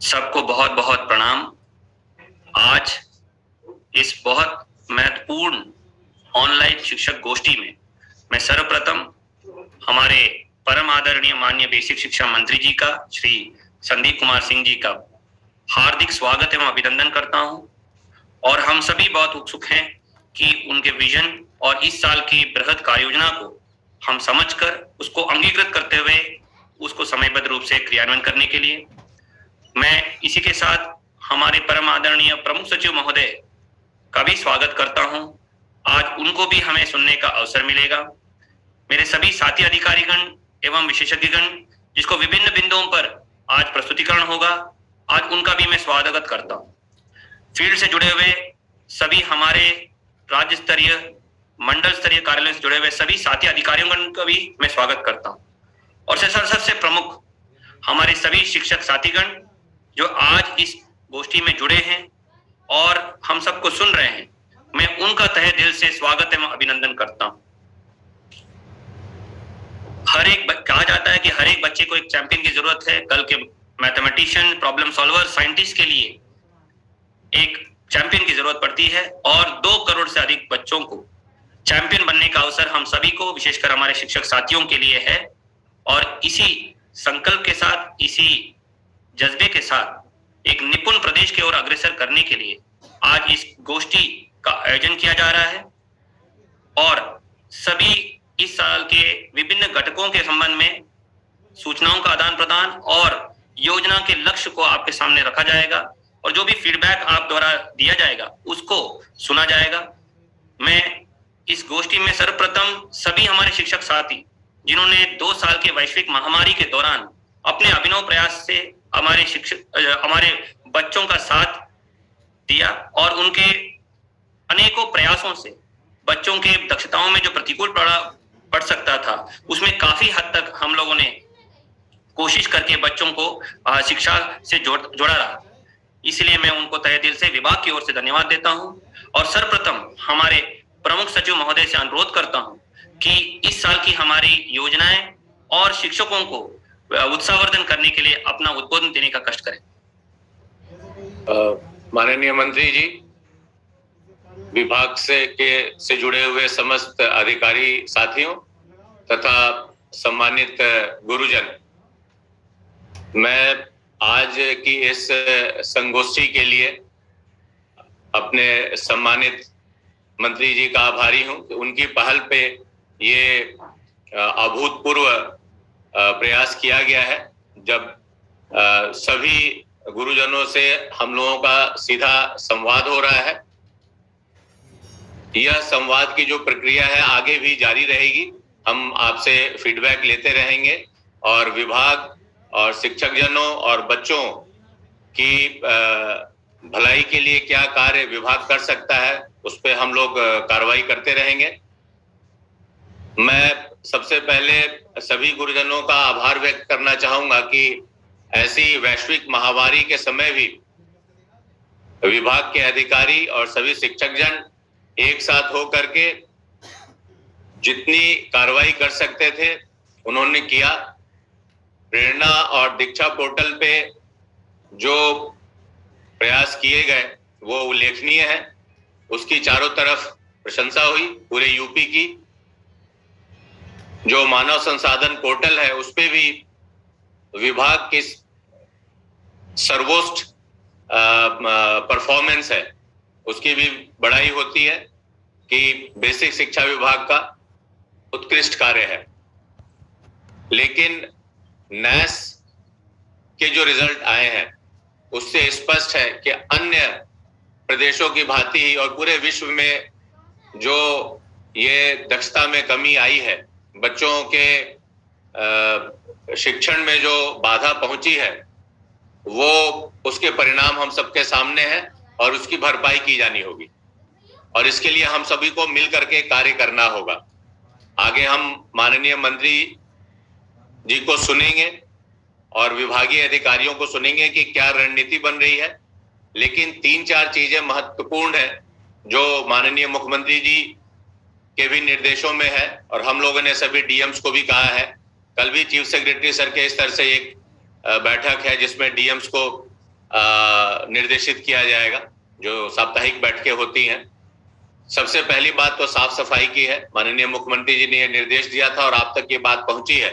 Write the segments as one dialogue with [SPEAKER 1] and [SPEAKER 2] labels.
[SPEAKER 1] सबको बहुत बहुत प्रणाम। आज इस बहुत महत्वपूर्ण ऑनलाइन शिक्षक गोष्ठी में मैं सर्वप्रथम हमारे परम आदरणीय माननीय बेसिक शिक्षा मंत्री जी का श्री संदीप कुमार सिंह जी का हार्दिक स्वागत एवं अभिनंदन करता हूं। और हम सभी बहुत उत्सुक हैं कि उनके विजन और इस साल की बृहद कार्य योजना को हम समझकर उसको अंगीकृत करते हुए उसको समयबद्ध रूप से क्रियान्वयन करने के लिए मैं इसी के साथ हमारे परम आदरणीय प्रमुख सचिव महोदय का भी स्वागत करता हूं। आज उनको भी हमें सुनने का अवसर मिलेगा। मेरे सभी साथी अधिकारीगण एवं विशेषज्ञगण जिसको विभिन्न बिंदुओं पर आज प्रस्तुतिकरण होगा, आज उनका भी मैं स्वागत करता हूं। फील्ड से जुड़े हुए सभी हमारे राज्य स्तरीय मंडल स्तरीय कार्यालय से जुड़े हुए सभी साथी अधिकारियों का भी मैं स्वागत करता हूं। और सबसे प्रमुख हमारे सभी शिक्षक साथीगण जो आज इस गोष्ठी में जुड़े हैं और हम सबको सुन रहे हैं, मैं उनका तहे दिल से स्वागत एवं अभिनंदन करता हूं। कहा जाता है कि हर एक बच्चे को एक चैंपियन की जरूरत है। कल के मैथमेटिशियन, प्रॉब्लम सॉल्वर, साइंटिस्ट के लिए एक चैंपियन की जरूरत पड़ती है और 2 करोड़ से अधिक बच्चों को चैंपियन बनने का अवसर हम सभी को, विशेषकर हमारे शिक्षक साथियों के लिए है। और इसी संकल्प के साथ, इसी जज्बे के साथ एक निपुण प्रदेश की ओर अग्रसर करने के लिए आज इस गोष्ठी का आयोजन किया जा रहा है। और सभी इस साल के विभिन्न घटकों के संबंध में सूचनाओं का आदान प्रदान और योजना के लक्ष्य को आपके सामने रखा जाएगा और जो भी फीडबैक आप द्वारा दिया जाएगा उसको सुना जाएगा। मैं इस गोष्ठी में सर्वप्रथम सभी हमारे शिक्षक साथी जिन्होंने 2 साल के वैश्विक महामारी के दौरान अपने अभिनव प्रयास से हमारे बच्चों का साथ दिया और उनके अनेकों प्रयासों से बच्चों के दक्षताओं में जो प्रतिकूल पड़ सकता था उसमें काफी हद तक हम लोगों ने कोशिश करके बच्चों को शिक्षा से जोड़ा रहा। इसलिए मैं उनको तहे दिल से विभाग की ओर से धन्यवाद देता हूं और सर्वप्रथम हमारे प्रमुख सचिव महोदय से अनुरोध करता हूं कि इस साल की हमारी योजनाएं और शिक्षकों को उत्साहवर्धन करने के लिए अपना उद्बोधन देने का कष्ट करें।
[SPEAKER 2] माननीय मंत्री जी, विभाग से जुड़े हुए समस्त अधिकारी साथियों तथा सम्मानित गुरुजन, मैं आज की इस संगोष्ठी के लिए अपने सम्मानित मंत्री जी का आभारी हूं कि उनकी पहल पे ये अभूतपूर्व प्रयास किया गया है। जब सभी गुरुजनों से हम लोगों का सीधा संवाद हो रहा है, यह संवाद की जो प्रक्रिया है आगे भी जारी रहेगी। हम आपसे फीडबैक लेते रहेंगे और विभाग और शिक्षकजनों और बच्चों की भलाई के लिए क्या कार्य विभाग कर सकता है उस पर हम लोग कार्रवाई करते रहेंगे। मैं सबसे पहले सभी गुरुजनों का आभार व्यक्त करना चाहूंगा कि ऐसी वैश्विक महामारी के समय भी विभाग के अधिकारी और सभी शिक्षकजन एक साथ होकर के जितनी कार्रवाई कर सकते थे उन्होंने किया। प्रेरणा और दीक्षा पोर्टल पे जो प्रयास किए गए वो उल्लेखनीय है। उसकी चारों तरफ प्रशंसा हुई पूरे यूपी की। जो मानव संसाधन पोर्टल है उस पे भी विभाग की सर्वोच्च परफॉर्मेंस है, उसकी भी बड़ाई होती है कि बेसिक शिक्षा विभाग का उत्कृष्ट कार्य है। लेकिन नैस के जो रिजल्ट आए हैं उससे स्पष्ट है कि अन्य प्रदेशों की भांति और पूरे विश्व में जो ये दक्षता में कमी आई है, बच्चों के शिक्षण में जो बाधा पहुंची है, वो उसके परिणाम हम सबके सामने हैं और उसकी भरपाई की जानी होगी और इसके लिए हम सभी को मिल करके कार्य करना होगा। आगे हम माननीय मंत्री जी को सुनेंगे और विभागीय अधिकारियों को सुनेंगे कि क्या रणनीति बन रही है। लेकिन 3-4 चीजें महत्वपूर्ण है जो माननीय मुख्यमंत्री जी के भी निर्देशों में है और हम लोगों ने सभी डीएम्स को भी कहा है। कल भी चीफ सेक्रेटरी सर के स्तर से एक बैठक है जिसमें डीएम्स को निर्देशित किया जाएगा, जो साप्ताहिक बैठकें होती हैं। सबसे पहली बात तो साफ सफाई की है। माननीय मुख्यमंत्री जी ने यह निर्देश दिया था और आप तक ये बात पहुंची है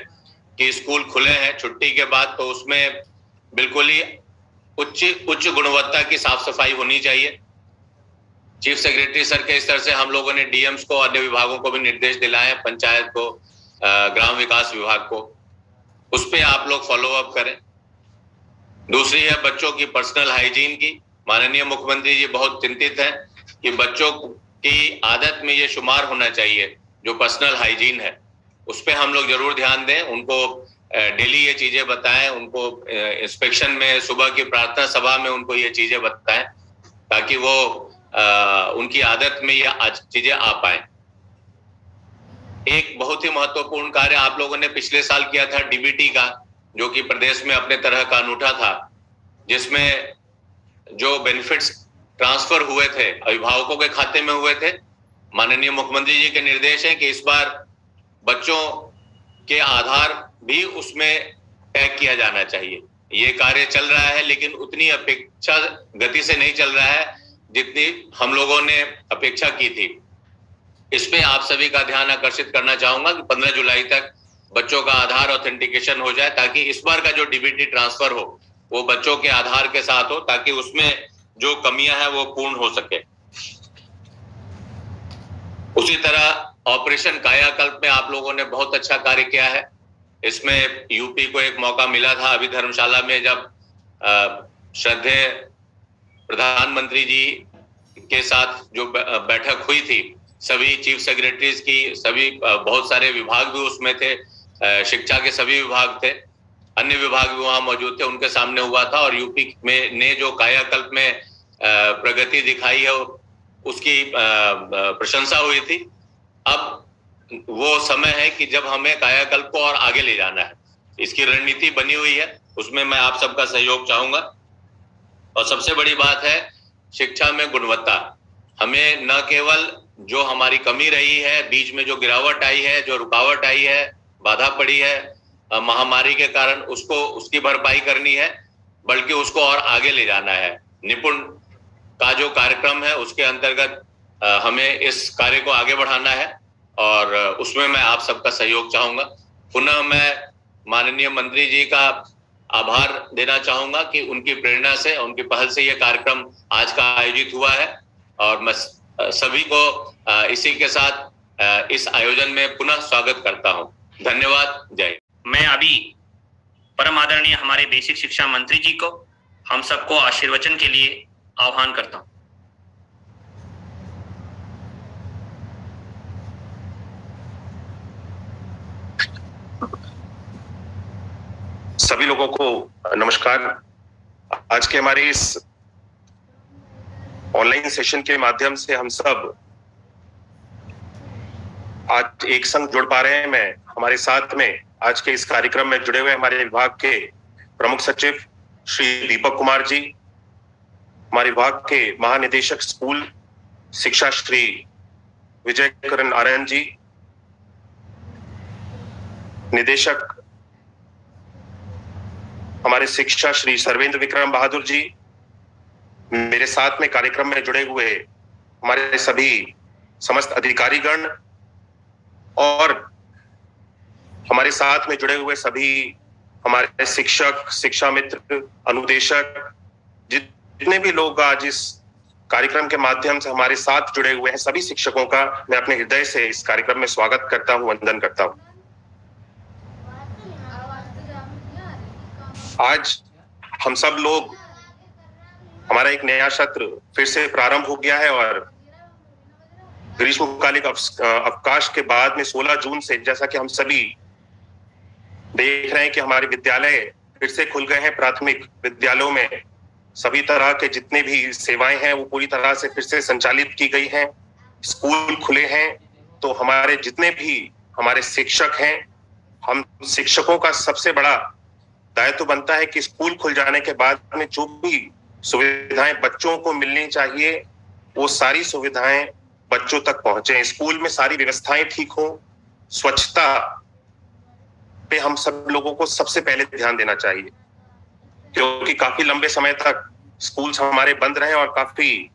[SPEAKER 2] कि स्कूल खुले हैं छुट्टी के बाद, तो उसमें बिल्कुल ही उच्च गुणवत्ता की साफ सफाई होनी चाहिए। चीफ सेक्रेटरी सर के स्तर से हम लोगों ने डीएम्स को, अन्य विभागों को भी निर्देश दिलाए हैं, पंचायत को, ग्राम विकास विभाग को, उस पे आप लोग फॉलो अप करें। दूसरी है बच्चों की पर्सनल हाइजीन की। माननीय मुख्यमंत्री जी बहुत चिंतित हैं कि बच्चों की आदत में ये शुमार होना चाहिए जो पर्सनल हाइजीन है, उस पे हम लोग जरूर ध्यान दें। उनको डेली ये चीजें बताएं, उनको इंस्पेक्शन में, सुबह की प्रार्थना सभा में उनको ये चीजें बताएं, ताकि वो उनकी आदत में ये चीजें आ पाए। एक बहुत ही महत्वपूर्ण कार्य आप लोगों ने पिछले साल किया था डीबीटी का, जो कि प्रदेश में अपने तरह का अनूठा था, जिसमें जो बेनिफिट्स ट्रांसफर हुए थे अभिभावकों के खाते में हुए थे। माननीय मुख्यमंत्री जी के निर्देश है कि इस बार बच्चों के आधार भी उसमें टैग किया जाना चाहिए। ये कार्य चल रहा है, लेकिन उतनी अपेक्षा गति से नहीं चल रहा है जितनी हम लोगों ने अपेक्षा की थी। इस पे आप सभी का ध्यान आकर्षित करना चाहूंगा कि 15 जुलाई तक बच्चों का आधार ऑथेंटिकेशन हो जाए, ताकि इस बार का जो डीबीटी ट्रांसफर हो वो बच्चों के आधार के साथ हो, ताकि उसमें जो कमियां हैं वो पूर्ण हो सके। उसी तरह ऑपरेशन कायाकल्प में आप लोगों ने बहुत अच्छा कार्य किया है। इसमें यूपी को एक मौका मिला था अभी धर्मशाला में, जब श्रद्धेय प्रधानमंत्री जी के साथ जो बैठक हुई थी, सभी चीफ सेक्रेटरीज की, सभी बहुत सारे विभाग भी उसमें थे, शिक्षा के सभी विभाग थे, अन्य विभाग भी वहां मौजूद थे, उनके सामने हुआ था। और यूपी में ने जो कायाकल्प में प्रगति दिखाई है उसकी प्रशंसा हुई थी। अब वो समय है कि जब हमें कायाकल्प को और आगे ले जाना है, इसकी रणनीति बनी हुई है, उसमें मैं आप सबका सहयोग चाहूंगा। और सबसे बड़ी बात है शिक्षा में गुणवत्ता। हमें न केवल जो हमारी कमी रही है, बीच में जो गिरावट आई है, जो रुकावट आई है, बाधा पड़ी है महामारी के कारण, उसकी भरपाई करनी है, बल्कि उसको और आगे ले जाना है। निपुण का जो कार्यक्रम है उसके अंतर्गत हमें इस कार्य को आगे बढ़ाना है, और उसमें मैं आप सबका सहयोग चाहूंगा। पुनः मैं माननीय मंत्री जी का आभार देना चाहूंगा कि उनकी प्रेरणा से, उनकी पहल से ये कार्यक्रम आज का आयोजित हुआ है, और मैं सभी को इसी के साथ इस आयोजन में पुनः स्वागत करता हूं। धन्यवाद। जय।
[SPEAKER 1] मैं अभी परम आदरणीय हमारे बेसिक शिक्षा मंत्री जी को हम सबको आशीर्वचन के लिए आह्वान करता हूं।
[SPEAKER 3] सभी लोगों को नमस्कार। आज के हमारे इस ऑनलाइन सेशन के माध्यम से हम सब आज एक संग जुड़ पा रहे हैं। मैं हमारे साथ में आज के इस कार्यक्रम में जुड़े हुए हमारे विभाग के प्रमुख सचिव श्री दीपक कुमार जी, हमारे विभाग के महानिदेशक स्कूल शिक्षा श्री विजय करण आर्यन जी, निदेशक हमारे शिक्षा श्री सर्वेंद्र विक्रम बहादुर जी, मेरे साथ में कार्यक्रम में जुड़े हुए हमारे सभी समस्त अधिकारीगण, और हमारे साथ में जुड़े हुए सभी हमारे शिक्षक, शिक्षा मित्र, अनुदेशक, जितने भी लोग आज इस कार्यक्रम के माध्यम से हमारे साथ जुड़े हुए हैं, सभी शिक्षकों का मैं अपने हृदय से इस कार्यक्रम में स्वागत करता हूं, वंदन करता हूं। आज हम सब लोग, हमारा एक नया सत्र फिर से प्रारंभ हो गया है, और ग्रीष्मकालिक अवकाश के बाद में 16 जून से, जैसा कि हम सभी देख रहे हैं कि हमारे विद्यालय फिर से खुल गए हैं। प्राथमिक विद्यालयों में सभी तरह के जितने भी सेवाएं हैं वो पूरी तरह से फिर से संचालित की गई हैं। स्कूल खुले हैं, तो हमारे जितने भी हमारे शिक्षक हैं, हम शिक्षकों का सबसे बड़ा दायित्व बनता है कि स्कूल खुल जाने के बाद में जो भी सुविधाएं बच्चों को मिलनी चाहिए वो सारी सुविधाएं बच्चों तक पहुंचे। स्कूल में सारी व्यवस्थाएं ठीक हो, स्वच्छता पे हम सब लोगों को सबसे पहले ध्यान देना चाहिए, क्योंकि काफी लंबे समय तक स्कूल्स हमारे बंद रहे और काफी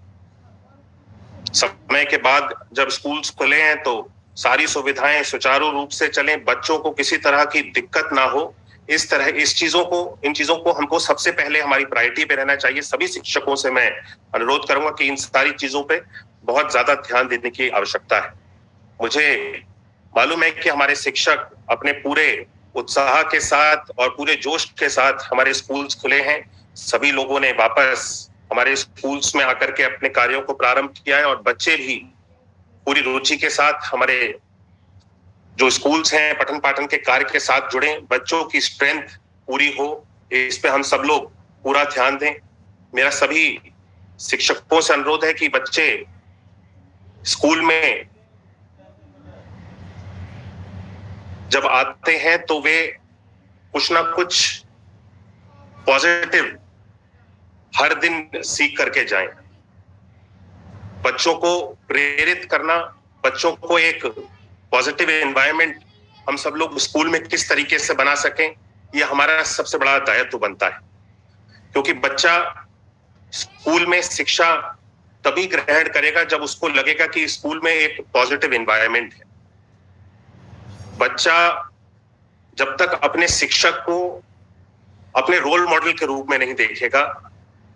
[SPEAKER 3] समय के बाद जब स्कूल्स खुले हैं तो सारी सुविधाएं सुचारू रूप से चलें, बच्चों को किसी तरह की दिक्कत ना हो, इन चीजों को हमको सबसे पहले हमारी प्रायोरिटी पे रहना चाहिए। सभी शिक्षकों से मैं अनुरोध करूंगा कि इन सारी चीजों पे बहुत ज्यादा ध्यान देने की आवश्यकता है। मुझे मालूम है कि हमारे शिक्षक अपने पूरे उत्साह के साथ और पूरे जोश के साथ हमारे स्कूल्स खुले हैं। सभी लोगों ने वापस हमारे स्कूल्स में आकर के अपने कार्यों को प्रारंभ किया है और बच्चे भी पूरी रुचि के साथ हमारे जो स्कूल्स हैं पठन पाठन के कार्य के साथ जुड़े। बच्चों की स्ट्रेंथ पूरी हो, इस पे हम सब लोग पूरा ध्यान दें। मेरा सभी शिक्षकों से अनुरोध है कि बच्चे स्कूल में जब आते हैं तो वे कुछ ना कुछ पॉजिटिव हर दिन सीख करके जाएं। बच्चों को प्रेरित करना, बच्चों को एक पॉजिटिव एनवायरनमेंट हम सब लोग स्कूल में किस तरीके से बना सकें, ये हमारा सबसे बड़ा दायित्व बनता है। क्योंकि बच्चा स्कूल में शिक्षा तभी ग्रहण करेगा जब उसको लगेगा कि स्कूल में एक पॉजिटिव एनवायरनमेंट है। बच्चा जब तक अपने शिक्षक को अपने रोल मॉडल के रूप में नहीं देखेगा,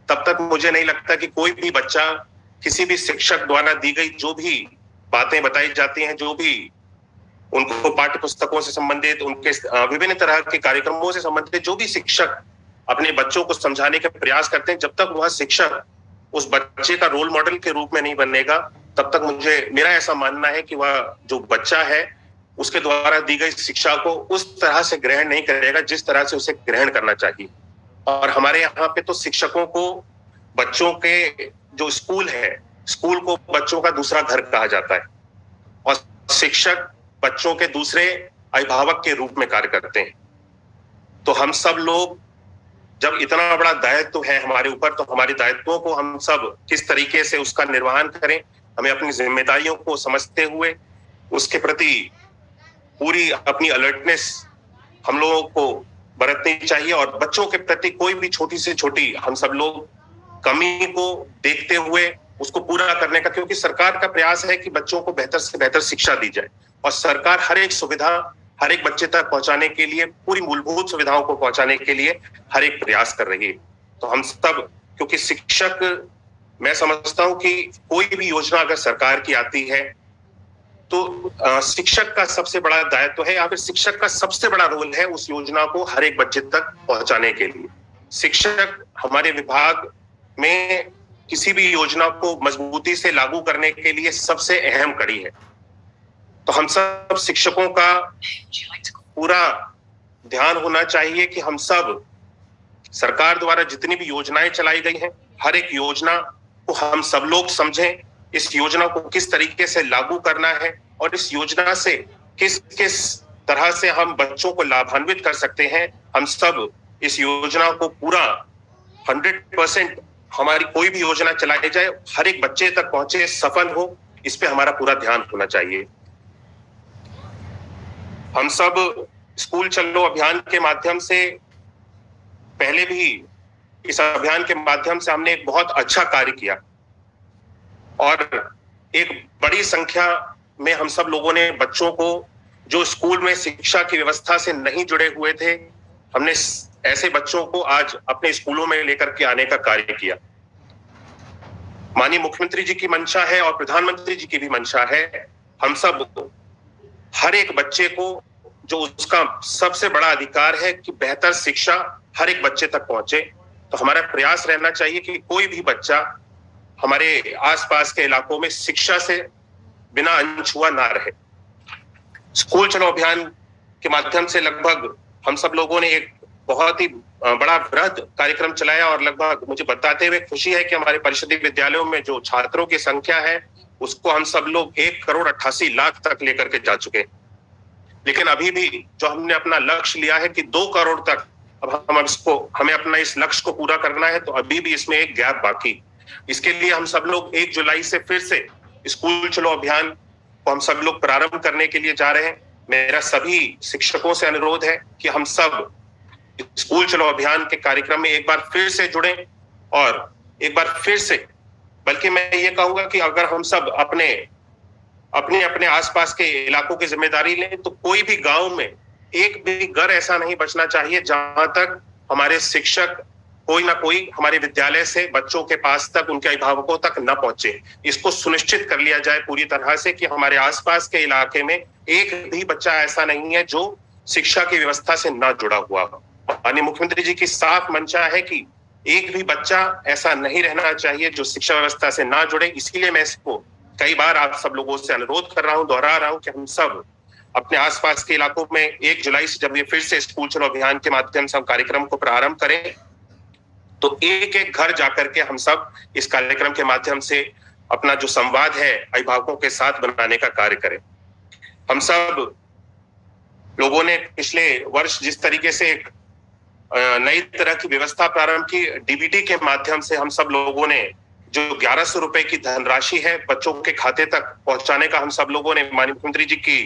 [SPEAKER 3] तब तक मुझे नहीं लगता कि कोई भी बच्चा किसी भी शिक्षक द्वारा दी गई जो भी बातें बताई जाती हैं, जो भी उनको पाठ्य पुस्तकों से संबंधित, उनके विभिन्न तरह के कार्यक्रमों से संबंधित जो भी शिक्षक अपने बच्चों को समझाने का प्रयास करते हैं, जब तक वह शिक्षक उस बच्चे का रोल मॉडल के रूप में नहीं बनेगा, तब तक मेरा ऐसा मानना है कि वह जो बच्चा है उसके द्वारा दी गई शिक्षा को उस तरह से ग्रहण नहीं करेगा जिस तरह से उसे ग्रहण करना चाहिए। और हमारे यहाँ पे तो शिक्षकों को बच्चों के जो स्कूल है, स्कूल को बच्चों का दूसरा घर कहा जाता है और शिक्षक बच्चों के दूसरे अभिभावक के रूप में कार्य करते हैं। तो हम सब लोग जब इतना बड़ा दायित्व है हमारे ऊपर, तो हमारे दायित्वों को हम सब किस तरीके से उसका निर्वहन करें, हमें अपनी जिम्मेदारियों को समझते हुए उसके प्रति पूरी अपनी अलर्टनेस हम लोगों को बरतनी चाहिए और बच्चों के प्रति कोई भी छोटी से छोटी हम सब लोग कमी को देखते हुए उसको पूरा करने का, क्योंकि सरकार का प्रयास है कि बच्चों को बेहतर से बेहतर शिक्षा दी जाए और सरकार हर एक सुविधा हर एक बच्चे तक पहुंचाने के लिए, पूरी मूलभूत सुविधाओं को पहुंचाने के लिए हर एक प्रयास कर रही है। तो हम सब, क्योंकि शिक्षक, मैं समझता हूं कि कोई भी योजना अगर सरकार की आती है तो शिक्षक का सबसे बड़ा दायित्व है या फिर शिक्षक का सबसे बड़ा रोल है उस योजना को हर एक बच्चे तक पहुंचाने के लिए। शिक्षक हमारे विभाग में किसी भी योजना को मजबूती से लागू करने के लिए सबसे अहम कड़ी है। तो हम सब शिक्षकों का पूरा ध्यान होना चाहिए कि हम सब सरकार द्वारा जितनी भी योजनाएं चलाई गई हैं, हर एक योजना को हम सब लोग समझें, इस योजना को किस तरीके से लागू करना है और इस योजना से किस किस तरह से हम बच्चों को लाभान्वित कर सकते हैं। हम सब इस योजना को पूरा 100% हमारी कोई भी योजना चलाई जाए हर एक बच्चे तक पहुंचे, सफल हो, इस पे हमारा पूरा ध्यान होना चाहिए। हम सब स्कूल चलो अभियान के माध्यम से, पहले भी इस अभियान के माध्यम से हमने एक बहुत अच्छा कार्य किया और एक बड़ी संख्या में हम सब लोगों ने बच्चों को जो स्कूल में शिक्षा की व्यवस्था से नहीं जुड़े हुए थे, हमने ऐसे बच्चों को आज अपने स्कूलों में लेकर के आने का कार्य किया। माननीय मुख्यमंत्री जी की मंशा है और प्रधानमंत्री जी की भी मंशा है, हम सब हर एक बच्चे को जो उसका सबसे बड़ा अधिकार है कि बेहतर शिक्षा हर एक बच्चे तक पहुंचे। तो हमारा प्रयास रहना चाहिए कि कोई भी बच्चा हमारे आसपास के इलाकों में शिक्षा से बिना अनछुआ ना रहे। स्कूल चलो अभियान के माध्यम से लगभग हम सब लोगों ने एक बहुत ही बड़ा बृहद कार्यक्रम चलाया और लगभग मुझे बताते हुए खुशी है कि हमारे परिषदीय विद्यालयों में जो छात्रों की संख्या है उसको हम सब लोग 1,88,00,000 तक लेकर के जा चुके हैं। लेकिन अभी भी जो हमने अपना लक्ष्य लिया है कि 2 करोड़ तक अब हमें अपना इस लक्ष्य को पूरा करना है, तो अभी भी इसमें एक गैप बाकी। इसके लिए हम सब लोग 1 जुलाई से फिर से स्कूल चलो अभियान को हम सब लोग प्रारंभ करने के लिए जा रहे हैं। मेरा सभी शिक्षकों से अनुरोध है कि हम सब स्कूल चलो अभियान के कार्यक्रम में एक बार फिर से जुड़ें और एक बार फिर से, बल्कि मैं ये कहूंगा कि अगर हम सब अपने अपने आसपास के इलाकों की जिम्मेदारी लें तो कोई भी गांव में एक भी घर ऐसा नहीं बचना चाहिए जहां तक हमारे शिक्षक कोई ना कोई हमारे विद्यालय से बच्चों के पास तक, उनके अभिभावकों तक न पहुंचे। इसको सुनिश्चित कर लिया जाए पूरी तरह से कि हमारे आसपास के इलाके में एक भी बच्चा ऐसा नहीं है जो शिक्षा की व्यवस्था से न जुड़ा हुआ हो। माननीय मुख्यमंत्री जी की साफ मंशा है कि एक भी बच्चा ऐसा नहीं रहना चाहिए जो शिक्षा व्यवस्था से ना जुड़े। इसीलिए मैं इसको कई बार आप सब लोगों से अनुरोध कर रहा हूं, दोहरा रहा हूं कि हम सब अपने आसपास के इलाकों में 1 जुलाई से जब ये फिर से स्कूल चलो अभियान के माध्यम से हम कार्यक्रम को प्रारंभ करें तो एक एक घर जाकर के हम सब इस कार्यक्रम के माध्यम से अपना जो संवाद है अभिभावकों के साथ बनाने का कार्य करें। हम सब लोगों ने पिछले वर्ष जिस तरीके से एक नई तरह की व्यवस्था प्रारंभ की, डीबीटी के माध्यम से हम सब लोगों ने जो 1100 रुपए की धनराशि है बच्चों के खाते तक पहुंचाने का हम सब लोगों ने माननीय मुख्यमंत्री जी की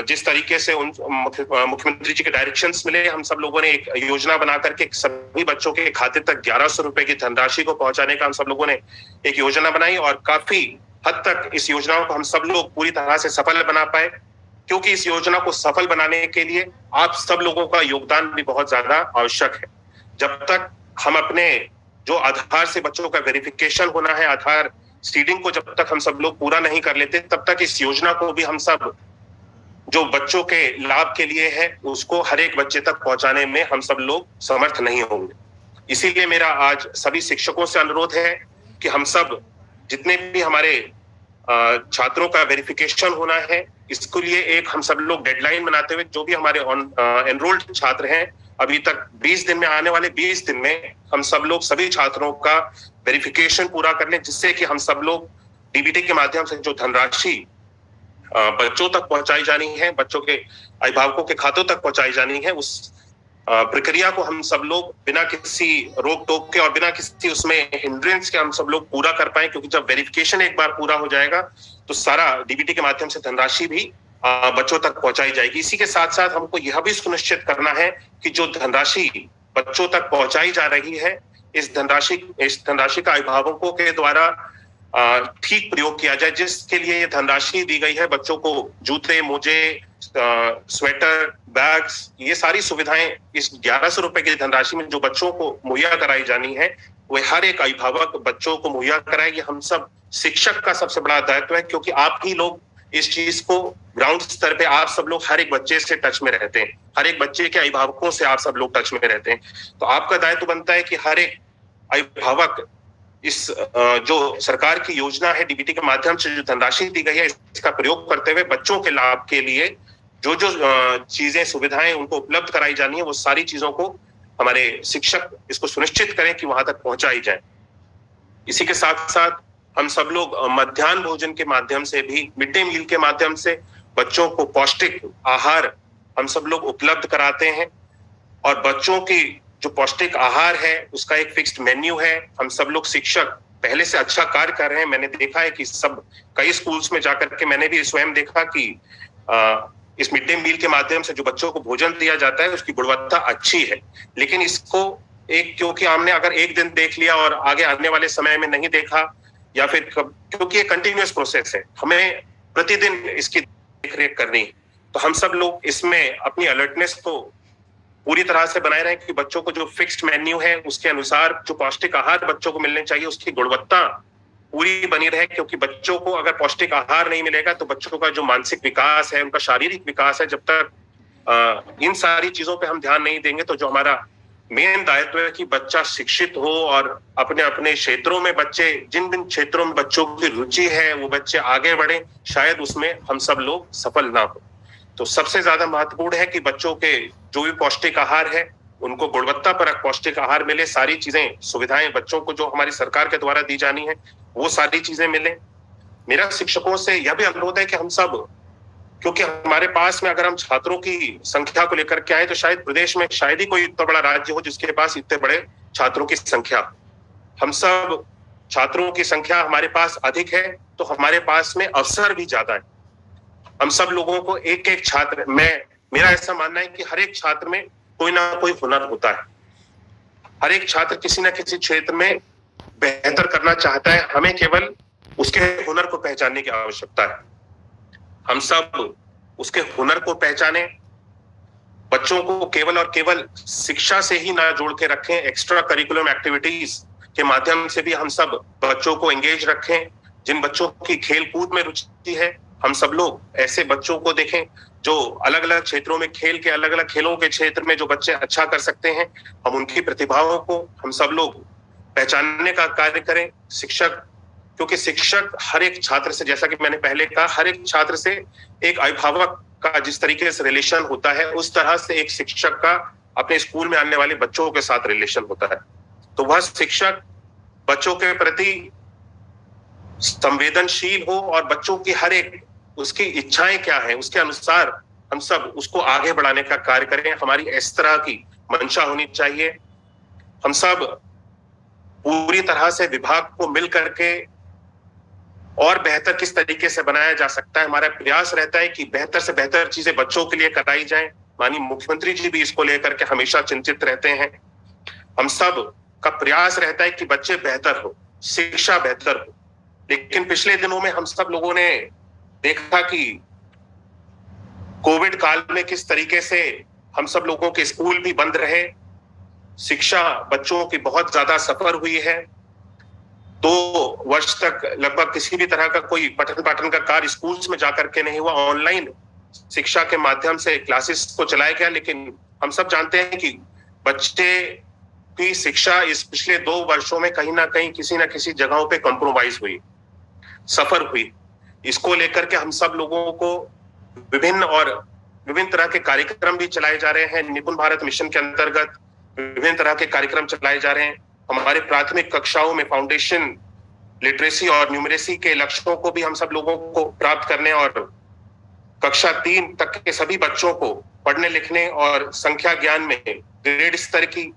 [SPEAKER 3] जिस तरीके से उन मुख्यमंत्री जी के डायरेक्शंस मिले, हम सब लोगों ने एक योजना बना करके सभी बच्चों के खाते तक 1100 रुपए की धनराशि को पहुंचाने का हम सब लोगों ने एक योजना बनाई और काफी हद तक इस योजना को हम सब लोग पूरी तरह से सफल बना पाए, क्योंकि इस योजना को सफल बनाने के लिए आप सब लोगों का योगदान भी बहुत ज्यादा आवश्यक है। जब तक हम अपने जो आधार से बच्चों का वेरिफिकेशन होना है, आधार सीडिंग को जब तक हम सब लोग पूरा नहीं कर लेते, तब तक इस योजना को भी हम सब जो बच्चों के लाभ के लिए है उसको हर एक बच्चे तक पहुंचाने में हम सब लोग समर्थ नहीं होंगे। इसीलिए मेरा आज सभी शिक्षकों से अनुरोध है कि हम सब जितने भी हमारे छात्रों का वेरिफिकेशन होना है, इसके लिए एक हम सब लोग डेडलाइन बनाते हुए जो भी हमारे एनरोल्ड छात्र हैं अभी तक 20 दिन में, आने वाले 20 दिन में हम सब लोग सभी छात्रों का वेरिफिकेशन पूरा कर लें, जिससे कि हम सब लोग डीबीटी के माध्यम से जो धनराशि बच्चों तक पहुंचाई जानी है, बच्चों के अभिभावकों के खातों तक पहुंचाई जानी है, उस प्रक्रिया को हम सब लोग बिना किसी रोक टोक के और बिना किसी उसमें हिंड्रेंस के हम सब लोग पूरा कर पाए। क्योंकि जब वेरिफिकेशन एक बार पूरा हो जाएगा तो सारा डीबीटी के माध्यम से धनराशि भी बच्चों तक पहुंचाई जाएगी। इसी के साथ साथ हमको यह भी सुनिश्चित करना है कि जो धनराशि बच्चों तक पहुंचाई जा रही है, इस धनराशि का अभिभावकों के द्वारा ठीक प्रयोग किया जाए। जिसके लिए ये धनराशि दी गई है, बच्चों को जूते, मोजे, स्वेटर, बैग्स, ये सारी सुविधाएं इस 1100 रुपए की धनराशि में जो बच्चों को मुहैया कराई जानी है, वह हर एक अभिभावक बच्चों को मुहैया कराए। ये हम सब शिक्षक का सबसे बड़ा दायित्व है, क्योंकि आप ही लोग इस चीज को ग्राउंड स्तर पे आप सब लोग हर एक बच्चे से टच में रहते हैं, हर एक बच्चे के अभिभावकों से आप सब लोग टच में रहते हैं। तो आपका दायित्व बनता है कि हर एक अभिभावक इस जो सरकार की योजना है डीबीटी के माध्यम से जो धनराशि दी गई है, इसका प्रयोग करते हुए बच्चों के लाभ के लिए जो जो चीजें, सुविधाएं उनको उपलब्ध कराई जानी है, वो सारी चीजों को हमारे शिक्षक इसको सुनिश्चित करें कि वहां तक पहुंचाई जाए। इसी के साथ साथ हम सब लोग मध्याह्न भोजन के माध्यम से भी, मिड डे मील के माध्यम से बच्चों को पौष्टिक आहार हम सब लोग उपलब्ध कराते हैं। और बच्चों की जो पौष्टिक आहार है उसका एक फिक्स्ड मेन्यू है। हम सब लोग शिक्षक पहले से अच्छा कार्य कर रहे हैं। मैंने देखा है कि सब कई स्कूल्स में जाकर के मैंने भी स्वयं देखा कि इस मिड डे मील के माध्यम से जो बच्चों को भोजन दिया जाता है उसकी गुणवत्ता अच्छी है। लेकिन इसको क्योंकि हमने अगर एक दिन देख लिया और आगे आने वाले समय में नहीं देखा, या फिर क्योंकि ये कंटिन्यूअस प्रोसेस है, हमें प्रतिदिन इसकी देखरेख करनी है। तो हम सब लोग इसमें अपनी अलर्टनेस को पूरी तरह से बनाए रहे कि बच्चों को जो फिक्स्ड मेन्यू है उसके अनुसार जो पौष्टिक आहार बच्चों को मिलने चाहिए उसकी गुणवत्ता पूरी बनी रहे। क्योंकि बच्चों को अगर पौष्टिक आहार नहीं मिलेगा तो बच्चों का जो मानसिक विकास है, उनका शारीरिक विकास है, जब तक इन सारी चीजों पे हम ध्यान नहीं देंगे तो जो हमारा मेन दायित्व है कि बच्चा शिक्षित हो और अपने अपने क्षेत्रों में बच्चे, जिन जिन क्षेत्रों में बच्चों की रुचि है वो बच्चे आगे बढ़े, शायद उसमें हम सब लोग सफल ना हो। तो सबसे ज्यादा महत्वपूर्ण है कि बच्चों के जो भी पौष्टिक आहार है उनको गुणवत्तापरक पौष्टिक आहार मिले, सारी चीजें, सुविधाएं बच्चों को जो हमारी सरकार के द्वारा दी जानी है वो सारी चीजें मिले। मेरा शिक्षकों से यह भी अनुरोध है कि हम सब, क्योंकि हमारे पास में अगर हम छात्रों की संख्या को लेकर के आए तो शायद प्रदेश में शायद ही कोई इतना बड़ा राज्य हो जिसके पास इतने बड़े छात्रों की संख्या। हम सब छात्रों की संख्या हमारे पास अधिक है तो हमारे पास में अवसर भी ज्यादा है। हम सब लोगों को एक एक छात्र, मेरा ऐसा मानना है कि हर एक छात्र में कोई ना कोई हुनर होता है। हर एक छात्र किसी ना किसी क्षेत्र में बेहतर करना चाहता है, हमें केवल उसके हुनर को पहचानने की आवश्यकता है। हम सब उसके हुनर को पहचाने, बच्चों को केवल और केवल शिक्षा से ही ना जोड़ के रखें, एक्स्ट्रा करिकुलम एक्टिविटीज के माध्यम से भी हम सब बच्चों को एंगेज रखें। जिन बच्चों की खेल कूद में रुचि है, हम सब लोग ऐसे बच्चों को देखें जो अलग अलग क्षेत्रों में खेल के अलग अलग खेलों के क्षेत्र में जो बच्चे अच्छा कर सकते हैं, हम उनकी प्रतिभाओं को हम सब लोग पहचानने का कार्य करें। शिक्षक, क्योंकि शिक्षक हर एक छात्र से, जैसा कि मैंने पहले कहा, हर एक छात्र से एक अभिभावक का जिस तरीके से रिलेशन होता है, उस तरह से एक शिक्षक का अपने स्कूल में आने वाले बच्चों के साथ रिलेशन होता है। तो वह शिक्षक बच्चों के प्रति संवेदनशील हो और बच्चों की हर एक उसकी इच्छाएं क्या है उसके अनुसार हम सब उसको आगे बढ़ाने का कार्य करें। हमारी इस तरह की मंशा होनी चाहिए। हम सब पूरी तरह से विभाग को मिल करके और बेहतर किस तरीके से बनाया जा सकता है, हमारा प्रयास रहता है कि बेहतर से बेहतर चीजें बच्चों के लिए कराई जाएं। माननीय मुख्यमंत्री जी भी इसको लेकर के हमेशा चिंतित रहते हैं। हम सब का प्रयास रहता है कि बच्चे बेहतर हो, शिक्षा बेहतर हो। लेकिन पिछले दिनों में हम सब लोगों ने देखा कि कोविड काल में किस तरीके से हम सब लोगों के स्कूल भी बंद रहे, शिक्षा बच्चों की बहुत ज्यादा सफर हुई है। 2 वर्ष तक लगभग किसी भी तरह का कोई पठन पाठन का कार्य स्कूल्स में जाकर के नहीं हुआ, ऑनलाइन शिक्षा के माध्यम से क्लासेस को चलाया गया। लेकिन हम सब जानते हैं कि बच्चे की शिक्षा इस पिछले 2 वर्षों में कहीं ना कहीं किसी ना किसी जगहों पे कॉम्प्रोमाइज हुई, सफर हुई। इसको लेकर के हम सब लोगों को विभिन्न तरह के कार्यक्रम भी चलाए जा रहे हैं। निपुण भारत मिशन के अंतर्गत विभिन्न तरह के कार्यक्रम चलाए जा रहे हैं। हमारे प्राथमिक कक्षाओं में फाउंडेशन लिटरेसी और न्यूमरेसी के लक्ष्यों को भी हम सब लोगों को प्राप्त करने और कक्षा 3 तक के सभी बच्चों को पढ़ने लिखने और संख्या ज्ञान में ग्रेड स्तर की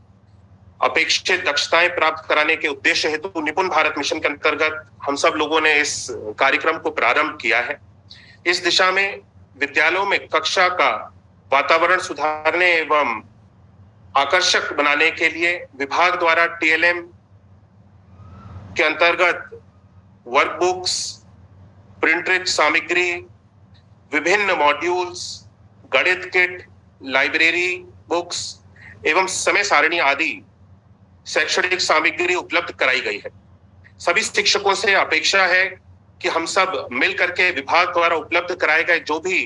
[SPEAKER 3] अपेक्षित दक्षताएं प्राप्त कराने के उद्देश्य हेतु निपुण भारत मिशन के अंतर्गत हम सब लोगों ने इस कार्यक्रम को प्रारंभ किया है। इस दिशा में विद्यालयों में कक्षा का वातावरण सुधारने एवं आकर्षक बनाने के लिए विभाग द्वारा TLM के अंतर्गत वर्कबुक्स, प्रिंटेड सामग्री, विभिन्न मॉड्यूल्स, गणित किट, लाइब्रेरी बुक्स एवं समय सारणी आदि शैक्षणिक सामग्री उपलब्ध कराई गई है। सभी शिक्षकों से अपेक्षा है कि हम सब मिल करके विभाग द्वारा उपलब्ध कराए गए जो भी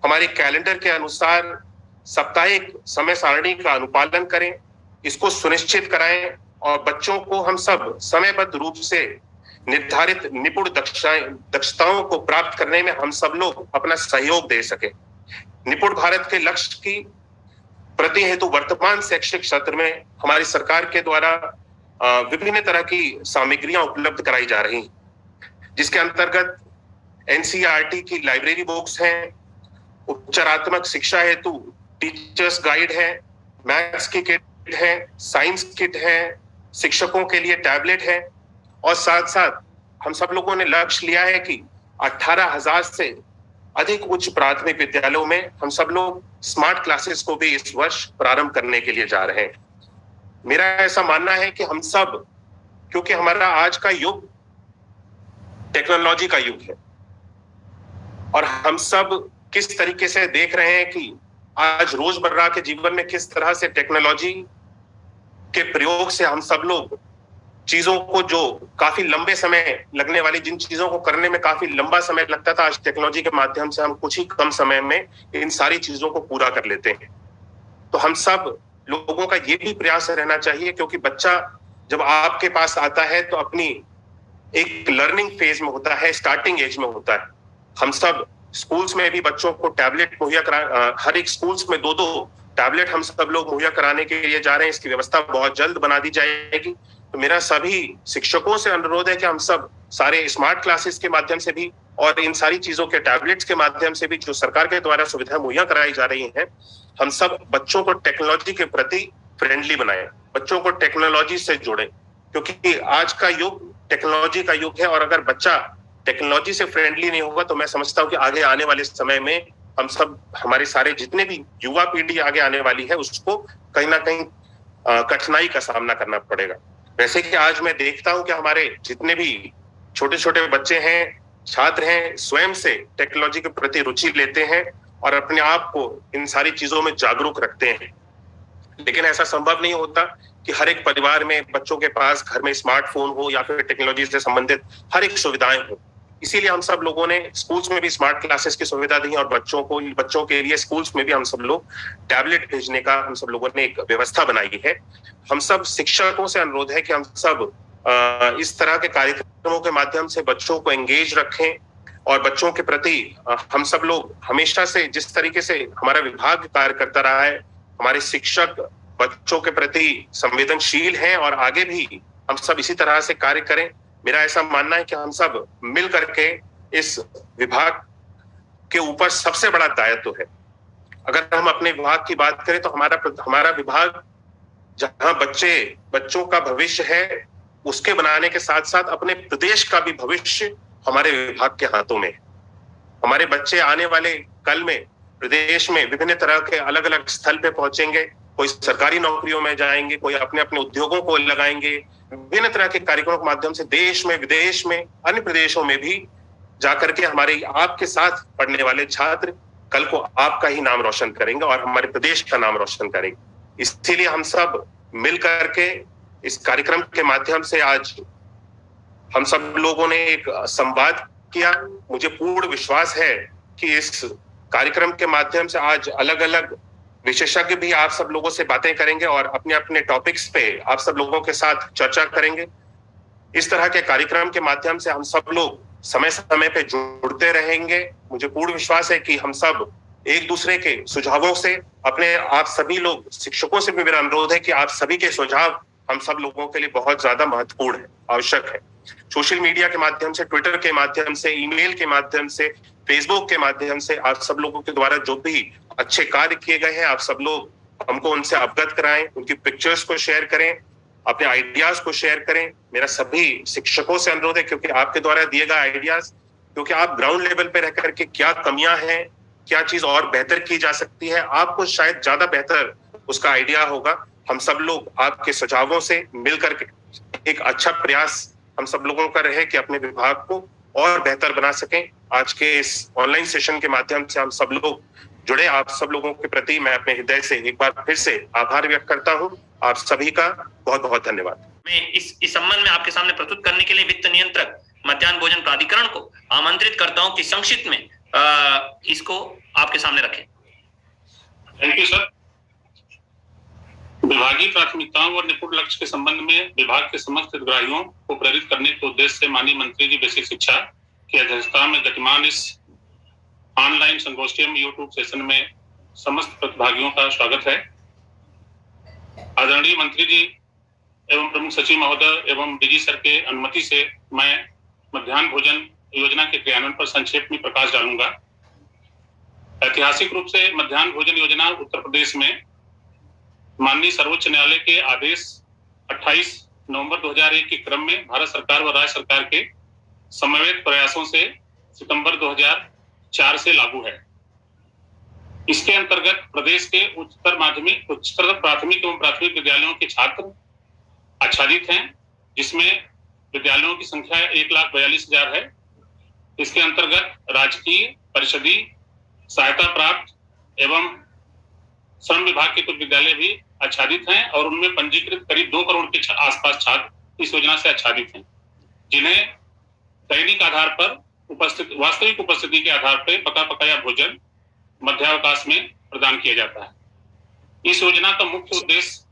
[SPEAKER 3] हमारे कैलेंडर के अनुसार साप्ताहिक समय सारणी का अनुपालन करें, इसको सुनिश्चित कराएं और बच्चों को हम सब समयबद्ध रूप से निर्धारित निपुण दक्षताओं को प्राप्त करने में हम सब लोग अपना सहयोग दे सके। निपुण भारत के लक्ष्य की प्रति हेतु वर्तमान शैक्षिक सत्र में हमारी सरकार के द्वारा विभिन्न तरह की सामग्रियां उपलब्ध कराई जा रही हैं, जिसके अंतर्गत NCERT की लाइब्रेरी बुक्स हैं, उपचारात्मक शिक्षा हेतु टीचर्स गाइड है, मैथ्स की किट है, साइंस किट है, शिक्षकों के लिए टैबलेट है और साथ साथ हम सब लोगों ने लक्ष्य लिया है कि 18,000 से अधिक उच्च प्राथमिक विद्यालयों में हम सब लोग स्मार्ट क्लासेस को भी इस वर्ष प्रारंभ करने के लिए जा रहे हैं। मेरा ऐसा मानना है कि हम सब, क्योंकि हमारा आज का युग टेक्नोलॉजी का युग है और हम सब किस तरीके से देख रहे हैं कि आज रोजमर्रा के जीवन में किस तरह से टेक्नोलॉजी के प्रयोग से हम सब लोग चीजों को, जो काफी लंबे समय लगने वाली जिन चीजों को करने में काफी लंबा समय लगता था, आज टेक्नोलॉजी के माध्यम से हम कुछ ही कम समय में इन सारी चीजों को पूरा कर लेते हैं। तो हम सब लोगों का ये भी प्रयास रहना चाहिए, क्योंकि बच्चा जब आपके पास आता है तो अपनी एक लर्निंग फेज में होता है, स्टार्टिंग एज में होता है। हम सब स्कूल्स में भी बच्चों को टैबलेट मुहैया करा, हर एक स्कूल्स में 2-2 टैबलेट हम सब लोग मुहैया कराने के लिए जा रहे हैं। इसकी व्यवस्था बहुत जल्द बना दी जाएगी। तो मेरा सभी शिक्षकों से अनुरोध है कि हम सब सारे स्मार्ट क्लासेस के माध्यम से भी और इन सारी चीजों के टैबलेट्स के माध्यम से भी जो सरकार के द्वारा सुविधाएं मुहैया कराई जा रही हैं, हम सब बच्चों को टेक्नोलॉजी के प्रति फ्रेंडली बनाएं, बच्चों को टेक्नोलॉजी से जोड़ें, क्योंकि आज का युग टेक्नोलॉजी का युग है और अगर बच्चा टेक्नोलॉजी से फ्रेंडली नहीं होगा तो मैं समझता हूँ कि आगे आने वाले समय में हम सब, हमारे सारे जितने भी युवा पीढ़ी आगे आने वाली है, उसको कहीं ना कहीं कठिनाई का सामना करना पड़ेगा। वैसे कि आज मैं देखता हूं कि हमारे जितने भी छोटे छोटे बच्चे हैं, छात्र हैं, स्वयं से टेक्नोलॉजी के प्रति रुचि लेते हैं और अपने आप को इन सारी चीजों में जागरूक रखते हैं। लेकिन ऐसा संभव नहीं होता कि हर एक परिवार में बच्चों के पास घर में स्मार्टफोन हो या फिर टेक्नोलॉजी से संबंधित हर एक सुविधाएं हो। इसीलिए हम सब लोगों ने स्कूल्स में भी स्मार्ट क्लासेस की सुविधा दी और बच्चों के लिए स्कूल्स में भी हम सब लोग टैबलेट भेजने का हम सब लोगों ने एक व्यवस्था बनाई है। हम सब शिक्षकों से अनुरोध है कि हम सब इस तरह के कार्यक्रमों के माध्यम से बच्चों को एंगेज रखें और बच्चों के प्रति हम सब लोग हमेशा से जिस तरीके से हमारा विभाग कार्य करता रहा है, हमारे शिक्षक बच्चों के प्रति संवेदनशील हैं और आगे भी हम सब इसी तरह से कार्य करें। मेरा ऐसा मानना है कि हम सब मिल करके इस विभाग के ऊपर सबसे बड़ा दायित्व है। अगर हम अपने विभाग की बात करें तो हमारा विभाग जहां बच्चों का भविष्य है, उसके बनाने के साथ साथ अपने प्रदेश का भी भविष्य हमारे विभाग के हाथों में है। हमारे बच्चे आने वाले कल में प्रदेश में विभिन्न तरह के अलग अलग स्थल पे पहुंचेंगे, कोई सरकारी नौकरियों में जाएंगे, कोई अपने अपने उद्योगों को लगाएंगे, विभिन्न तरह के कार्यक्रमों के माध्यम से देश में, विदेश में, अन्य प्रदेशों में भी जाकर के हमारे आपके साथ पढ़ने वाले छात्र कल को आपका ही नाम रोशन करेंगे और हमारे प्रदेश का नाम रोशन करेंगे। इसीलिए हम सब मिल करके इस कार्यक्रम के माध्यम से आज हम सब लोगों ने एक संवाद किया। मुझे पूर्ण विश्वास है कि इस कार्यक्रम के माध्यम से आज अलग अलग विशेषज्ञ भी आप सब लोगों से बातें करेंगे और अपने अपने टॉपिक्स पे आप सब लोगों के साथ चर्चा करेंगे। इस तरह के कार्यक्रम के माध्यम से हम सब लोग समय समय पे जुड़ते रहेंगे। मुझे पूर्ण विश्वास है कि हम सब एक दूसरे के सुझावों से अपने आप सभी लोग शिक्षकों से भी मेरा अनुरोध है कि आप सभी के सुझाव हम सब लोगों के लिए बहुत ज्यादा महत्वपूर्ण है, आवश्यक है। सोशल मीडिया के माध्यम से, ट्विटर के माध्यम से, ईमेल के माध्यम से, फेसबुक के माध्यम से आप सब लोगों के द्वारा जो भी अच्छे कार्य किए गए हैं, आप सब लोग हमको उनसे अवगत कराएं, उनकी पिक्चर्स को शेयर करें, अपने आइडियाज को शेयर करें। मेरा सभी शिक्षकों से अनुरोध है, क्योंकि आपके द्वारा दिए गए आइडियाज, क्योंकि आप ग्राउंड लेवल पे रह करके क्या कमियां हैं, क्या चीज और बेहतर की जा सकती है, आपको शायद ज्यादा बेहतर उसका आइडिया होगा। हम सब लोग आपके सुझावों से मिलकर के एक अच्छा प्रयास हम सब लोगों का रहे कि अपने विभाग को और बेहतर बना सकें। आज के इस ऑनलाइन सेशन के माध्यम से हम सब लोग जुड़े, आप सब लोगों के प्रति मैं अपने हृदय से एक बार फिर से आभार व्यक्त करता हूं। आप सभी का बहुत बहुत धन्यवाद।
[SPEAKER 1] मैं इस संबंध में आपके सामने प्रस्तुत करने के लिए वित्त नियंत्रक मध्याह्न भोजन प्राधिकरण को आमंत्रित करता हूं कि संक्षिप्त में इसको आपके सामने रखें।
[SPEAKER 4] Thank you sir. विभागीय प्राथमिकताओं और निपुण लक्ष्य के संबंध में विभाग के समस्त हितग्राहियों को प्रेरित करने के उद्देश्य से माननीय मंत्री जी बेसिक शिक्षा की अध्यक्षता में गतिमान इस ऑनलाइन संगोष्ठी में यूट्यूब सेशन में समस्त प्रतिभागियों का स्वागत है। आदरणीय मंत्री जी एवं प्रमुख सचिव महोदय एवं डीजी सर के अनुमति से मैं मध्याह्न भोजन योजना के क्रियान्वयन पर संक्षेप में प्रकाश डालूंगा। ऐतिहासिक रूप से मध्याह्न भोजन योजना उत्तर प्रदेश में माननीय सर्वोच्च न्यायालय के आदेश 28 नवंबर 2001 के क्रम में भारत सरकार व राज्य सरकार के समन्वित प्रयासों से सितंबर 2004 से लागू है। इसके अंतर्गत प्रदेश के उच्चतर प्राथमिक एवं प्राथमिक विद्यालयों के छात्र आच्छादित हैं, जिसमें विद्यालयों की संख्या 1,42,000 है। इसके अंतर्गत राजकीय, परिषदीय, सहायता प्राप्त एवं श्रम विभाग के कुछ विद्यालय भी आच्छादित हैं और उनमें पंजीकृत करीब 2 करोड़ के आसपास छात्र इस योजना से आच्छादित हैं, जिन्हें दैनिक आधार पर वास्तविक उपस्थिति के आधार पर पका पकाया भोजन मध्यावकाश में प्रदान किया जाता है। इस योजना का मुख्य उद्देश्य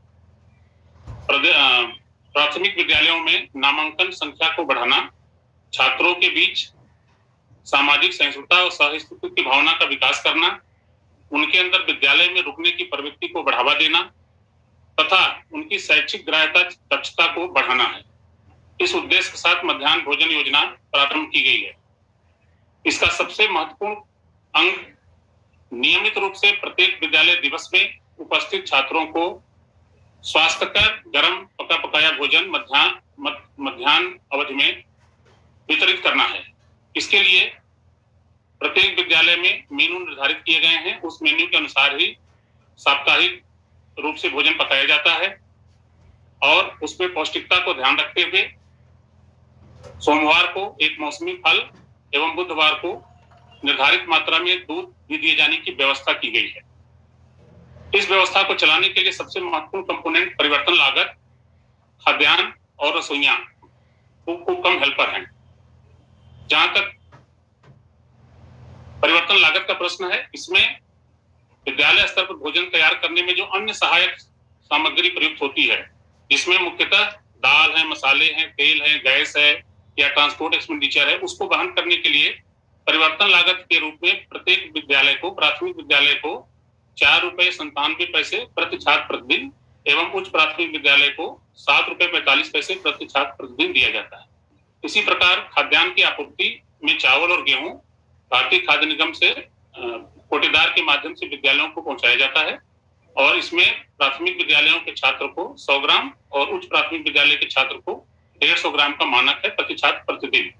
[SPEAKER 4] प्राथमिक विद्यालयों में नामांकन संख्या को बढ़ाना, छात्रों के बीच सामाजिक सहिष्णुता और सहअस्तित्व की भावना का विकास करना, उनके अंदर विद्यालय में रुकने की प्रवृत्ति को बढ़ावा देना तथा उनकी शैक्षिक ग्राह्यता दक्षता को बढ़ाना है। इस उद्देश्य के साथ मध्याह्न भोजन योजना प्रारंभ की गई है। इसका सबसे महत्वपूर्ण अंग नियमित रूप से प्रत्येक विद्यालय दिवस में उपस्थित छात्रों को स्वास्थ्यकर गर्म पका पकाया भोजन मध्याह्न अवधि में वितरित करना है। इसके लिए प्रत्येक विद्यालय में मेनू निर्धारित किए गए हैं। उस मेन्यू के अनुसार ही साप्ताहिक रूप से भोजन पकाया जाता है और उसमें पौष्टिकता को ध्यान रखते हुए सोमवार को एक मौसमी फल एवं बुधवार को निर्धारित मात्रा में दूध भी दिए जाने की व्यवस्था की गई है। इस व्यवस्था को चलाने के लिए सबसे महत्वपूर्ण कंपोनेंट परिवर्तन लागत, खाद्यान्न और रसोइयां को कम हेल्पर हैं। जहां तक परिवर्तन लागत का प्रश्न है, इसमें विद्यालय स्तर पर भोजन तैयार करने में जो अन्य सहायक सामग्री प्रयुक्त होती है, जिसमें मुख्यतः दाल है, मसाले हैं, तेल है, गैस है या ट्रांसपोर्ट एक्सपेंडिचर है, उसको वहन करने के लिए परिवर्तन लागत के रूप में प्रत्येक विद्यालय को, प्राथमिक विद्यालय को ₹4.97 प्रति छात्र प्रतिदिन एवं उच्च प्राथमिक विद्यालय को ₹7.45 प्रति छात्र प्रतिदिन दिया जाता है। इसी प्रकार खाद्यान्न की आपूर्ति में चावल और गेहूं भारतीय खाद्य निगम से कोटेदार के माध्यम से विद्यालयों को पहुंचाया जाता है और इसमें प्राथमिक विद्यालयों के छात्र को 100 ग्राम और उच्च प्राथमिक विद्यालय के छात्र को 150 ग्राम का मानक है प्रति छात्र प्रतिदिन।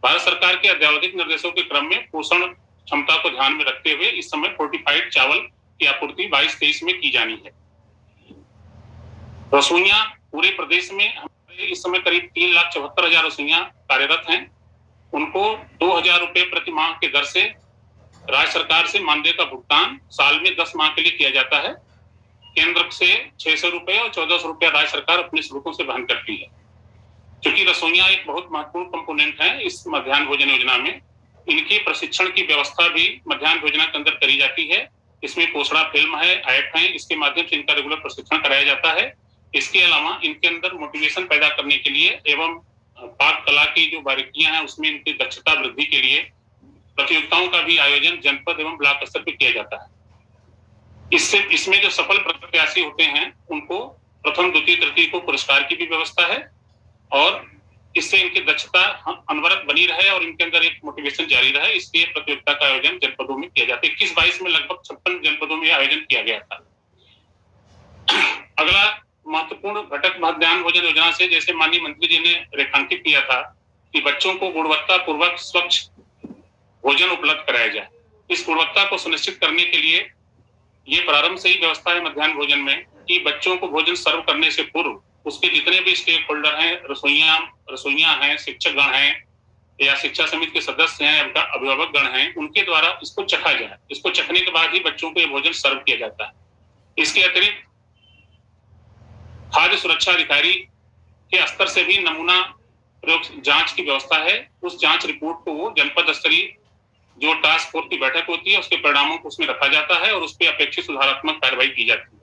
[SPEAKER 4] भारत सरकार के अद्यावधिक निर्देशों के क्रम में पोषण क्षमता को ध्यान में रखते हुए इस समय फोर्टिफाइड चावल की आपूर्ति 22-23 में की जानी है। रसोइयां पूरे प्रदेश में इस समय करीब 3,74,000 रसोइयां कार्यरत हैं। उनको ₹2,000 प्रति माह के दर से राज्य सरकार से मानदेय का भुगतान साल में 10 माह के लिए किया जाता है। केंद्र से ₹600 और ₹1,400 राज्य सरकार अपने स्रोतों से वहन करती है। क्योंकि रसोइयां एक बहुत महत्वपूर्ण कंपोनेंट है इस मध्याह्न भोजन योजना में, इनके प्रशिक्षण की व्यवस्था भी मध्याह्न भोजना के अंदर करी जाती है। इसमें पोषणा फिल्म है, ऐप है, इसके माध्यम से इनका रेगुलर प्रशिक्षण कराया जाता है। इसके अलावा इनके अंदर मोटिवेशन पैदा करने के लिए एवं पाक कला की जो बारीकियां हैं उसमें इनकी दक्षता वृद्धि के लिए प्रतियोगिताओं का भी आयोजन जनपद एवं ब्लॉक स्तर पर किया जाता है। इसमें जो सफल प्रत्याशी होते हैं उनको प्रथम, द्वितीय, तृतीय को पुरस्कार की भी व्यवस्था है और इससे इनकी दक्षता अनवरत बनी रहे और इनके अंदर एक मोटिवेशन जारी रहे, इसलिए प्रतियोगिता का आयोजन जनपदों में किया जाता है। 21-22 में लगभग 56 जनपदों में आयोजन किया गया था। अगला महत्वपूर्ण घटक मध्याह्न भोजन योजना से, जैसे माननीय मंत्री जी ने रेखांकित किया था कि बच्चों को गुणवत्ता पूर्वक स्वच्छ भोजन उपलब्ध कराया जाए। इस गुणवत्ता को सुनिश्चित करने के लिए ये प्रारंभ से ही व्यवस्था है मध्याह्न भोजन में कि बच्चों को भोजन सर्व करने से पूर्व उसके जितने भी स्टेक होल्डर हैं, रसोइयां हैं, शिक्षकगण हैं या शिक्षा समिति के सदस्य हैं, उनका अभिभावक गण हैं, उनके द्वारा इसको चखा जाए। इसको चखने के बाद ही बच्चों को ये भोजन सर्व किया जाता है। इसके अतिरिक्त खाद्य सुरक्षा अधिकारी के स्तर से भी नमूना प्रयोग जांच की व्यवस्था है। उस जांच रिपोर्ट को वो जनपद स्तरीय जो टास्क फोर्स की बैठक होती है उसके परिणामों को उसमें रखा जाता है और उस पर अपेक्षित सुधारात्मक कार्रवाई की जाती है।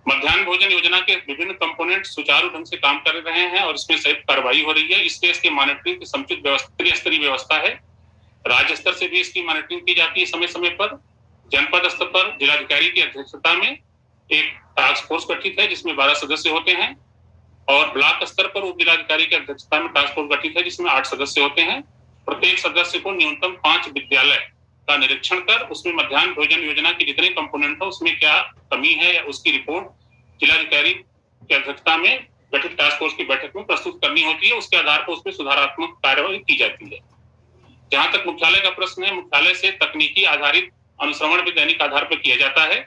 [SPEAKER 4] मध्याह्न भोजन योजना के विभिन्न कंपोनेंट सुचारू ढंग से काम कर रहे हैं और इसमें संयुक्त कार्रवाई हो रही है। इसलिए इसकी मॉनिटरिंग की समुचित स्तरीय व्यवस्था है। राज्य स्तर से भी इसकी मॉनिटरिंग की जाती है समय समय पर। जनपद स्तर पर जिलाधिकारी की अध्यक्षता में एक टास्क फोर्स गठित है जिसमें 12 सदस्य होते हैं और ब्लॉक स्तर पर उप जिलाधिकारी की अध्यक्षता में टास्क फोर्स गठित है जिसमें 8 सदस्य होते हैं। प्रत्येक सदस्य को न्यूनतम 5 विद्यालय का निरीक्षण कर उसमें मध्याह्न भोजन योजना के जितने कंपोनेंट है उसमें क्या कमी है या उसकी रिपोर्ट जिलाधिकारी की अध्यक्षता में गठित टास्क फोर्स की बैठक में प्रस्तुत करनी होती है। उसके आधार पर उसमें सुधारात्मक कार्रवाई की जाती है। जहां तक मुख्यालय का प्रश्न है, मुख्यालय से तकनीकी आधारित अनुश्रवण भी दैनिक आधार पर किया जाता है।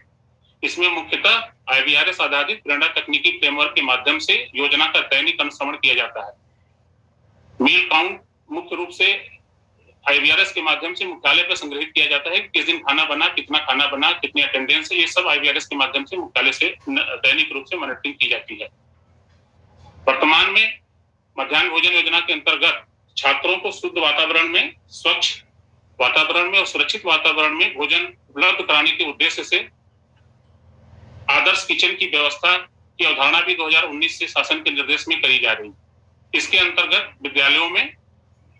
[SPEAKER 4] इसमें मुख्यतः IVRS आधारित प्रेरणा तकनीकी फ्रेमवर्क के माध्यम से योजना का दैनिक अनुश्रवण किया जाता है। मील काउंट मुख्य रूप से IVRS के माध्यम से मुख्यालय पर संग्रहित किया जाता है। किस दिन खाना बना, कितना खाना बना, कितनी अटेंडेंस है, ये सब IVRS के माध्यम से मुख्यालय से दैनिक रूप से मॉनिटरिंग की जाती है। वर्तमान में मध्याह्न भोजन योजना के अंतर्गत छात्रों को शुद्ध वातावरण में, स्वच्छ वातावरण में और सुरक्षित वातावरण में भोजन उपलब्ध कराने के उद्देश्य से आदर्श किचन की व्यवस्था की अवधारणा भी 2019 से शासन के निर्देश में करी जा रही है। इसके अंतर्गत विद्यालयों में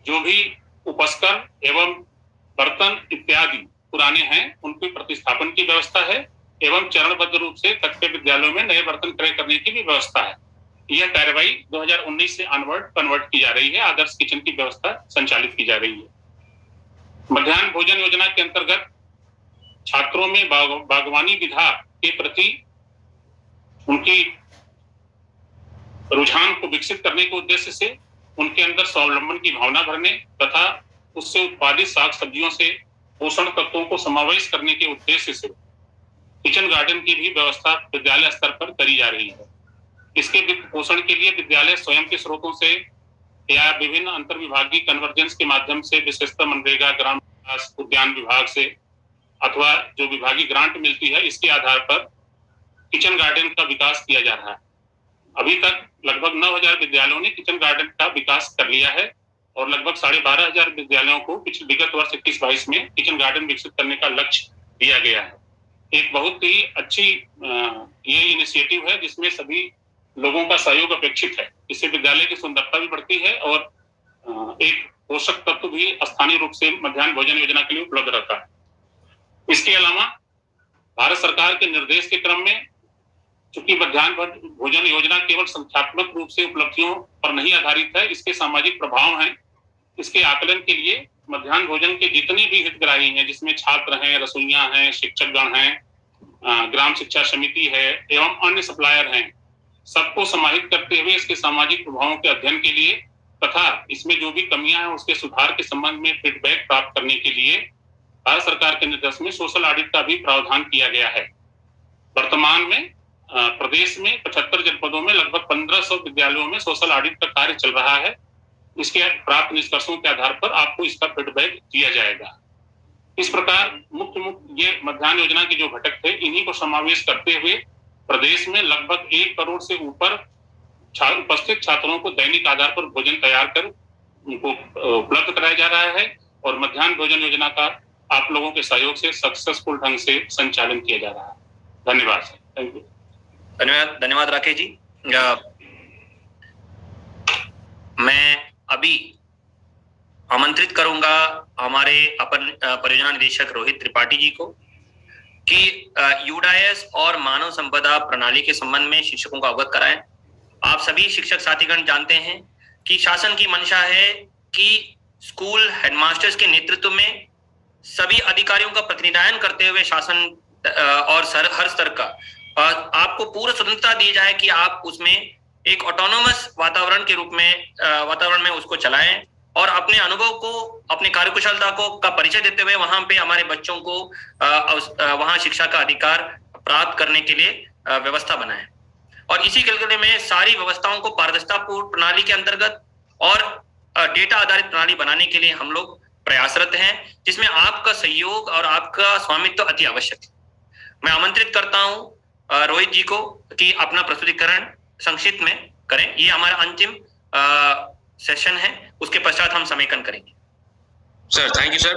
[SPEAKER 4] जो भी उपस्कर एवं बर्तन इत्यादि पुराने हैं उनके प्रतिस्थापन की व्यवस्था है एवं चरणबद्ध रूप से कच्चे विद्यालयों में नए बर्तन क्रय करने की भी व्यवस्था है। यह कार्रवाई 2019 से ऑनवर्ड कन्वर्ट की जा रही है। आदर्श किचन की व्यवस्था संचालित की जा रही है। मध्याह्न भोजन योजना के अंतर्गत छात्रों में बागवानी विधा के प्रति उनकी रुझान को विकसित करने के उद्देश्य से उनके अंदर स्वावलंबन की भावना भरने तथा उससे उत्पादित साग सब्जियों से पोषण तत्वों को समावेश करने के उद्देश्य से किचन गार्डन की भी व्यवस्था विद्यालय स्तर पर करी जा रही है। इसके वित्त पोषण के लिए विद्यालय स्वयं के स्रोतों से या विभिन्न अंतर्विभागीय कन्वर्जेंस के माध्यम से, विशेषतः मनरेगा, ग्राम विकास, उद्यान विभाग से अथवा जो विभागीय ग्रांट मिलती है, इसके आधार पर किचन गार्डन का विकास किया जा रहा है। अभी तक लगभग 9,000 विद्यालयों ने किचन गार्डन का विकास कर लिया है और लगभग 12,500 विद्यालयों को पिछले विगत वर्ष 21-22 में किचन गार्डन विकसित करने का लक्ष्य दिया गया है। एक बहुत ही अच्छी ये इनिशिएटिव है जिसमें सभी लोगों का सहयोग अपेक्षित है। इससे विद्यालय की सुंदरता भी बढ़ती है और एक पोषक तत्व भी स्थानीय रूप से मध्याह्न भोजन योजना के लिए उपलब्ध रहता है। इसके अलावा भारत सरकार के निर्देश के क्रम में चूंकि मध्याह्न भोजन योजना केवल संख्यात्मक रूप से उपलब्धियों पर नहीं आधारित है, इसके सामाजिक प्रभाव हैं। इसके आकलन के लिए मध्याह्न भोजन के जितने भी हितग्राही हैं, जिसमें छात्र हैं, रसोइया हैं, शिक्षकगण हैं, ग्राम शिक्षा समिति है एवं अन्य सप्लायर हैं, सबको समाहित करते हुए इसके सामाजिक प्रभावों के अध्ययन के लिए तथा इसमें जो भी कमियां हैं उसके सुधार के संबंध में फीडबैक प्राप्त करने के लिए भारत सरकार के निर्देश में सोशल ऑडिट का भी प्रावधान किया गया है। वर्तमान में प्रदेश में 75 जनपदों में लगभग 1500 विद्यालयों में सोशल ऑडिट का कार्य चल रहा है। इसके प्राप्त निष्कर्षों के आधार पर आपको इसका फीडबैक दिया जाएगा। इस प्रकार मुख्य ये मध्याह्न योजना के जो घटक थे, इन्हीं को समावेश करते हुए प्रदेश में लगभग 1 करोड़ से ऊपर उपस्थित छात्रों को दैनिक आधार पर भोजन तैयार कर उनको उपलब्ध कराया जा रहा है और मध्याह्न भोजन योजना का आप लोगों के सहयोग से सक्सेसफुल ढंग से संचालन किया जा रहा है। धन्यवाद सर। Thank you.
[SPEAKER 1] धन्यवाद राकेश जी। मैं अभी आमंत्रित करूंगा हमारे अपर परियोजना निदेशक रोहित त्रिपाठी जी को कि यूडाइस और मानव संपदा प्रणाली के संबंध में शिक्षकों को अवगत कराएं। आप सभी शिक्षक साथीगण जानते हैं कि शासन की मंशा है कि स्कूल हेडमास्टर्स के नेतृत्व में सभी अधिकारियों का प्रतिनिधान करते हुए शासन और हर स्तर का आपको पूर्ण स्वतंत्रता दी जाए कि आप उसमें एक ऑटोनोमस वातावरण के रूप में वातावरण में उसको चलाएं और अपने अनुभव को, अपनी कार्यकुशलता को का परिचय देते हुए वहां पे हमारे बच्चों को वहां शिक्षा का अधिकार प्राप्त करने के लिए व्यवस्था बनाएं। और इसी सिलसिले में सारी व्यवस्थाओं को पारदर्शितापूर्ण प्रणाली के अंतर्गत और डेटा आधारित प्रणाली बनाने के लिए हम लोग प्रयासरत हैं, जिसमें आपका सहयोग और आपका स्वामित्व अति आवश्यक है। मैं आमंत्रित करता हूं रोहित जी को कि अपना प्रस्तुतिकरण संक्षिप्त में करें। ये हमारा अंतिम सेशन है, उसके पश्चात हम समेकन करेंगे।
[SPEAKER 5] Sir thank you sir.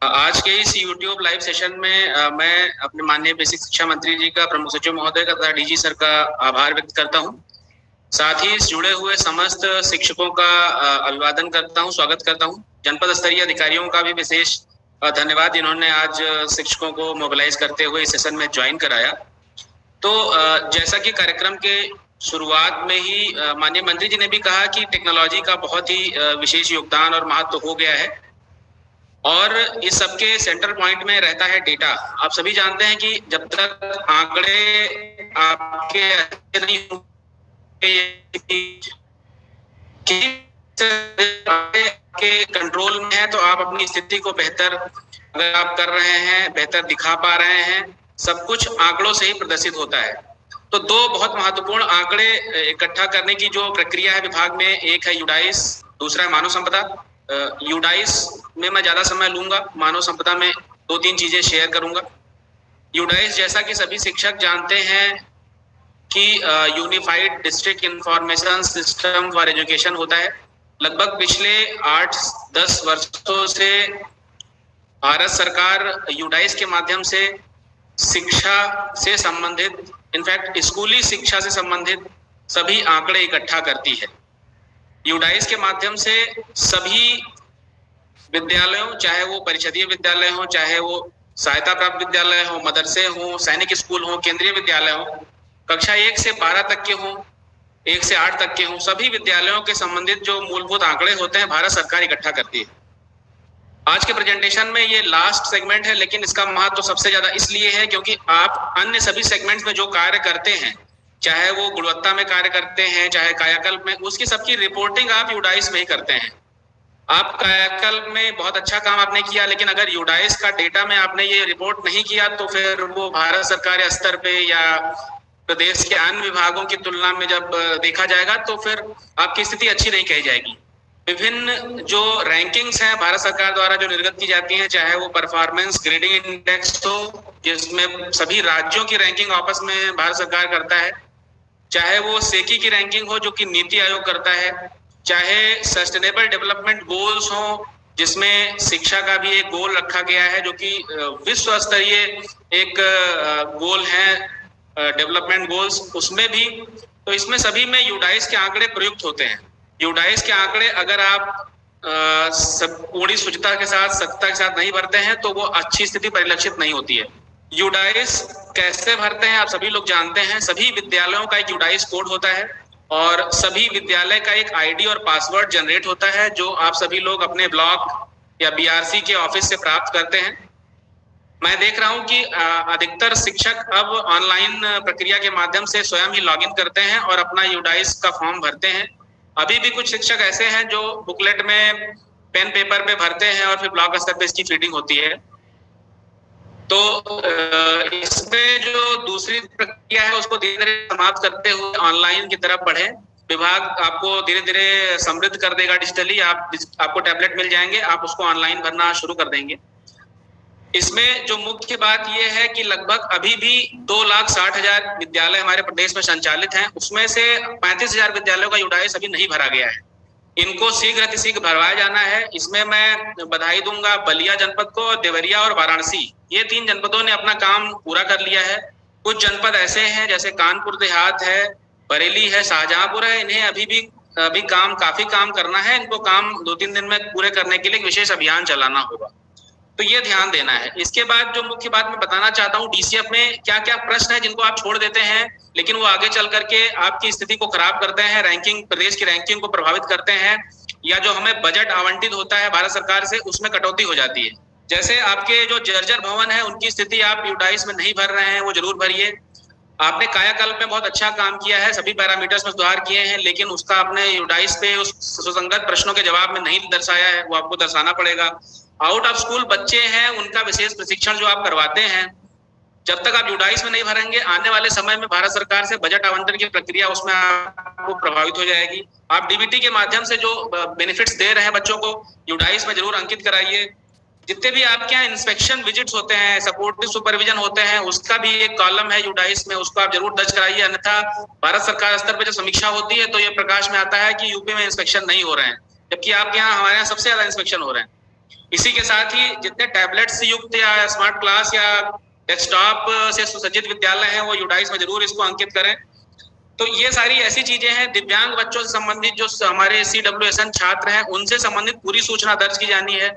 [SPEAKER 5] आज के इस यूट्यूब लाइव सेशन में मैं अपने माननीय बेसिक शिक्षा मंत्री जी का, प्रमुख सचिव महोदय का तथा डीजी सर का आभार व्यक्त करता हूं। साथ ही जुड़े हुए समस्त शिक्षकों का अभिवादन करता हूं, स्वागत करता हूं। जनपद स्तरीय अधिकारियों का भी विशेष धन्यवाद जिन्होंने आज शिक्षकों को मोबिलाइज करते हुए इस सेशन में ज्वाइन कराया। तो जैसा कि कार्यक्रम के शुरुआत में ही माननीय मंत्री जी ने भी कहा कि टेक्नोलॉजी का बहुत ही विशेष योगदान और महत्व हो गया है और इस सबके सेंटर पॉइंट में रहता है डेटा। आप सभी जानते हैं कि जब तक आंकड़े आपके अच्छे नहीं होंगे के कंट्रोल में है तो आप अपनी स्थिति को बेहतर अगर आप कर रहे हैं, बेहतर दिखा पा रहे हैं, सब कुछ आंकड़ों से ही प्रदर्शित होता है। तो दो बहुत महत्वपूर्ण आंकड़े इकट्ठा करने की जो प्रक्रिया है विभाग में, एक है यूडाइस, दूसरा है मानव संपदा। यूडाइस में मैं ज्यादा समय लूंगा, मानव संपदा में 2-3 चीजें शेयर करूंगा। यूडाइस जैसा कि सभी शिक्षक जानते हैं कि unified district information system for education होता है। लगभग पिछले 8-10 वर्षों से भारत सरकार यूडाइस के माध्यम से शिक्षा से संबंधित, इनफैक्ट स्कूली शिक्षा से संबंधित सभी आंकड़े इकट्ठा करती है। यूडाइस के माध्यम से सभी विद्यालयों, चाहे वो परिषदीय विद्यालय हो, चाहे वो सहायता प्राप्त विद्यालय हो, मदरसे हो, सैनिक स्कूल हो, केंद्रीय विद्यालय हो, कक्षा 1 से 12 तक के हो, 1 से 8 तक के हो, सभी विद्यालयों के संबंधित जो मूलभूत आंकड़े होते हैं भारत सरकार इकट्ठा करती है। आज के प्रेजेंटेशन में ये लास्ट सेगमेंट है, लेकिन इसका महत्व तो सबसे ज्यादा इसलिए है क्योंकि आप अन्य सभी सेगमेंट्स में जो कार्य करते हैं, चाहे वो गुणवत्ता में कार्य करते हैं, चाहे कायाकल्प में, उसकी सबकी रिपोर्टिंग आप यूडाइस में ही करते हैं। आप कायाकल्प में बहुत अच्छा काम आपने किया, लेकिन अगर यूडाइस का डेटा में आपने ये रिपोर्ट नहीं किया तो फिर वो भारत सरकार स्तर पे या प्रदेश के अन्य विभागों की तुलना में जब देखा जाएगा तो फिर आपकी स्थिति अच्छी नहीं कही जाएगी। विभिन्न जो रैंकिंग्स हैं भारत सरकार द्वारा जो निर्गत की जाती हैं, चाहे वो परफॉर्मेंस ग्रेडिंग इंडेक्स हो जिसमें सभी राज्यों की रैंकिंग आपस में भारत सरकार करता है, चाहे वो सेकी की रैंकिंग हो जो कि नीति आयोग करता है, चाहे सस्टेनेबल डेवलपमेंट गोल्स हो जिसमें शिक्षा का भी एक गोल रखा गया है जो कि विश्व स्तरीय एक गोल है डेवलपमेंट गोल्स, उसमें भी तो इसमें सभी में यूडाइस के आंकड़े प्रयुक्त होते हैं। यूडाइस के आंकड़े अगर आप पूरी शुचिता के साथ सख्ता के साथ नहीं भरते हैं तो वो अच्छी स्थिति परिलक्षित नहीं होती है। यूडाइस कैसे भरते हैं आप सभी लोग जानते हैं। सभी विद्यालयों का एक यूडाइस कोड होता है और सभी विद्यालय का एक आईडी और पासवर्ड जनरेट होता है जो आप सभी लोग अपने ब्लॉक या बीआरसी के ऑफिस से प्राप्त करते हैं। मैं देख रहा हूं कि अधिकतर शिक्षक अब ऑनलाइन प्रक्रिया के माध्यम से स्वयं ही लॉगिन करते हैं और अपना यूडाइस का फॉर्म भरते हैं। अभी भी कुछ शिक्षक ऐसे हैं जो बुकलेट में पेन पेपर पे भरते हैं और फिर ब्लॉक स्तर पे इसकी फीडिंग होती है। तो इसमें जो दूसरी प्रक्रिया है उसको धीरे धीरे समाप्त करते हुए ऑनलाइन की तरफ बढ़े। विभाग आपको धीरे धीरे समृद्ध कर देगा डिजिटली। आपको टैबलेट मिल जाएंगे, आप उसको ऑनलाइन भरना शुरू कर देंगे। इसमें जो मुख्य बात यह है कि लगभग अभी भी 2,60,000 विद्यालय हमारे प्रदेश में संचालित हैं, उसमें से 35,000 विद्यालयों का यूडाइस अभी नहीं भरा गया है। इनको शीघ्र अतिशीघ्र भरवाया जाना है। इसमें मैं बधाई दूंगा बलिया जनपद को, देवरिया और वाराणसी, ये 3 जनपदों ने अपना काम पूरा कर लिया है। कुछ जनपद ऐसे हैं जैसे कानपुर देहात है, बरेली है, शाहजहांपुर है, इन्हें अभी काफी काम करना है। इनको काम 2-3 दिन में पूरे करने के लिए एक विशेष अभियान चलाना होगा, तो ये ध्यान देना है। इसके बाद जो मुख्य बात मैं बताना चाहता हूँ, डीसीएफ में क्या क्या प्रश्न है जिनको आप छोड़ देते हैं लेकिन वो आगे चल करके आपकी स्थिति को खराब करते हैं, रैंकिंग प्रदेश की रैंकिंग को प्रभावित करते हैं, या जो हमें बजट आवंटित होता है भारत सरकार से उसमें कटौती हो जाती है। जैसे आपके जो जर्जर भवन है उनकी स्थिति आप यूडाइस में नहीं भर रहे हैं, वो जरूर भरिए। आपने कायाकल्प में बहुत अच्छा काम किया है, सभी पैरामीटर्स में सुधार किए हैं, लेकिन उसका आपने यूडाइस पे उस सुसंगत प्रश्नों के जवाब में नहीं दर्शाया है, वो आपको दर्शाना पड़ेगा। आउट ऑफ स्कूल बच्चे हैं, उनका विशेष प्रशिक्षण जो आप करवाते हैं, जब तक आप यूडाइस में नहीं भरेंगे आने वाले समय में भारत सरकार से बजट आवंटन की प्रक्रिया उसमें आपको प्रभावित हो जाएगी। आप डीबीटी के माध्यम से जो बेनिफिट्स दे रहे हैं बच्चों को, यूडाइस में जरूर अंकित कराइए। जितने भी आपके यहाँ इंस्पेक्शन विजिट्स होते हैं, सपोर्टिव सुपरविजन होते हैं, उसका भी एक कॉलम है यूडाइस में, उसको आप जरूर दर्ज कराइए। अन्यथा भारत सरकार स्तर पर जब समीक्षा होती है तो ये प्रकाश में आता है कि यूपी में इंस्पेक्शन नहीं हो रहे हैं, जबकि आपके यहाँ हमारे यहाँ सबसे ज्यादा इंस्पेक्शन हो रहे हैं। इसी के साथ ही जितने टैबलेट से युक्त या स्मार्ट क्लास या डेस्कटॉप से सुसज्जित विद्यालय हैं वो यूडाइस में जरूर इसको अंकित करें। तो ये सारी ऐसी चीजें हैं। दिव्यांग बच्चों से संबंधित जो हमारे CWSN छात्र हैं उनसे संबंधित पूरी सूचना दर्ज की जानी है।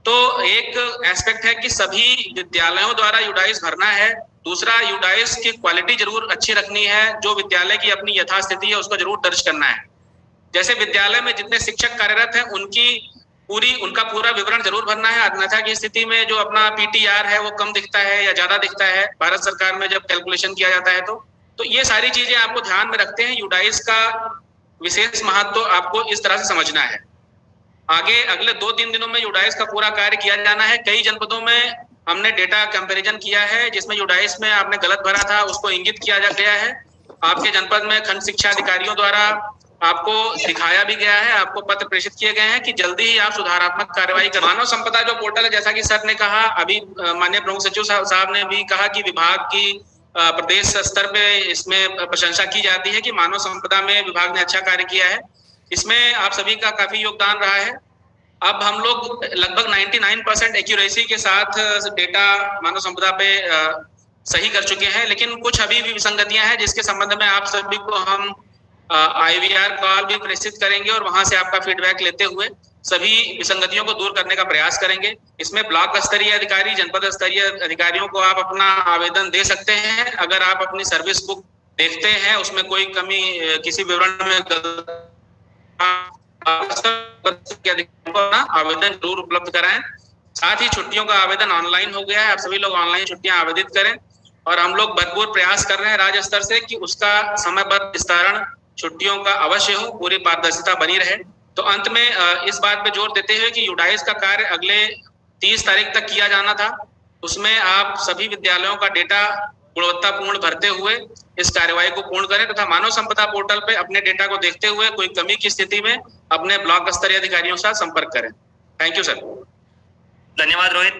[SPEAKER 5] तो एक एस्पेक्ट है कि सभी विद्यालयों द्वारा यूडाइस भरना है। दूसरा, यूडाइस की क्वालिटी जरूर अच्छी रखनी है, जो विद्यालय की अपनी यथास्थिति है उसको जरूर दर्ज करना है। जैसे विद्यालय में जितने शिक्षक कार्यरत हैं उनका पूरा विवरण जरूर भरना है। अन्यथा की स्थिति में जो अपना PTR है वो कम दिखता है या ज्यादा दिखता है भारत सरकार में जब कैलकुलेशन किया जाता है तो ये सारी चीजें आपको ध्यान में रखते हैं। यूडाइस का विशेष महत्व आपको इस तरह से समझना है। आगे अगले 2-3 दिनों में यूडाइस का पूरा कार्य किया जाना है। कई जनपदों में हमने डेटा कंपैरिजन किया है जिसमें यूडाइस में आपने गलत भरा था उसको इंगित किया गया है। आपके जनपद में खंड शिक्षा अधिकारियों द्वारा आपको दिखाया भी गया है, आपको पत्र प्रेषित किए गए हैं कि जल्दी ही आप सुधारात्मक कार्रवाई कर। मानव संपदा जो पोर्टल है, जैसा कि सर ने कहा, अभी माननीय प्रमुख सचिव साहब ने भी कहा कि विभाग की प्रदेश स्तर पे इसमें प्रशंसा की जाती है कि मानव संपदा में विभाग ने अच्छा कार्य किया है। इसमें आप सभी का काफी योगदान रहा है। अब हम लोग लगभग 99% एक्यूरेसी के साथ डेटा मानव संपदा पे सही कर चुके हैं, लेकिन कुछ अभी भी विसंगतियां हैं जिसके संबंध में आप सभी को हम IVR कॉल भी प्रेषित करेंगे और वहां से आपका फीडबैक लेते हुए सभी विसंगतियों को दूर करने का प्रयास करेंगे। इसमें ब्लॉक स्तरीय अधिकारी, जनपद स्तरीय अधिकारियों को आप अपना आवेदन दे सकते हैं। अगर आप अपनी सर्विस बुक देखते हैं उसमें कोई कमी किसी विवरण में आवेदन जरूर उपलब्ध कराएं। साथ ही छुट्टियों का आवेदन ऑनलाइन हो गया है, आप सभी लोग ऑनलाइन छुट्टियां आवेदित करें और हम लोग भरपूर प्रयास कर रहे हैं राज्य स्तर से कि उसका समयबद्ध विस्तारण छुट्टियों का अवश्य हो, पूरी पारदर्शिता बनी रहे। तो अंत में इस बात पे जोर देते हुए कि यूडाइस का कार्य अगले 30 तारीख तक किया जाना था, उसमें आप सभी विद्यालयों का डेटा गुणवत्तापूर्ण भरते हुए इस कार्यवाही को पूर्ण करें तथा मानव संपदा पोर्टल पे अपने डेटा को देखते हुए कोई कमी की स्थिति में अपने ब्लॉक स्तरीय अधिकारियों से संपर्क करें। Thank you sir.
[SPEAKER 1] धन्यवाद रोहित।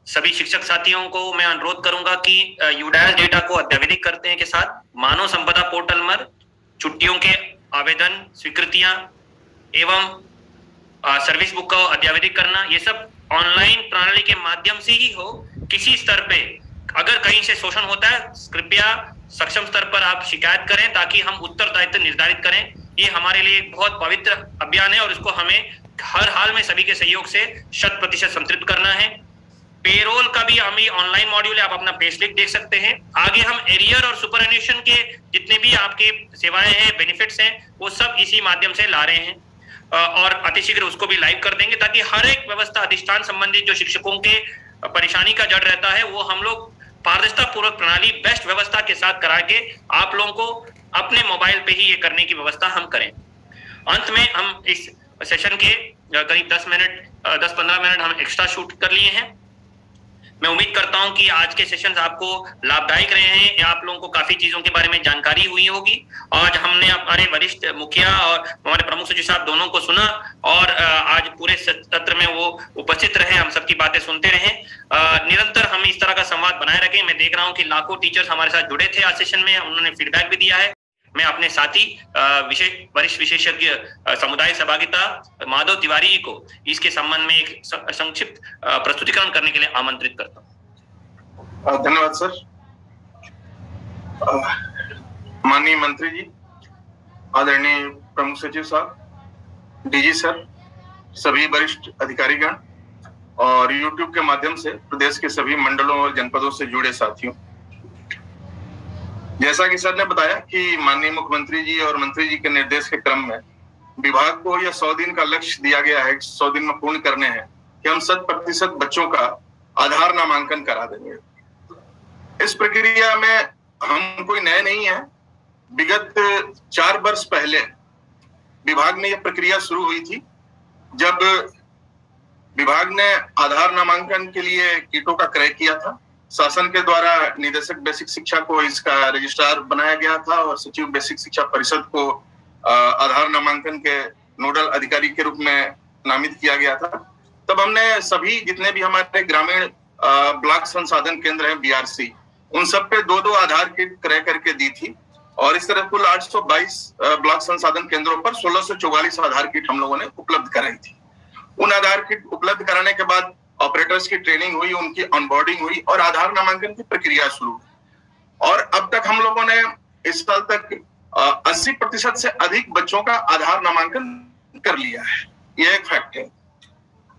[SPEAKER 1] सभी शिक्षक साथियों को मैं अनुरोध करूंगा कि यूडाइस डेटा को अद्यतनित करने के साथ मानव संपदा पोर्टल पर छुट्टियों के आवेदन, स्वीकृतियां एवं सर्विस बुक को अद्यतनित करना, ये सब ऑनलाइन प्रणाली के माध्यम से ही हो। किसी स्तर पे अगर कहीं से शोषण होता है, कृपया सक्षम स्तर पर आप शिकायत करें ताकि हम उत्तरदायित्व निर्धारित करें। ये हमारे लिए एक बहुत पवित्र अभियान है और इसको हमें हर हाल में सभी के सहयोग से 100% संतृप्त करना है। पेरोल का भी हमें ऑनलाइन मॉड्यूल है, आप अपना पे स्लिप देख सकते हैं। आगे हम एरियर और सुपरएन्यूएशन के जितने भी आपके सेवाएं हैं, बेनिफिट्स हैं, वो सब इसी माध्यम से ला रहे हैं और अतिशीघ्र उसको भी लाइव कर देंगे ताकि हर एक व्यवस्था अधिष्ठान संबंधित जो शिक्षकों के परेशानी का जड़ रहता है वो हम लोग पारदर्शिता पूर्वक प्रणाली बेस्ट व्यवस्था के साथ करा के आप लोगों को अपने मोबाइल पे ही ये करने की व्यवस्था हम करें। अंत में हम इस सेशन के करीब 10-15 मिनट हम एक्स्ट्रा शूट कर लिए हैं। मैं उम्मीद करता हूं कि आज के सेशंस आपको लाभदायक रहे हैं, आप लोगों को काफी चीजों के बारे में जानकारी हुई होगी। आज हमने हमारे वरिष्ठ मुखिया और हमारे प्रमुख सचिव साहब दोनों को सुना और आज पूरे सत्र में वो उपस्थित रहे, हम सबकी बातें सुनते रहे। निरंतर हम इस तरह का संवाद बनाए रखें। मैं देख रहा हूँ कि लाखों टीचर्स हमारे साथ जुड़े थे आज सेशन में, उन्होंने फीडबैक भी दिया है। मैं अपने साथी वरिष्ठ विशेषज्ञ समुदाय सहभागिता माधव तिवारी जी को इसके संबंध में एक संक्षिप्त प्रस्तुतिकरण करने के लिए आमंत्रित करता हूं।
[SPEAKER 6] धन्यवाद सर। माननीय मंत्री जी, आदरणीय प्रमुख सचिव साहब, डीजी सर, सभी वरिष्ठ अधिकारीगण और यूट्यूब के माध्यम से प्रदेश के सभी मंडलों और जनपदों से जुड़े साथियों, जैसा कि सर ने बताया कि माननीय मुख्यमंत्री जी और मंत्री जी के निर्देश के क्रम में विभाग को यह 100 दिन का लक्ष्य दिया गया है, 100 दिन में पूर्ण करने हैं कि हम 100% बच्चों का आधार नामांकन करा देंगे। इस प्रक्रिया में हम कोई नए नहीं है। विगत 4 वर्ष पहले विभाग में यह प्रक्रिया शुरू हुई थी, जब विभाग ने आधार नामांकन के लिए किटों का क्रय किया था। शासन के द्वारा निदेशक बेसिक शिक्षा को इसका रजिस्ट्रार बनाया गया था और सचिव बेसिक शिक्षा परिषद को आधार नामांकन के नोडल अधिकारी के रूप में नामित किया गया था। तब हमने सभी जितने भी हमारे ग्रामीण ब्लॉक संसाधन केंद्र हैं BRC, उन सब पे 2-2 आधार किट क्रय करके दी थी और इस तरह कुल 822 ब्लॉक संसाधन केंद्रों पर 1644 आधार किट हम लोगों ने उपलब्ध कराई थी। उन आधार किट उपलब्ध कराने के बाद ऑपरेटर्स की ट्रेनिंग हुई, उनकी ऑनबोर्डिंग हुई और आधार नामांकन की प्रक्रिया शुरू हुई। और अब तक हम लोगों ने इस साल तक 80% से अधिक बच्चों का आधार नामांकन कर लिया है। यह एक फैक्ट है।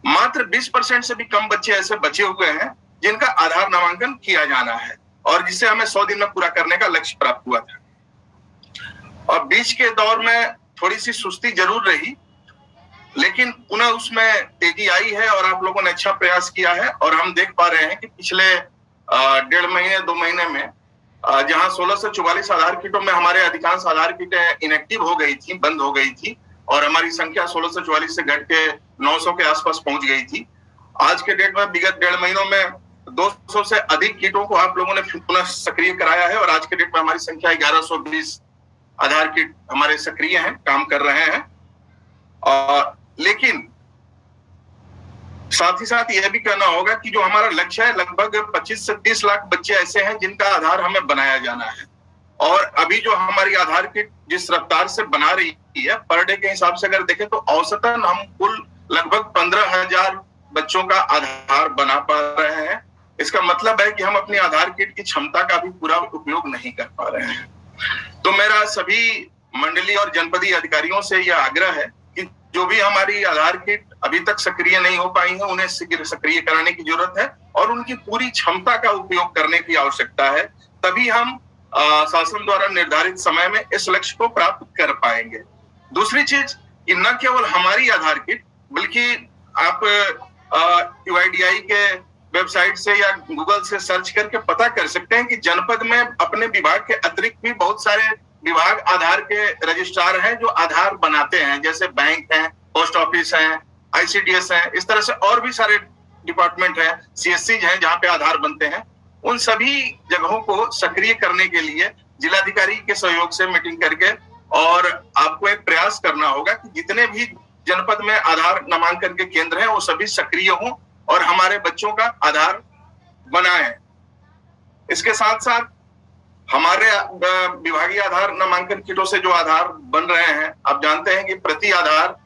[SPEAKER 6] मात्र 20% से भी कम बच्चे ऐसे बचे हुए हैं जिनका आधार नामांकन किया जाना है और जिसे हमें 100 दिन में पूरा करने का लक्ष्य प्राप्त हुआ था। और बीच के दौर में थोड़ी सी सुस्ती जरूर रही, लेकिन पुनः उसमें तेजी आई है और आप लोगों ने अच्छा प्रयास किया है। और हम देख पा रहे हैं कि पिछले 1.5 महीने 2 महीने में जहां 1644 आधार किटों में हमारे अधिकांश आधार किटें इनएक्टिव हो गई थी, बंद हो गई थी और हमारी संख्या 1644 से घट के 900 के आसपास पहुंच गई थी। आज के डेट में विगत 1.5 महीनों में 200 से अधिक किटों को आप लोगों ने पुनः सक्रिय कराया है और आज के डेट में हमारी संख्या 1120 आधार किट हमारे सक्रिय हैं, काम कर रहे हैं। लेकिन साथ ही साथ यह भी कहना होगा कि जो हमारा लक्ष्य है, लगभग 25 से 30 लाख बच्चे ऐसे हैं जिनका आधार हमें बनाया जाना है। और अभी जो हमारी आधार किट जिस रफ्तार से बना रही है, पर डे के हिसाब से अगर देखें तो औसतन हम कुल लगभग 15,000 बच्चों का आधार बना पा रहे हैं। इसका मतलब है कि हम अपनी आधार किट की क्षमता का भी पूरा उपयोग नहीं कर पा रहे हैं। तो मेरा सभी मंडलीय और जनपदीय अधिकारियों से यह आग्रह है कि जो भी हमारी आधार किट अभी तक सक्रिय नहीं हो पाई है, उन्हें शीघ्र सक्रिय कराने की जरूरत है और उनकी पूरी क्षमता का उपयोग करने की आवश्यकता है। तभी हम शासन द्वारा निर्धारित समय में इस लक्ष्य को प्राप्त कर पाएंगे। दूसरी चीज कि न केवल हमारी आधार किट, बल्कि आप UIDAI के वेबसाइट से या गूगल से सर्च करके पता कर सकते हैं कि जनपद में अपने विभाग के अतिरिक्त भी बहुत सारे विभाग आधार के रजिस्ट्रार हैं जो आधार बनाते हैं, जैसे बैंक हैं, पोस्ट ऑफिस हैं, ICDS हैं, इस तरह से और भी सारे डिपार्टमेंट हैं, CSCs हैं जहां पे आधार बनते हैं। उन सभी जगहों को सक्रिय करने के लिए जिलाधिकारी के सहयोग से मीटिंग करके और आपको एक प्रयास करना होगा कि जितने भी जनपद में आधार नामांकन के केंद्र हैं वो सभी सक्रिय हों और हमारे बच्चों का आधार बनाएं। इसके साथ साथ हमारे विभागीय आधार नामांकन किटों से जो आधार बन रहे हैं, आप जानते हैं कि प्रति आधार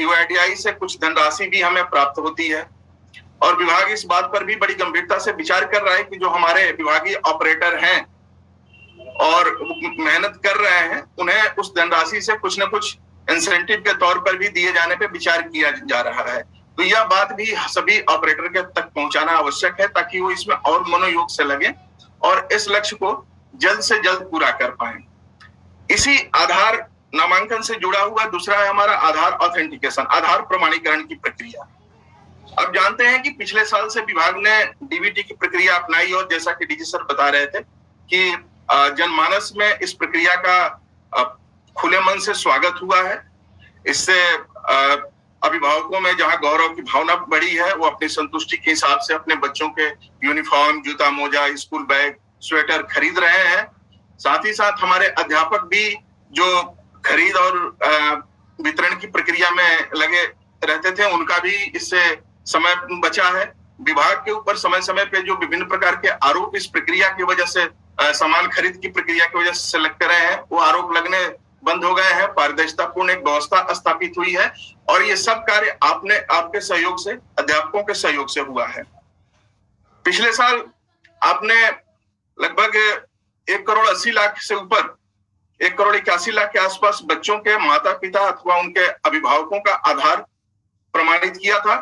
[SPEAKER 6] UIDAI से कुछ धनराशि भी हमें प्राप्त होती है और विभाग इस बात पर भी बड़ी गंभीरता से विचार कर रहा है कि जो हमारे विभागीय ऑपरेटर हैं और मेहनत कर रहे हैं उन्हें उस धनराशि से कुछ न कुछ इंसेंटिव के तौर पर भी दिए जाने पे विचार किया जा रहा है। तो यह बात भी सभी ऑपरेटर के तक पहुंचाना आवश्यक है ताकि वो इसमें और मनोयोग से लगे और इस लक्ष्य को जल्द से जल्द पूरा कर पाए। इसी आधार नामांकन से जुड़ा हुआ दूसरा है हमारा आधार ऑथेंटिकेशन, आधार प्रमाणीकरण की प्रक्रिया। अब जानते हैं कि पिछले साल से विभाग ने DBT की प्रक्रिया अपनाई और जैसा कि DG सर बता रहे थे कि जनमानस में इस प्रक्रिया का खुले मन से स्वागत हुआ है। इससे अभिभावकों में जहां गौरव की भावना बढ़ी है वो अपनी संतुष्टि के हिसाब से अपने बच्चों के यूनिफॉर्म, जूता मोजा, स्कूल बैग, स्वेटर खरीद रहे हैं। साथ ही साथ हमारे अध्यापक भी जो खरीद और वितरण की प्रक्रिया में लगे रहते थे उनका भी इससे समय बचा है। विभाग के ऊपर समय समय पे जो विभिन्न प्रकार के आरोप इस प्रक्रिया की वजह से सामान खरीद की प्रक्रिया की वजह से लगते रहे हैं वो आरोप लगने बंद हो गए हैं। पारदर्शितापूर्ण एक व्यवस्था स्थापित हुई है और ये सब कार्य आपके सहयोग से, अध्यापकों के सहयोग से हुआ है। पिछले साल आपने लगभग 1,80,00,000 से ऊपर 1,81,00,000 के आसपास बच्चों के माता पिता अथवा उनके अभिभावकों का आधार प्रमाणित किया था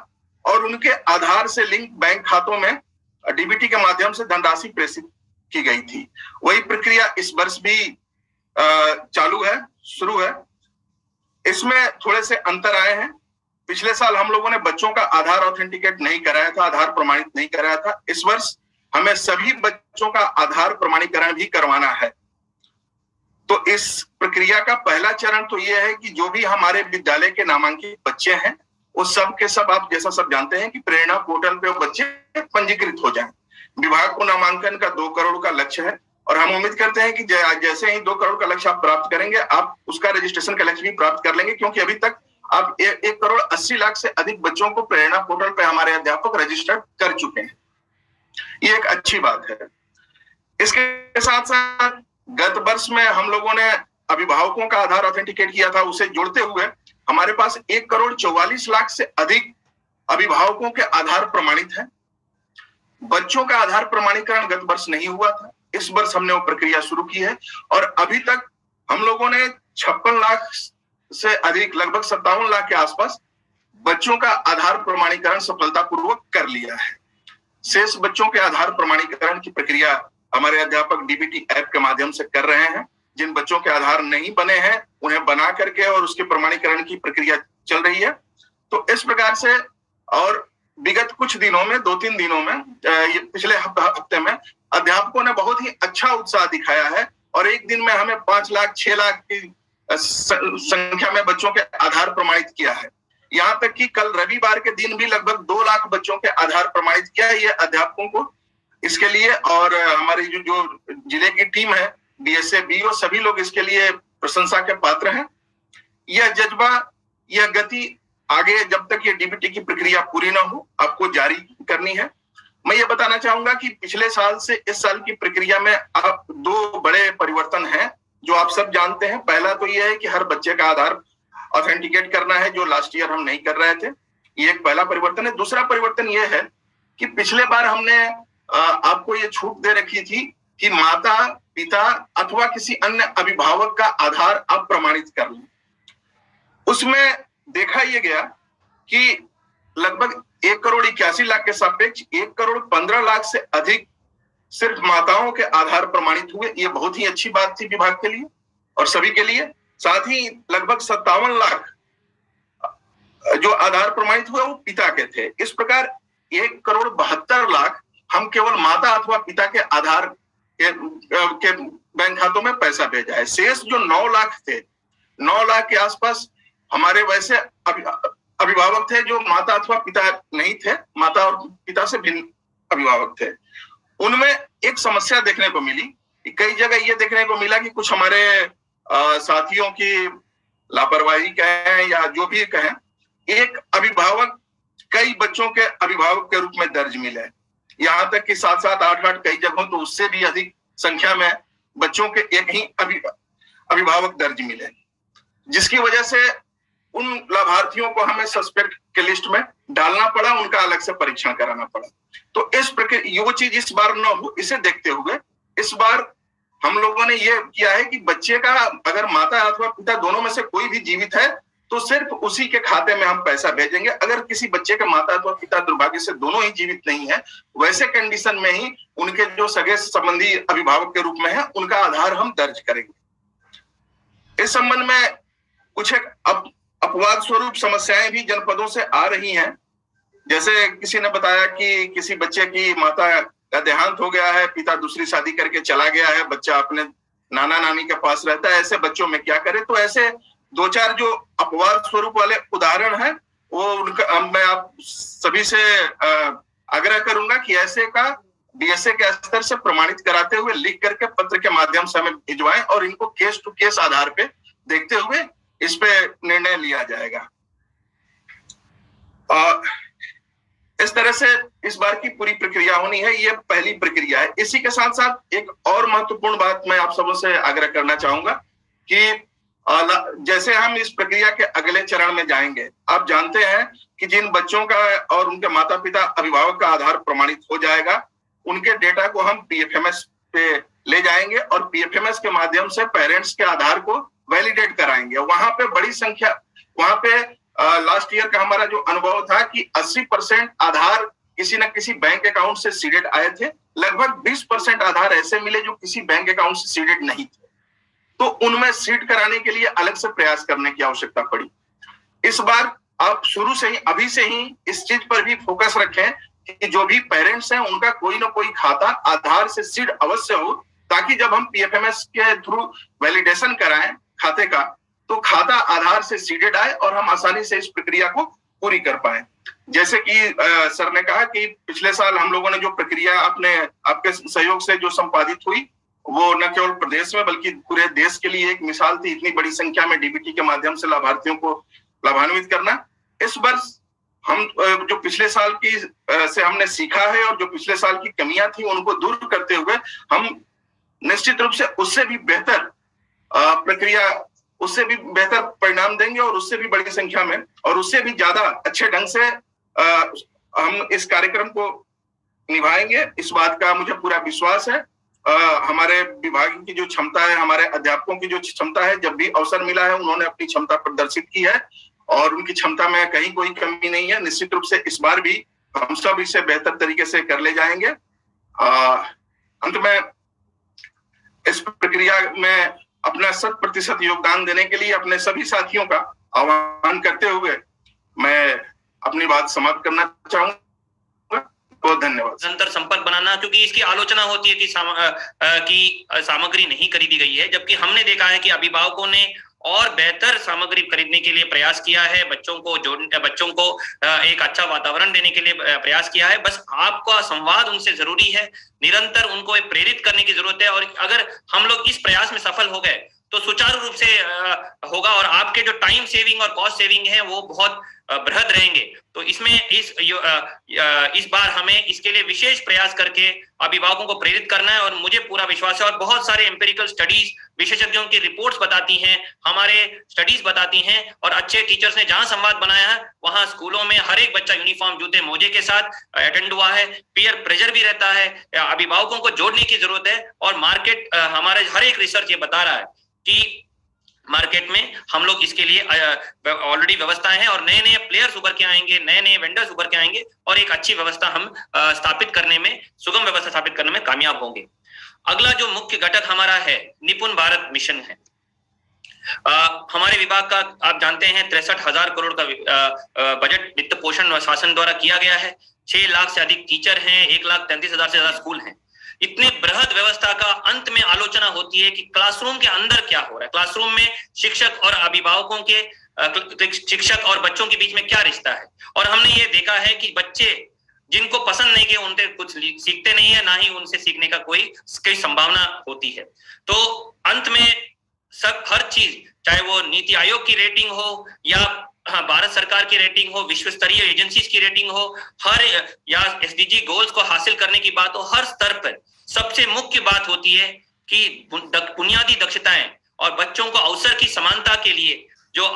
[SPEAKER 6] और उनके आधार से लिंक बैंक खातों में DBT के माध्यम से धनराशि प्रेषित की गई थी। वही प्रक्रिया इस वर्ष भी चालू है, शुरू है। इसमें थोड़े से अंतर आए हैं। पिछले साल हम लोगों ने बच्चों का आधार ऑथेंटिकेट नहीं कराया था, आधार प्रमाणित नहीं कराया था। इस वर्ष हमें सभी बच्चों का आधार प्रमाणीकरण भी करवाना है। तो इस प्रक्रिया का पहला चरण तो यह है कि जो भी हमारे विद्यालय के नामांकित बच्चे हैं वो सब के सब, आप जैसा सब जानते हैं कि प्रेरणा पोर्टल पे वो बच्चे पंजीकृत हो जाएं। विभाग को नामांकन का 2 करोड़ का लक्ष्य है और हम उम्मीद करते हैं कि जैसे ही 2 करोड़ का लक्ष्य आप प्राप्त करेंगे आप उसका रजिस्ट्रेशन का लक्ष्य भी प्राप्त कर लेंगे, क्योंकि अभी तक आप 1,80,00,000 से अधिक बच्चों को प्रेरणा पोर्टल पे हमारे अध्यापक रजिस्टर्ड कर चुके हैं। ये एक अच्छी बात है। इसके साथ साथ गत वर्ष में हम लोगों ने अभिभावकों का आधार ऑथेंटिकेट किया था, उसे जोड़ते हुए हमारे पास 1,44,00,000 से अधिक अभिभावकों के आधार प्रमाणित हैं। बच्चों का आधार प्रमाणीकरण गत वर्ष नहीं हुआ था, इस वर्ष हमने वो प्रक्रिया शुरू की है और अभी तक हम लोगों ने 56 लाख से अधिक, लगभग 57 लाख के आसपास बच्चों का आधार प्रमाणीकरण सफलतापूर्वक कर लिया है। शेष बच्चों के आधार प्रमाणीकरण की प्रक्रिया हमारे अध्यापक DBT ऐप के माध्यम से कर रहे हैं। जिन बच्चों के आधार नहीं बने हैं उन्हें बना करके और उसके प्रमाणीकरण की प्रक्रिया चल रही है। तो इस प्रकार से और विगत कुछ दिनों में, 2-3 दिनों में, पिछले हफ्ते में अध्यापकों ने बहुत ही अच्छा उत्साह दिखाया है और एक दिन में हमें 5 लाख 6 लाख की संख्या में बच्चों के आधार प्रमाणित किया है। यहाँ तक कि कल रविवार के दिन भी लगभग 2 लाख बच्चों के आधार प्रमाणित किया है। ये अध्यापकों को इसके लिए और हमारी जो जिले की टीम है, DSA, BO, सभी लोग इसके लिए प्रशंसा के पात्र हैं। यह जज्बा, यह गति आगे जब तक ये DBT की प्रक्रिया पूरी ना हो आपको जारी करनी है। मैं ये बताना चाहूंगा कि पिछले साल से इस साल की प्रक्रिया में आप 2 बड़े परिवर्तन हैं जो आप सब जानते हैं। पहला तो यह है कि हर बच्चे का आधार ऑथेंटिकेट करना है, जो लास्ट ईयर हम नहीं कर रहे थे। ये एक पहला परिवर्तन है। दूसरा परिवर्तन यह है कि पिछले बार हमने आपको ये छूट दे रखी थी कि माता पिता अथवा किसी अन्य अभिभावक का आधार आप प्रमाणित कर लें। उसमें देखा यह गया कि लगभग 1,81,00,000 के सापेक्ष 1,15,00,000 से अधिक सिर्फ माताओं के आधार प्रमाणित हुए। ये बहुत ही अच्छी बात थी विभाग के लिए और सभी के लिए। साथ ही लगभग 57 लाख जो आधार प्रमाणित हुए वो पिता के थे। इस प्रकार 1,72,00,000 हम केवल माता अथवा पिता के आधार के बैंक खातों में पैसा भेजा है। शेष जो 9 लाख थे, 9 लाख के आसपास हमारे वैसे अभिभावक थे जो माता अथवा पिता नहीं थे, माता और पिता से भिन्न अभिभावक थे। उनमें एक समस्या देखने को मिली कि कई जगह ये देखने को मिला कि कुछ हमारे साथियों की लापरवाही कहें या जो भी कहें, एक अभिभावक कई बच्चों के अभिभावक के रूप में दर्ज मिले, यहाँ तक कि 7-7, 8-8 कई जगहों तो उससे भी अधिक संख्या में बच्चों के एक ही अभिभावक दर्ज मिले, जिसकी वजह से उन लाभार्थियों को हमें सस्पेक्ट के लिस्ट में डालना पड़ा, उनका अलग से परीक्षण कराना पड़ा। तो इस प्रक्रिया वो चीज इस बार न हो, इसे देखते हुए इस बार हम लोगों ने ये किया है कि बच्चे का अगर माता अथवा पिता दोनों में से कोई भी जीवित है तो सिर्फ उसी के खाते में हम पैसा भेजेंगे। अगर किसी बच्चे के माता अथवा पिता दुर्भाग्य से दोनों ही जीवित नहीं है, वैसे कंडीशन में ही उनके जो सगे संबंधी अभिभावक के रूप में है उनका आधार हम दर्ज करेंगे। इस संबंध में कुछ अपवाद स्वरूप समस्याएं भी जनपदों से आ रही हैं। जैसे किसी ने बताया कि किसी बच्चे की माता का देहांत हो गया है, पिता दूसरी शादी करके चला गया है, बच्चा अपने नाना नानी के पास रहता है, ऐसे बच्चों में क्या करे। तो ऐसे 2-4 जो अपवाद स्वरूप वाले उदाहरण हैं वो उनका मैं आप सभी से आग्रह करूंगा कि ऐसे का डीएसए के स्तर से प्रमाणित कराते हुए लिख करके पत्र के माध्यम से हमें भिजवाएं और इनको केस टू केस आधार पे देखते हुए इस पे निर्णय लिया जाएगा। इस तरह से इस बार की पूरी प्रक्रिया होनी है, ये पहली प्रक्रिया है। इसी के साथ साथ एक और महत्वपूर्ण बात मैं आप सबों से आग्रह करना चाहूंगा कि जैसे हम इस प्रक्रिया के अगले चरण में जाएंगे, आप जानते हैं कि जिन बच्चों का और उनके माता पिता अभिभावक का आधार प्रमाणित हो जाएगा, उनके डेटा को हम पीएफएमएस पे ले जाएंगे और पीएफएमएस के माध्यम से पेरेंट्स के आधार को वैलिडेट कराएंगे। वहां पे बड़ी संख्या, वहां पे लास्ट ईयर का हमारा जो अनुभव था कि 80% आधार किसी न किसी बैंक अकाउंट से सीडेड आए थे, लगभग 20% आधार ऐसे मिले जो किसी बैंक अकाउंट से सीडेड नहीं थे। तो उनमें सीड कराने के लिए अलग से प्रयास करने की आवश्यकता पड़ी। इस बार आप शुरू से ही, अभी से ही इस चीज पर भी फोकस रखें कि जो भी पेरेंट्स हैं उनका कोई ना कोई खाता आधार से सीड अवश्य हो, ताकि जब हम पीएफएमएस के थ्रू वैलिडेशन कराएं खाते का तो खाता आधार से सीडेड आए और हम आसानी से इस प्रक्रिया को पूरी कर पाए। जैसे कि सर ने कहा कि पिछले साल हम लोगों ने जो प्रक्रिया आपके सहयोग से जो संपादित हुई वो न केवल प्रदेश में बल्कि पूरे देश के लिए एक मिसाल थी, इतनी बड़ी संख्या में डीबीटी के माध्यम से लाभार्थियों को लाभान्वित करना। इस वर्ष हम जो पिछले साल की से हमने सीखा है और जो पिछले साल की कमियां थी उनको दूर करते हुए हम निश्चित रूप से उससे भी बेहतर प्रक्रिया, उससे भी बेहतर परिणाम देंगे और उससे भी बड़ी संख्या में और उससे भी ज्यादा अच्छे ढंग से हम इस कार्यक्रम को निभाएंगे। इस बात का मुझे पूरा विश्वास है। हमारे विभाग की जो क्षमता है, हमारे अध्यापकों की जो क्षमता है, जब भी अवसर मिला है उन्होंने अपनी क्षमता प्रदर्शित की है और उनकी क्षमता में कहीं कोई कमी नहीं है। निश्चित रूप से इस बार भी हम सब इसे बेहतर तरीके से कर ले जाएंगे। अंत में इस प्रक्रिया में अपना 100% योगदान देने के लिए अपने सभी साथियों का आह्वान करते हुए मैं अपनी बात समाप्त करना चाहूंगा। बहुत धन्यवाद।
[SPEAKER 1] निरंतर संपर्क बनाना, क्योंकि इसकी आलोचना होती है कि सामग्री नहीं खरीदी गई है, जबकि हमने देखा है कि अभिभावकों ने और बेहतर सामग्री खरीदने के लिए प्रयास किया है, बच्चों को एक अच्छा वातावरण देने के लिए प्रयास किया है। बस आपका संवाद उनसे जरूरी है, निरंतर उनको प्रेरित करने की जरूरत है और अगर हम लोग इस प्रयास में सफल हो गए तो सुचारू रूप से होगा और आपके जो टाइम सेविंग और कॉस्ट सेविंग है वो बहुत बृहद रहेंगे। तो इसमें इस बार हमें इसके लिए विशेष प्रयास करके अभिभावकों को प्रेरित करना है और मुझे पूरा विश्वास है और बहुत सारे एम्पिरिकल स्टडीज, विशेषज्ञों की रिपोर्ट्स बताती हैं, हमारे स्टडीज बताती हैं और अच्छे टीचर्स ने जहां संवाद बनाया है वहां स्कूलों में हर एक बच्चा यूनिफॉर्म, जूते, मोजे के साथ अटेंड हुआ है। पीयर प्रेशर भी रहता है, अभिभावकों को जोड़ने की जरूरत है और मार्केट, हमारे हर एक रिसर्च ये बता रहा है कि मार्केट में हम लोग इसके लिए ऑलरेडी व्यवस्थाएं हैं और नए नए प्लेयर्स उभर के आएंगे, नए नए वेंडर्स उभर के आएंगे और एक अच्छी व्यवस्था हम स्थापित करने में, सुगम व्यवस्था स्थापित करने में कामयाब होंगे। अगला जो मुख्य घटक हमारा है निपुण भारत मिशन है। हमारे विभाग का आप जानते हैं 63,000 करोड़ का बजट वित्त पोषण शासन द्वारा किया गया है। 6 लाख से अधिक टीचर हैं, 1,33,000 से ज्यादा स्कूल हैं। इतने बृहद व्यवस्था का अंत में आलोचना होती है कि क्लासरूम के अंदर क्या हो रहा है, क्लासरूम में शिक्षक और अभिभावकों के, शिक्षक और बच्चों के बीच में क्या रिश्ता है। और हमने ये देखा है कि बच्चे जिनको पसंद नहीं कि उनसे कुछ सीखते नहीं है, ना ही उनसे सीखने का कोई संभावना होती है। तो अंत में सब हर चीज, चाहे वो नीति आयोग की रेटिंग हो या भारत सरकार की रेटिंग हो, विश्व स्तरीय एजेंसीज की रेटिंग हो, हर या एसडीजी गोल्स को हासिल करने की बात हो, हर स्तर पर सबसे मुख्य बात होती है कि बुनियादी दक्षताएं और बच्चों को अवसर की समानता के लिए जो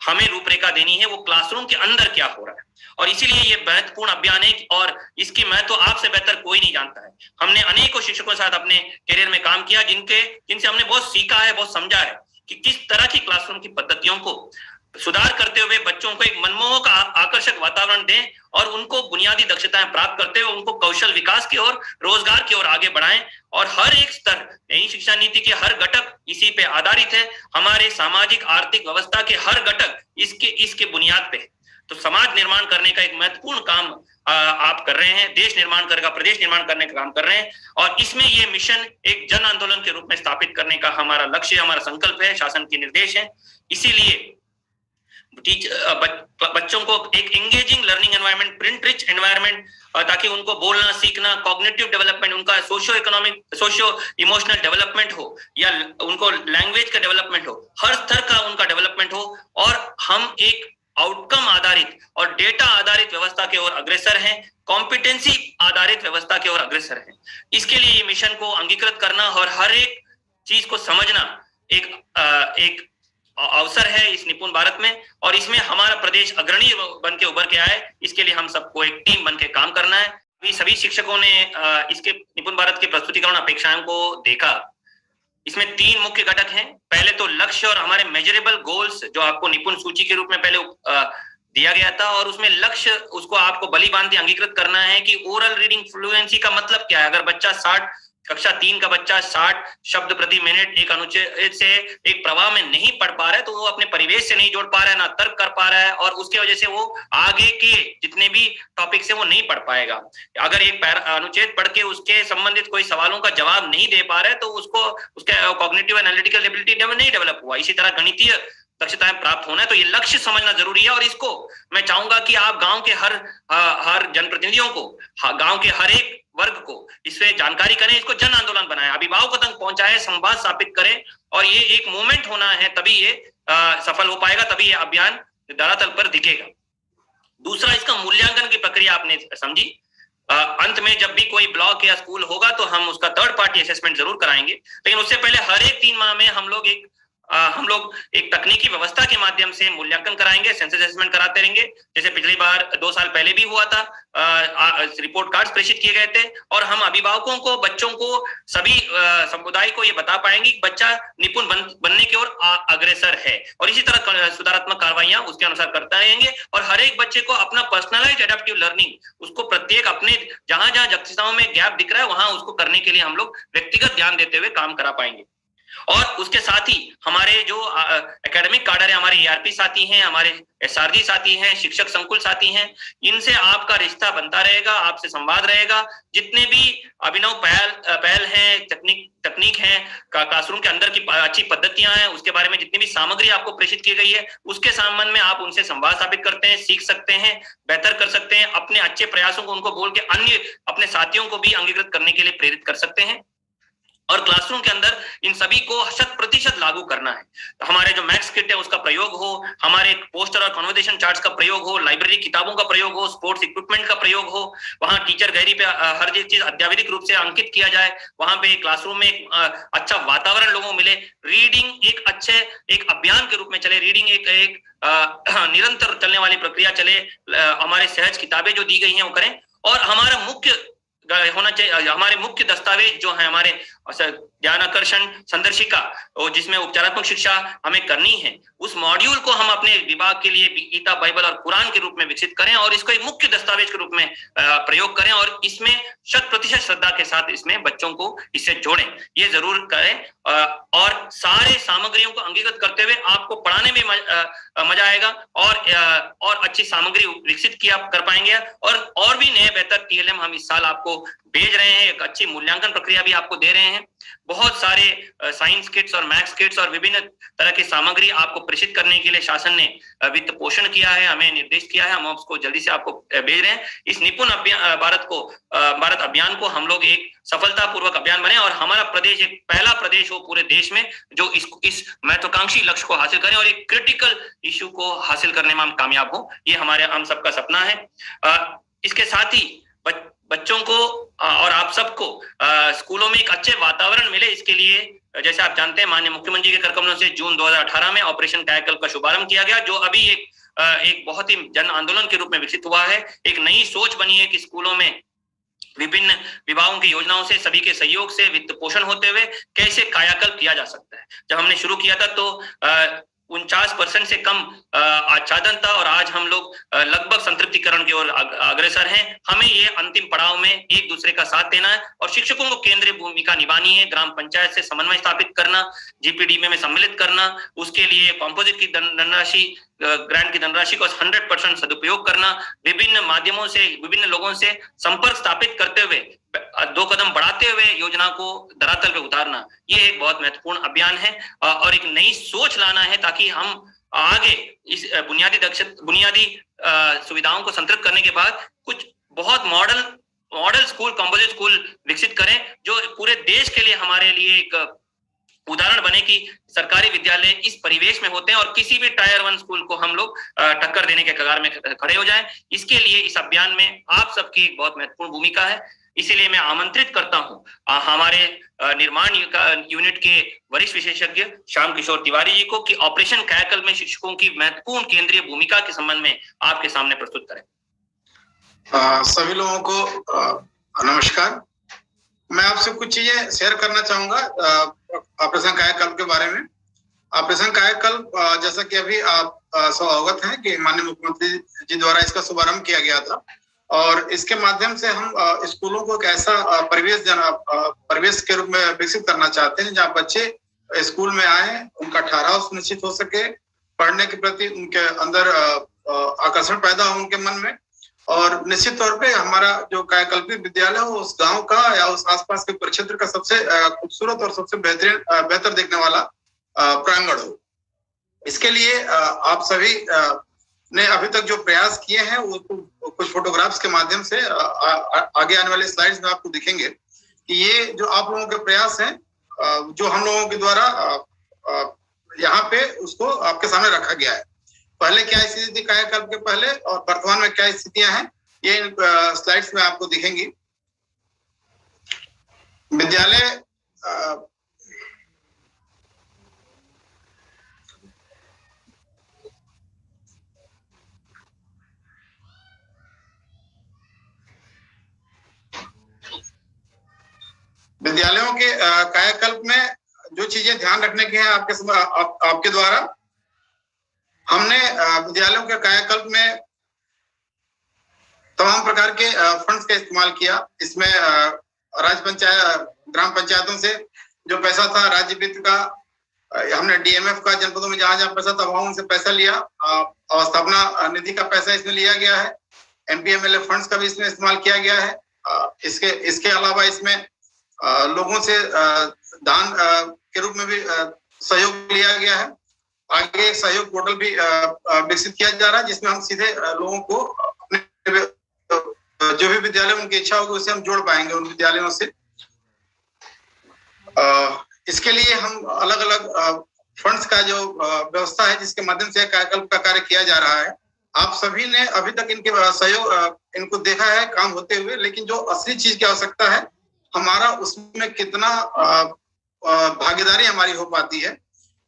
[SPEAKER 1] हमें रूपरेखा देनी है, वो क्लासरूम के अंदर क्या हो रहा है। और इसीलिए ये महत्वपूर्ण अभियान है और इसकी महत्व आपसे बेहतर कोई नहीं जानता है। हमने अनेकों शिक्षकों के साथ अपने करियर में काम किया, जिनसे हमने बहुत सीखा है, बहुत समझा है कि किस तरह की क्लासरूम की पद्धतियों को सुधार करते हुए बच्चों को एक मनमोहक आकर्षक वातावरण दें और उनको बुनियादी दक्षताएं प्राप्त करते हुए उनको कौशल विकास की ओर, रोजगार की ओर आगे बढ़ाएं। और हर एक स्तर, नई शिक्षा नीति के हर घटक इसी पे आधारित है। हमारे सामाजिक आर्थिक व्यवस्था के हर घटक इसके बुनियाद पे है। तो समाज निर्माण करने का एक महत्वपूर्ण काम आप कर रहे हैं, देश निर्माण करेगा, प्रदेश निर्माण करने का काम कर रहे हैं। और इसमें ये मिशन एक जन आंदोलन के रूप में स्थापित करने का हमारा लक्ष्य, हमारा संकल्प है, शासन के निर्देश है। इसीलिए बच्चों को एक engaging learning environment, print rich environment, ताकि उनको बोलना सीखना, कॉग्निटिव डेवलपमेंट, उनका socio economic, socio emotional development हो या उनको लैंग्वेज का डेवलपमेंट हो, हर स्तर का उनका डेवलपमेंट हो। और हम एक आउटकम आधारित और डेटा आधारित व्यवस्था की ओर अग्रसर हैं, कॉम्पिटेंसी आधारित व्यवस्था की ओर अग्रसर हैं। इसके लिए ये मिशन को अंगीकृत करना और हर एक चीज को समझना एक अवसर है इस निपुण भारत में। और इसमें हमारा प्रदेश अग्रणी बन के उभर के आए, इसके लिए हम सबको एक टीम बन के काम करना है। सभी शिक्षकों ने इसके निपुण भारत के प्रस्तुतिकरण अपेक्षाओं को देखा। इसमें 3 मुख्य घटक हैं। पहले तो लक्ष्य और हमारे मेजरेबल गोल्स, जो आपको निपुण सूची के रूप में पहले दिया गया था, और उसमें लक्ष्य उसको आपको बली बांधे अंगीकृत करना है कि ओरल रीडिंग फ्लुएंसी का मतलब क्या है। अगर बच्चा कक्षा 3 का बच्चा 60 शब्द प्रति मिनट एक अनुच्छेद से एक प्रवाह में नहीं पढ़ पा रहा है, तो वो अपने परिवेश से नहीं जोड़ पा रहा है, ना तर्क कर पा रहा है, और उसकी वजह से वो आगे के जितने भी टॉपिक से वो नहीं पढ़ पाएगा। अगर एक अनुच्छेद पढ़ के उसके संबंधित कोई सवालों का जवाब नहीं दे पा रहा है, तो उसको उसके कॉग्निटिव एनालिटिकल एबिलिटी नहीं डेवलप हुआ। इसी तरह गणितीय दक्षताएं प्राप्त होना है। तो ये लक्ष्य समझना जरूरी है। और इसको मैं चाहूंगा कि आप गांव के हर जनप्रतिनिधियों को, गांव के हर एक वर्ग को इससे जानकारी करें, इसको जन आंदोलन बनाएं, अभिभावकों तक पहुंचाएं, संवाद स्थापित करें। और ये एक मूवमेंट होना है, तभी ये सफल हो पाएगा, तभी ये अभियान धरातल पर दिखेगा। दूसरा, इसका मूल्यांकन की प्रक्रिया आपने समझी। अंत में जब भी कोई ब्लॉक या स्कूल होगा तो हम उसका थर्ड पार्टी असेसमेंट जरूर कराएंगे, लेकिन उससे पहले हर एक 3 माह में हम लोग एक तकनीकी व्यवस्था के माध्यम से मूल्यांकन कराएंगे, सेंसस असेसमेंट कराते रहेंगे। जैसे पिछली बार 2 साल पहले भी हुआ था, रिपोर्ट कार्ड्स प्रेषित किए गए थे। और हम अभिभावकों को, बच्चों को, सभी समुदाय को ये बता पाएंगे कि बच्चा निपुण बनने की ओर अग्रसर है। और इसी तरह सुधारात्मक कार्रवाइयां उसके अनुसार करते रहेंगे। और हर एक बच्चे को अपना पर्सनलाइज्ड एडेप्टिव लर्निंग, उसको प्रत्येक अपने जहां दक्षताओं में गैप दिख रहा है वहां उसको करने के लिए हम लोग व्यक्तिगत ध्यान देते हुए काम करा पाएंगे। और उसके साथ ही हमारे जो एकेडमिक काडर है, हमारे ईआरपी साथी हैं, हमारे एसआरजी साथी हैं, शिक्षक संकुल साथी हैं, इनसे आपका रिश्ता बनता रहेगा, आपसे संवाद रहेगा। जितने भी अभिनव पहल हैं, तकनीक है, क्लासरूम के अंदर की अच्छी पद्धतियां हैं, उसके बारे में जितनी भी सामग्री आपको प्रेषित की गई है, उसके संबंध में आप उनसे संवाद स्थापित करते हैं, सीख सकते हैं, बेहतर कर सकते हैं। अपने अच्छे प्रयासों को उनको बोल के अन्य अपने साथियों को भी अंगीकृत करने के लिए प्रेरित कर सकते हैं। और क्लासरूम के अंदर इन सभी को 100% लागू करना है। तो हमारे जो मैथ्स किट है उसका प्रयोग हो, हमारे पोस्टर और कन्वर्सेशन चार्ट्स का प्रयोग हो, लाइब्रेरी किताबों का प्रयोग हो, स्पोर्ट्स इक्विपमेंट का प्रयोग हो, वहां टीचर गैलरी पे हर चीज अत्यावधिक रूप से अंकित किया जाए, वहां पे क्लासरूम में एक अच्छा वातावरण लोगों को मिले। रीडिंग एक अभियान के रूप में चले, रीडिंग एक निरंतर चलने वाली प्रक्रिया चले। हमारे सहज किताबें जो दी गई हैं वो करें। और हमारा मुख्य होना चाहिए, हमारे मुख्य दस्तावेज जो है हमारे ध्यान आकर्षण संदर्शिका, जिसमें उपचारात्मक शिक्षा हमें करनी है, उस मॉड्यूल को हम अपने विभाग के लिए गीता, बाइबल और कुरान के रूप में विकसित करें और इसको एक मुख्य दस्तावेज के रूप में प्रयोग करें। और इसमें 100% श्रद्धा के साथ इसमें बच्चों को इससे जोड़ें, ये जरूर करें। और सारे सामग्रियों को अंगीकृत करते हुए आपको पढ़ाने में मजा आएगा और अच्छी सामग्री विकसित कर पाएंगे। और भी नए बेहतर TLM हम इस साल आपको भेज रहे हैं, एक अच्छी मूल्यांकन प्रक्रिया भी आपको दे रहे हैं। बहुत सारे साइंस किट्स और मैथ्स किट्स और विभिन्न तरह की सामग्री आपको प्रेषित करने के लिए शासन ने वित्त पोषण किया है, हमें निर्देश किया है, हम उसको जल्दी से आपको भेज रहे हैं। इस निपुण भारत अभियान को हम लोग एक सफलतापूर्वक अभियान बने और हमारा प्रदेश एक पहला प्रदेश हो पूरे देश में जो इस महत्वाकांक्षी लक्ष्य को हासिल करें और एक क्रिटिकल इश्यू को हासिल करने में हम कामयाब हो। ये हम सबका सपना है। इसके साथ ही बच्चों को और आप सबको स्कूलों में एक अच्छे वातावरण मिले, इसके लिए जैसे आप जानते हैं माननीय मुख्यमंत्री के कर कमलों से जून 2018 में ऑपरेशन कायाकल्प का शुभारंभ किया गया, जो अभी एक बहुत ही जन आंदोलन के रूप में विकसित हुआ है। एक नई सोच बनी है कि स्कूलों में विभिन्न विभागों की योजनाओं से सभी के सहयोग से वित्त पोषण होते हुए कैसे कायाकल्प किया जा सकता है। जब हमने शुरू किया था तो 49% से कम आच्छादन था और आज हम लोग लगभग संतृप्तिकरण की ओर अग्रसर हैं। हमें ये अंतिम पड़ाव में एक दूसरे का साथ देना है और शिक्षकों को केंद्रीय भूमिका निभानी है। ग्राम पंचायत से समन्वय स्थापित करना, जीपीडीपी में सम्मिलित करना, उसके लिए कॉम्पोजिट की धनराशि, ग्रांट की धनराशि को 100% सदुपयोग करना, विभिन्न माध्यमों से विभिन्न लोगों से संपर्क स्थापित करते हुए 2 कदम बढ़ाते हुए योजना को धरातल पे उतारना, ये एक बहुत महत्वपूर्ण अभियान है और एक नई सोच लाना है ताकि हम आगे इस बुनियादी सुविधाओं को संतृप्त करने के बाद कुछ बहुत मॉडल स्कूल, कंपोजिट स्कूल विकसित करें जो पूरे देश के लिए हमारे लिए एक उदाहरण बने कि सरकारी विद्यालय इस परिवेश में होते हैं और किसी भी टायर 1 स्कूल को हम लोग टक्कर देने के कगार में खड़े हो जाएं। इसके लिए इस अभियान में आप सबकी एक बहुत महत्वपूर्ण भूमिका है। इसीलिए मैं आमंत्रित करता हूं हमारे निर्माण यूनिट के वरिष्ठ विशेषज्ञ श्याम किशोर तिवारी जी को कि ऑपरेशन कायाकल्प में शिक्षकों की महत्वपूर्ण केंद्रीय भूमिका के संबंध में आपके सामने प्रस्तुत करें।
[SPEAKER 7] सभी लोगों को नमस्कार। मैं आपसे कुछ चीजें शेयर करना चाहूंगा ऑपरेशन कायाकल्प के बारे में। ऑपरेशन कायाकल्प जैसा कि अभी आप सब अवगत हैं कि माननीय मुख्यमंत्री जी द्वारा इसका शुभारंभ किया गया था और इसके माध्यम से हम स्कूलों को एक ऐसा परिवेश के रूप में विकसित करना चाहते हैं जहां बच्चे स्कूल में आए, उनका ठहराव सुनिश्चित हो सके, पढ़ने के प्रति उनके अंदर आकर्षण पैदा हो उनके मन में और निश्चित तौर पे हमारा जो कायाकल्पित विद्यालय हो उस गांव का या उस आसपास के परिक्षेत्र का सबसे खूबसूरत और सबसे बेहतर देखने वाला प्रांगण हो। इसके लिए आप सभी ने अभी तक जो प्रयास किए हैं वो कुछ फोटोग्राफ्स के माध्यम से आगे आने वाले स्लाइड्स में आपको दिखेंगे कि ये जो आप लोगों के प्रयास हैं जो हम लोगों के द्वारा यहाँ पे उसको आपके सामने रखा गया है। पहले क्या स्थिति थी कायाकल्प के पहले और वर्तमान में क्या स्थितियां हैं ये स्लाइड्स में आपको दिखेंगी। विद्यालय विद्यालयों के कायाकल्प में जो चीजें ध्यान रखने की हैं आपके द्वारा, हमने विद्यालयों के कायाकल्प में तमाम प्रकार के फंड्स का इस्तेमाल किया। इसमें ग्राम पंचायतों से जो पैसा था राज्य वित्त का, हमने डीएमएफ का जनपदों में जहां जहां पैसा था वहां उनसे पैसा लिया, अवस्थापना निधि का पैसा इसमें लिया गया है, एमपीएमएलए फंड्स का भी इसमें इस्तेमाल किया गया है। इसके अलावा इसमें लोगों से दान के रूप में भी सहयोग लिया गया है। आगे एक सहयोग पोर्टल भी विकसित किया जा रहा है जिसमें हम सीधे लोगों को अपने जो भी विद्यालय उनकी इच्छा होगी उससे हम जोड़ पाएंगे उन विद्यालयों से। इसके लिए हम अलग अलग फंड्स का जो व्यवस्था है जिसके माध्यम से कायाकल्प का कार्य किया जा रहा है। आप सभी ने अभी तक इनके सहयोग इनको देखा है काम होते हुए, लेकिन जो असली चीज की आवश्यकता है हमारा उसमें कितना भागीदारी हमारी हो पाती है।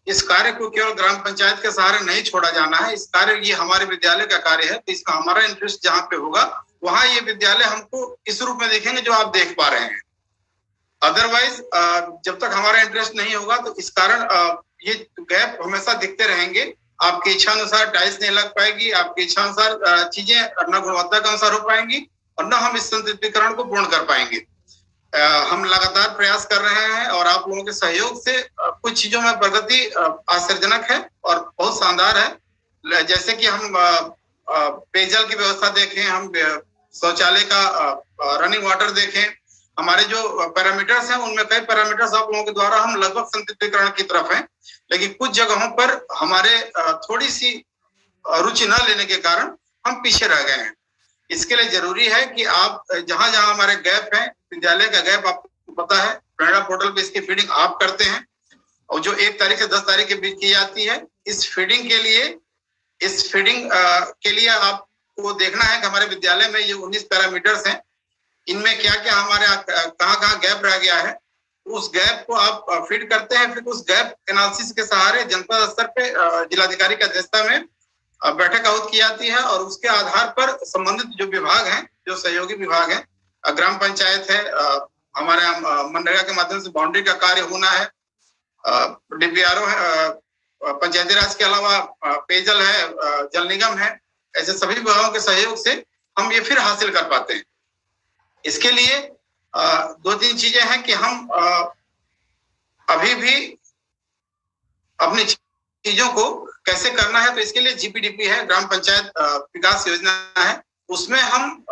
[SPEAKER 7] इस कार्य को केवल ग्राम पंचायत के सहारे नहीं छोड़ा जाना है, इस कार्य ये हमारे विद्यालय का कार्य है, तो इसका हमारा इंटरेस्ट जहाँ पे होगा वहां ये विद्यालय हमको इस रूप में देखेंगे जो आप देख पा रहे हैं। अदरवाइज जब तक हमारा इंटरेस्ट नहीं होगा तो इस कारण ये गैप हमेशा दिखते रहेंगे। आपकी इच्छा अनुसार टाइल्स नहीं लग पाएगी, आपकी इच्छा अनुसार चीजें न गुणवत्ता के अनुसार हो पाएंगी और न हम इस संतृप्तिकरण को पूर्ण कर पाएंगे। हम लगातार प्रयास कर रहे हैं और आप लोगों के सहयोग से कुछ चीजों में प्रगति आश्चर्यजनक है और बहुत शानदार है। जैसे कि हम पेयजल की व्यवस्था देखें, हम शौचालय का रनिंग वाटर देखें, हमारे जो पैरामीटर्स हैं उनमें कई पैरामीटर्स आप लोगों के द्वारा हम लगभग संतृप्तिकरण की तरफ हैं, लेकिन कुछ जगहों पर हमारे थोड़ी सी रुचि न लेने के कारण हम पीछे रह गए हैं। इसके लिए जरूरी है कि आप जहां जहां हमारे गैप है, विद्यालय का गैप आपको पता है, प्रेरणा पोर्टल पे इसकी फीडिंग आप करते हैं और जो 1 तारीख से 10 तारीख के बीच की जाती है, इस फीडिंग के लिए आपको देखना है कि हमारे विद्यालय में ये 19 पैरामीटर्स हैं, इनमें क्या क्या हमारे कहाँ गैप रह गया है, उस गैप को आप फीड करते हैं। फिर उस गैप एनालिसिस के सहारे जनपद स्तर पे जिलाधिकारी की अध्यक्षता में बैठक आहुत की जाती है और उसके आधार पर संबंधित जो विभाग हैं, जो सहयोगी विभाग हैं, ग्राम पंचायत है, हमारे मनरेगा के माध्यम से बाउंड्री का कार्य होना है, डीपीआरओ है, पंचायती राज के अलावा पेयजल है, जल निगम है, ऐसे सभी विभागों के सहयोग से हम ये फिर हासिल कर पाते हैं। इसके लिए 2-3 चीजें हैं कि हम अभी भी अपनी चीजों को कैसे करना है, तो इसके लिए जीपीडीपी है, ग्राम पंचायत विकास योजना है, उसमें हम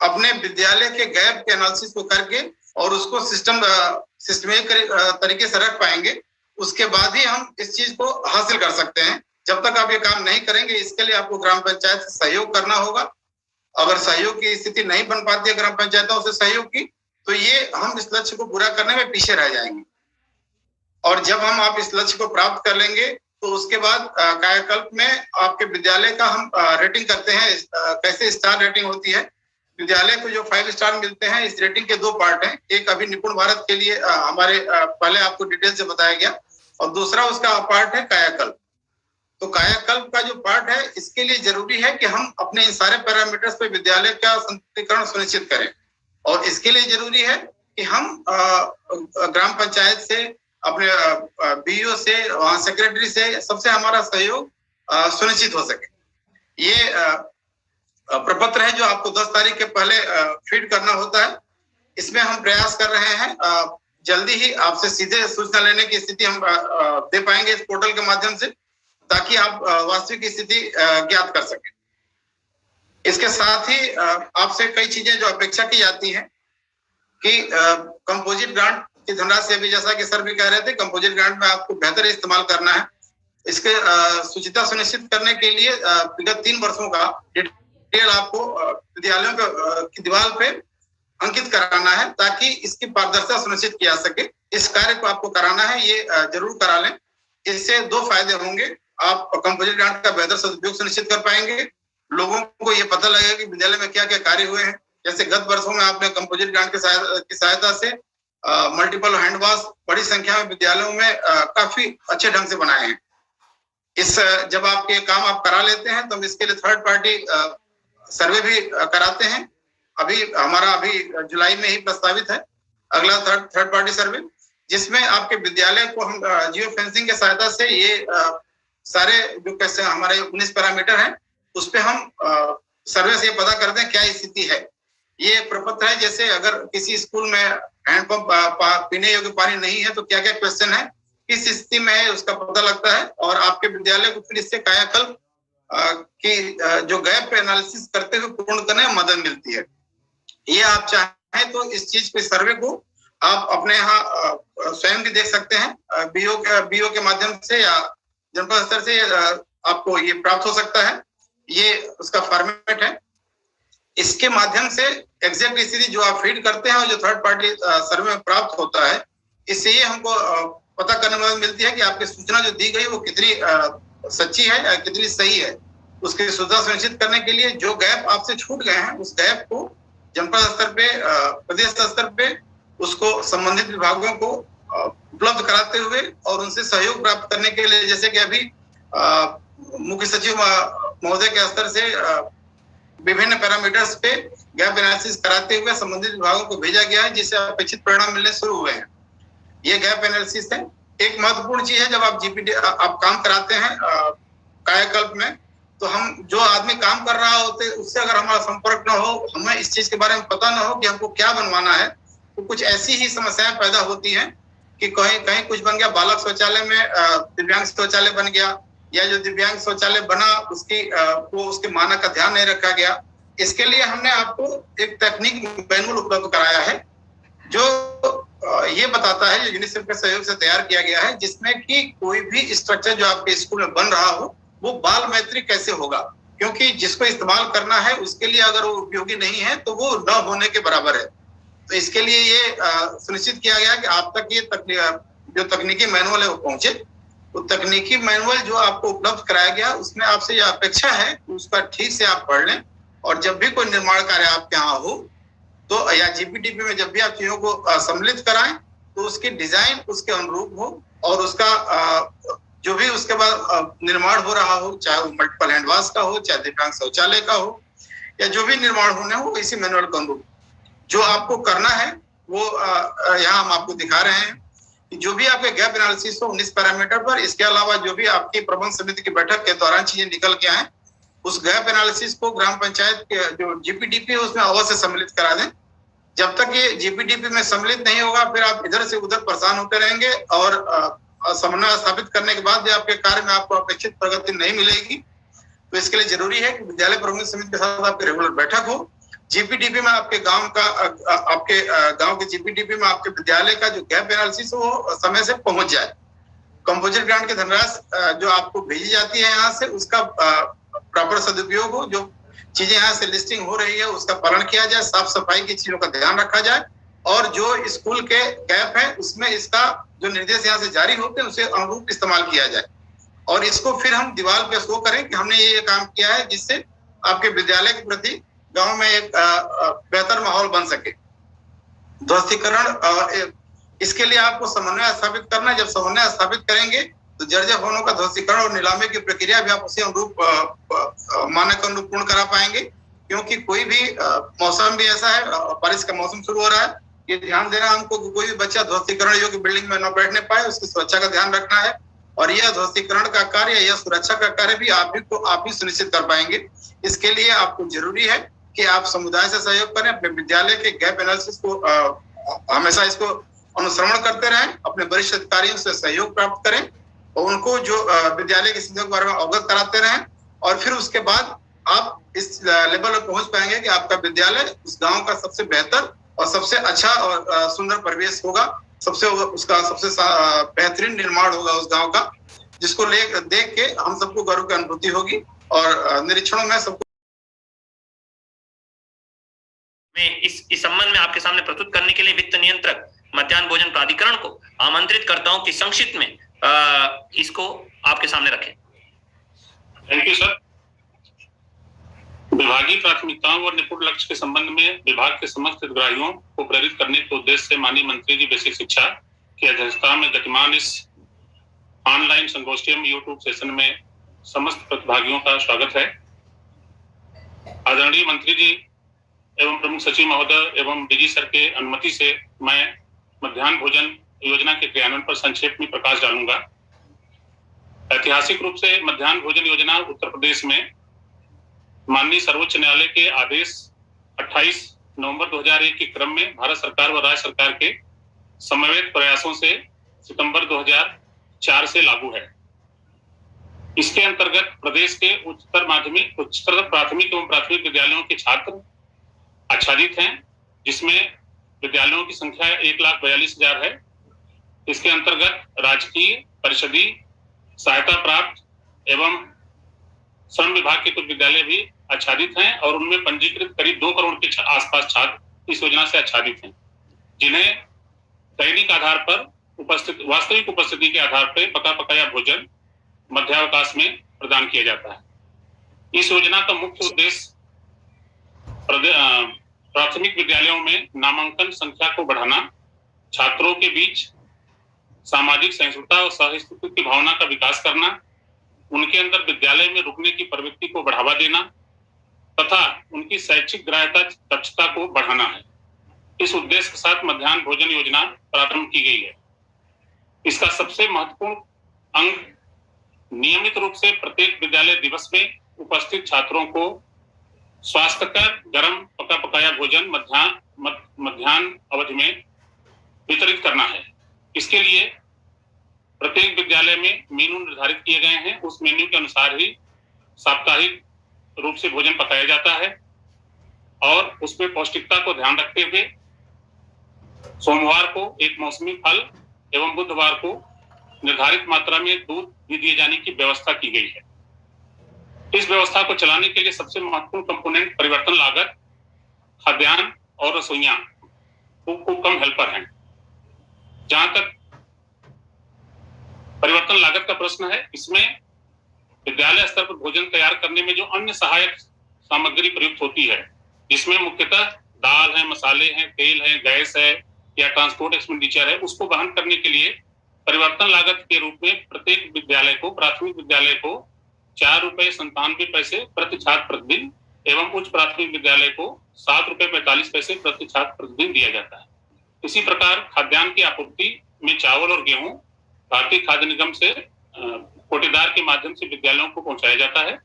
[SPEAKER 7] अपने विद्यालय के गैप के एनालिसिस को करके और उसको सिस्टमिक तरीके से रख पाएंगे, उसके बाद ही हम इस चीज को हासिल कर सकते हैं। जब तक आप ये काम नहीं करेंगे, इसके लिए आपको ग्राम पंचायत से सहयोग करना होगा। अगर सहयोग की स्थिति नहीं बन पाती है ग्राम पंचायतों से सहयोग की, तो ये हम इस लक्ष्य को पूरा करने में पीछे रह जाएंगे। और जब हम आप इस लक्ष्य को प्राप्त कर लेंगे, तो उसके बाद कायाकल्प में आपके विद्यालय का हम रेटिंग करते हैं, कैसे स्टार रेटिंग होती है। विद्यालय को जो 5 स्टार मिलते हैं, इस रेटिंग के 2 पार्ट हैं। एक अभी निपुण भारत के लिए हमारे पहले आपको डिटेल से बताया गया, और दूसरा उसका पार्ट है कायाकल्प। तो कायाकल्प का जो पार्ट है, इसके लिए जरूरी है कि हम अपने इन सारे पैरामीटर्स पे विद्यालय का संतृप्तिकरण सुनिश्चित करें, और इसके लिए जरूरी है कि हम ग्राम पंचायत से, अपने बीईओ से, वहां सेक्रेटरी से, सबसे हमारा सहयोग सुनिश्चित हो सके। ये प्रपत्र है जो आपको 10 तारीख के पहले फीड करना होता है। इसमें हम प्रयास कर रहे हैं जल्दी ही आपसे सीधे सूचना लेने की स्थिति हम दे पाएंगे इस पोर्टल के माध्यम से, ताकि आप वास्तविक स्थिति ज्ञात कर सकें। इसके साथ ही आपसे कई चीजें जो अपेक्षा की जाती हैं कि कंपोजिट ग्रांट की धनराशि, अभी जैसा कि सर भी कह रहे थे, कंपोजिट ग्रांट में आपको बेहतर इस्तेमाल करना है। इसके सुचिता सुनिश्चित करने के लिए विगत 3 वर्षों का डिटेल आपको विद्यालयों की दीवार पे अंकित कराना है, ताकि इसकी पारदर्शिता सुनिश्चित किया सके। इस कार्य को आपको कराना है, ये जरूर करा लें। इससे 2 फायदे होंगे। आप कंपोजिट ग्रांट का बेहतर सदुपयोग सुनिश्चित कर पाएंगे, लोगों को ये पता लगेगा कि विद्यालय में क्या क्या कार्य हुए हैं। जैसे गत वर्षों में आपने कंपोजिट ग्रांट की सहायता से मल्टीपल हैंड वॉश बड़ी संख्या में विद्यालयों में काफी अच्छे ढंग से बनाए हैं। इस जब आपके काम आप करा लेते हैं, तो हम इसके लिए 3rd पार्टी सर्वे भी कराते हैं। हमारा जुलाई में ही प्रस्तावित है अगला 3rd पार्टी सर्वे, जिसमें आपके विद्यालय को हम जियो फेंसिंग के सहायता से ये सारे जो कैसे हमारे 19 पैरामीटर हैं, उस पे हम सर्वे से ये पता करते हैं क्या स्थिति है। ये प्रपत्र है, जैसे अगर किसी स्कूल में हैंडपंप पीने योग्य पानी नहीं है, तो क्या क्या क्वेश्चन है, किस स्थिति में है, उसका पता लगता है। और आपके विद्यालय को फिर इससे कायाकल्प की जो गैप एनालिसिस करते हुए पूर्ण करने में मदद मिलती है। ये आप चाहें तो इस चीज के सर्वे को आप अपने यहाँ स्वयं भी देख सकते हैं, बीओ के माध्यम से या जनपद स्तर से आपको ये प्राप्त हो सकता है। ये उसका फॉर्मेट है। इसके माध्यम से एग्जैक्ट स्थिति जो आप फीड करते हैं और जो 3rd पार्टी सर्वे में प्राप्त होता है, इससे ये हमको पता करने में मदद मिलती है कि आपकी सूचना जो दी गई वो कितनी सच्ची है या कितनी सही है। उसकी सुविधा सुनिश्चित करने के लिए जो गैप आपसे छूट गए हैं, उस गैप को जनपद स्तर पे, प्रदेश स्तर पे उसको संबंधित विभागों को उपलब्ध कराते हुए और उनसे सहयोग प्राप्त करने के लिए, जैसे कि अभी मुख्य सचिव महोदय के स्तर से विभिन्न पैरामीटर्स पे गैप एनालिसिस कराते हुए संबंधित विभागों को भेजा गया है, जिससे अपेक्षित परिणाम मिलने शुरू हुए हैं। ये गैप एनालिसिस है। एक महत्वपूर्ण चीज है, जब आप जीपीडी आप काम कराते हैं कायाकल्प में, तो हम जो आदमी काम कर रहा होते उससे अगर हमारा संपर्क न हो, हमें इस चीज के बारे में पता न हो कि हमको क्या बनवाना है, तो कुछ ऐसी ही समस्याएं पैदा होती हैं कि कहीं कुछ बन गया, बालक शौचालय में दिव्यांग शौचालय बन गया, या जो दिव्यांग शौचालय बना उसके मानक का ध्यान नहीं रखा गया। इसके लिए हमने आपको एक तकनीक मैनुअल उपलब्ध कराया है, जो ये बताता है, जो यूनिसेफ के सहयोग से तैयार किया गया है, जिसमें कि कोई भी स्ट्रक्चर जो आपके स्कूल में बन रहा हो वो बाल मैत्री कैसे होगा, क्योंकि जिसको इस्तेमाल करना है उसके लिए अगर वो उपयोगी नहीं है तो वो न होने के बराबर है। तो इसके लिए ये सुनिश्चित किया गया कि आप तक ये जो तकनीकी मैनुअल है वो पहुंचे। तो तकनीकी मैनुअल जो आपको उपलब्ध कराया गया उसमें आपसे यह अपेक्षा है कि उसका ठीक से आप पढ़ लें, और जब भी कोई निर्माण कार्य आपके यहाँ हो तो या जीपीडीपी में जब भी आप चीजों को सम्मिलित कराएं तो उसकी डिजाइन उसके अनुरूप हो, और उसका जो भी उसके बाद निर्माण हो रहा हो, चाहे वो मल्टीपल हैंड वॉश का हो, चाहे दिव्यांग शौचालय का हो, या जो भी निर्माण होने हो, इसी मैनुअल के अनुरूप जो आपको करना है वो यहाँ हम आपको दिखा रहे हैं। जो भी आपके गैप एनालिसिस हो 19 पैरामीटर पर, इसके अलावा जो भी आपकी प्रबंध समिति की बैठक के दौरान चीजें निकल के आए, उस गैप एनालिसिस को ग्राम पंचायत के जो जीपीडीपी है उसमें अवश्य सम्मिलित करा दें। जब तक ये जीपीडीपी में सम्मिलित नहीं होगा फिर आप इधर से उधर परेशान होते रहेंगे, और समन्वय स्थापित करने के बाद भी आपके कार्य में आपको अपेक्षित प्रगति नहीं मिलेगी। तो इसके लिए जरूरी है कि विद्यालय प्रबंधन समिति के साथ आपकी रेगुलर बैठक हो। जीपीडीपी में आपके गांव का आपके गांव के जीपीडीपी में आपके विद्यालय का जो गैप एनालिसिस हो समय से पहुंच जाए। कंपोजिट ग्रांट की धनराशि जो आपको भेजी जाती है यहाँ से, उसका प्रॉपर सदुपयोग हो, जो चीजें यहाँ से लिस्टिंग हो रही है उसका पालन किया जाए, साफ सफाई की चीजों का ध्यान रखा जाए, और जो स्कूल के गैप है उसमें इसका जो निर्देश यहाँ से जारी होते हैं उसे अनुरूप इस्तेमाल किया जाए, और इसको फिर हम दीवार पे शो करें कि हमने ये काम किया है, जिससे आपके विद्यालय के प्रति गांव में एक बेहतर माहौल बन सके। ध्वस्तीकरण, इसके लिए आपको समन्वय स्थापित करना है। जब समन्वय स्थापित करेंगे तो जर्जर भवनों का ध्वस्तीकरण और नीलामी की प्रक्रिया भी आप उसी अनुरूप मानक अनुरूप पूर्ण करा पाएंगे, क्योंकि कोई भी मौसम भी ऐसा है, बारिश का मौसम शुरू हो रहा है, ये ध्यान देना हमको कि कोई भी बच्चा ध्वस्तीकरण योग्य बिल्डिंग में न बैठने पाए, उसकी सुरक्षा का ध्यान रखना है। और यह ध्वस्तीकरण का कार्य, यह सुरक्षा का कार्य भी आप ही सुनिश्चित कर पाएंगे। इसके लिए आपको जरूरी है कि आप समुदाय से सहयोग करें, अपने विद्यालय के गैप एनालिसिस को हमेशा इसको अनुश्रवण करते रहें, अपने वरिष्ठ अधिकारियों से सहयोग प्राप्त करें, और उनको जो विद्यालय की स्थितियों के बारे में अवगत कराते रहें, और फिर उसके बाद आप इस लेवल पर पहुंच पाएंगे कि आपका विद्यालय उस गांव का सबसे बेहतर और सबसे अच्छा और सुंदर परिवेश होगा, उसका सबसे बेहतरीन निर्माण होगा उस गांव का, जिसको देख के हम सबको गर्व की अनुभूति होगी। और निरीक्षणों में सबको
[SPEAKER 1] मैं इस संबंध में आपके सामने प्रस्तुत करने के लिए वित्त नियंत्रक मध्याह्न भोजन प्राधिकरण को आमंत्रित करता हूं कि संक्षिप्त में इसको आपके सामने रखें।
[SPEAKER 4] Thank you sir. विभागीय प्राथमिकताओं और निपुण लक्ष्य के संबंध में विभाग के समस्त हितग्राहियों को प्रेरित करने के उद्देश्य से माननीय मंत्री जी बेसिक शिक्षा की अध्यक्षता में गतिमान इस ऑनलाइन संगोष्ठी में यूट्यूब सेशन में समस्त प्रतिभागियों का स्वागत है। आदरणीय मंत्री जी एवं प्रमुख सचिव महोदय एवं डीजी सर के अनुमति से मैं मध्याह्न भोजन योजना के क्रियान्वयन पर संक्षेप में प्रकाश डालूंगा। ऐतिहासिक रूप से मध्याह्न भोजन योजना उत्तर प्रदेश में माननीय सर्वोच्च न्यायालय के आदेश 28 नवंबर 2001 के क्रम में भारत सरकार व राज्य सरकार के समन्वित प्रयासों से सितंबर 2004 से लागू है। इसके अंतर्गत प्रदेश के उच्चतर प्राथमिक एवं प्राथमिक विद्यालयों के छात्र आच्छादित हैं, जिसमें विद्यालयों की संख्या 1,42,000 है। इसके अंतर्गत राजकीय, परिषदीय, सहायता प्राप्त एवं श्रम विभाग के कुछ विद्यालय भी आच्छादित हैं, और उनमें पंजीकृत करीब 2 करोड़ के आसपास छात्र इस योजना से आच्छादित हैं, जिन्हें दैनिक आधार पर वास्तविक उपस्थिति के आधार पर पका पकाया भोजन मध्यावकाश में प्रदान किया जाता है। इस योजना का मुख्य उद्देश्य प्राथमिक विद्यालयों में नामांकन संख्या को बढ़ाना, छात्रों के बीच सामाजिक सहिष्णुता और सहिष्णुता की भावना का विकास करना, उनके अंदर विद्यालय में रुकने की प्रवृत्ति को बढ़ावा देना तथा उनकी शैक्षिक ग्राह्यता दक्षता को बढ़ाना है। इस उद्देश्य के साथ मध्याह्न भोजन योजना प्रारंभ की गई है। इसका सबसे महत्वपूर्ण अंग नियमित रूप से प्रत्येक विद्यालय दिवस में उपस्थित छात्रों को स्वास्थ्यकर गर्म पका पकाया भोजन मध्याह्न अवधि में वितरित करना है। इसके लिए प्रत्येक विद्यालय में मेनू निर्धारित किए गए हैं, उस मेन्यू के अनुसार ही साप्ताहिक रूप से भोजन पकाया जाता है, और उसमें पौष्टिकता को ध्यान रखते हुए सोमवार को एक मौसमी फल एवं बुधवार को निर्धारित मात्रा में दूध भी दिए जाने की व्यवस्था की गई है। इस व्यवस्था को चलाने के लिए सबसे महत्वपूर्ण कंपोनेंट परिवर्तन लागत, खाद्यान्न और रसोइयां को कम हेल्पर हैं। जहां तक परिवर्तन लागत का प्रश्न है, इसमें विद्यालय स्तर पर भोजन तैयार करने में जो अन्य सहायक सामग्री प्रयुक्त होती है, जिसमें मुख्यतः दाल है, मसाले हैं, तेल है, गैस है या ट्रांसपोर्ट एक्सपेंडिचर है, उसको वहन करने के लिए परिवर्तन लागत के रूप में प्रत्येक विद्यालय को, प्राथमिक विद्यालय को ₹4.97 प्रति छात्र प्रतिदिन एवं उच्च प्राथमिक विद्यालय को ₹7.45 प्रति छात्र प्रतिदिन दिया जाता है। इसी प्रकार खाद्यान्न की आपूर्ति में चावल और गेहूं भारतीय खाद्य निगम से कोटेदार के माध्यम से विद्यालयों को पहुंचाया जाता है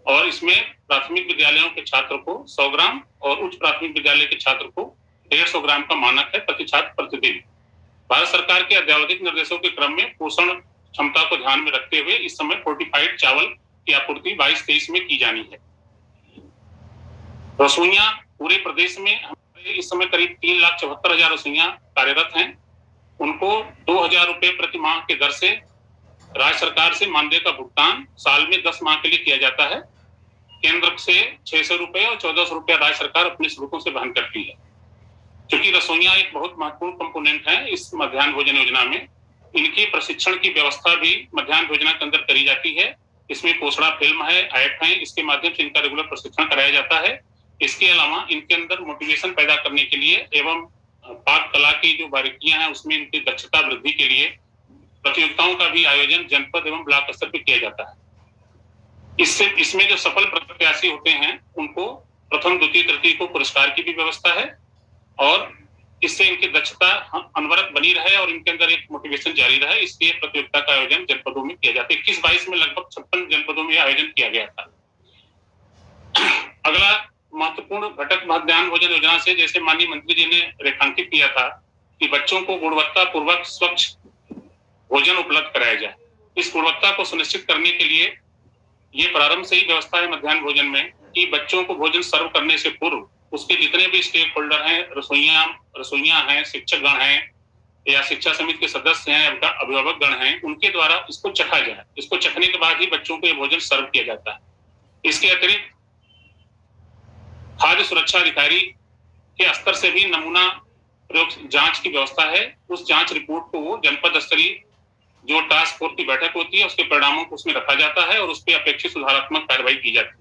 [SPEAKER 4] और इसमें प्राथमिक विद्यालयों के छात्र को 100 ग्राम और उच्च प्राथमिक विद्यालय के छात्र को 150 ग्राम का मानक है प्रति छात्र प्रतिदिन। भारत सरकार के अद्यावधिक निर्देशों के क्रम में पोषण क्षमता को ध्यान में रखते हुए इस समय फोर्टिफाइड चावल की आपूर्ति 22-23 में की जानी है। रसोइयां पूरे प्रदेश में हमारे इस समय करीब 3,74,000 रसोइयां कार्यरत हैं। उनको ₹2,000 प्रति माह की दर से राज्य सरकार से मानदेय का भुगतान साल में 10 माह के लिए किया जाता है। केंद्र से ₹600 और ₹1,400 राज्य सरकार अपने स्रोतों से वहन करती है। क्योंकि रसोइयां एक बहुत महत्वपूर्ण कंपोनेंट है इस मध्याह्न भोजन योजना में, इनके प्रशिक्षण की व्यवस्था भी मध्याह्न भोजना के अंदर करी जाती है। इसमें पोषणा फिल्म है, ऐप है, इसके माध्यम से इनका रेगुलर प्रशिक्षण कराया जाता है। इसके अलावा इनके अंदर मोटिवेशन पैदा करने के लिए एवं पाक कला की जो बारीकियां हैं उसमें इनकी दक्षता वृद्धि के लिए प्रतियोगिताओं का भी आयोजन जनपद एवं ब्लॉक स्तर पर किया जाता है। इसमें जो सफल प्रत्याशी होते हैं उनको प्रथम, द्वितीय, तृतीय को पुरस्कार की भी व्यवस्था है और इससे इनकी दक्षता अनवरत बनी रहे और इनके अंदर एक मोटिवेशन जारी रहे, इसलिए प्रतियोगिता का आयोजन जनपदों में किया जाता है। 21-22 में लगभग 56 जनपदों में आयोजन किया गया था। अगला महत्वपूर्ण घटक मध्याह्न भोजन योजना से, जैसे माननीय मंत्री जी ने रेखांकित किया था कि बच्चों को गुणवत्ता पूर्वक स्वच्छ भोजन उपलब्ध कराया जाए। इस गुणवत्ता को सुनिश्चित करने के लिए ये प्रारंभ से ही व्यवस्था है मध्याह्न भोजन में कि बच्चों को भोजन सर्व करने से पूर्व उसके जितने भी स्टेक होल्डर हैं, रसोइयां हैं, शिक्षकगण हैं या शिक्षा समिति के सदस्य हैं, अभिभावक गण हैं, उनके द्वारा इसको चखा जाए। इसको चखने के बाद ही बच्चों को ये भोजन सर्व किया जाता है। इसके अतिरिक्त खाद्य सुरक्षा अधिकारी के स्तर से भी नमूना प्रयोग जांच की व्यवस्था है। उस जांच रिपोर्ट को वो जनपद स्तरीय जो टास्क फोर्स की बैठक होती है उसके परिणामों को उसमें रखा जाता है और उस पर अपेक्षित सुधारात्मक कार्रवाई की जाती है।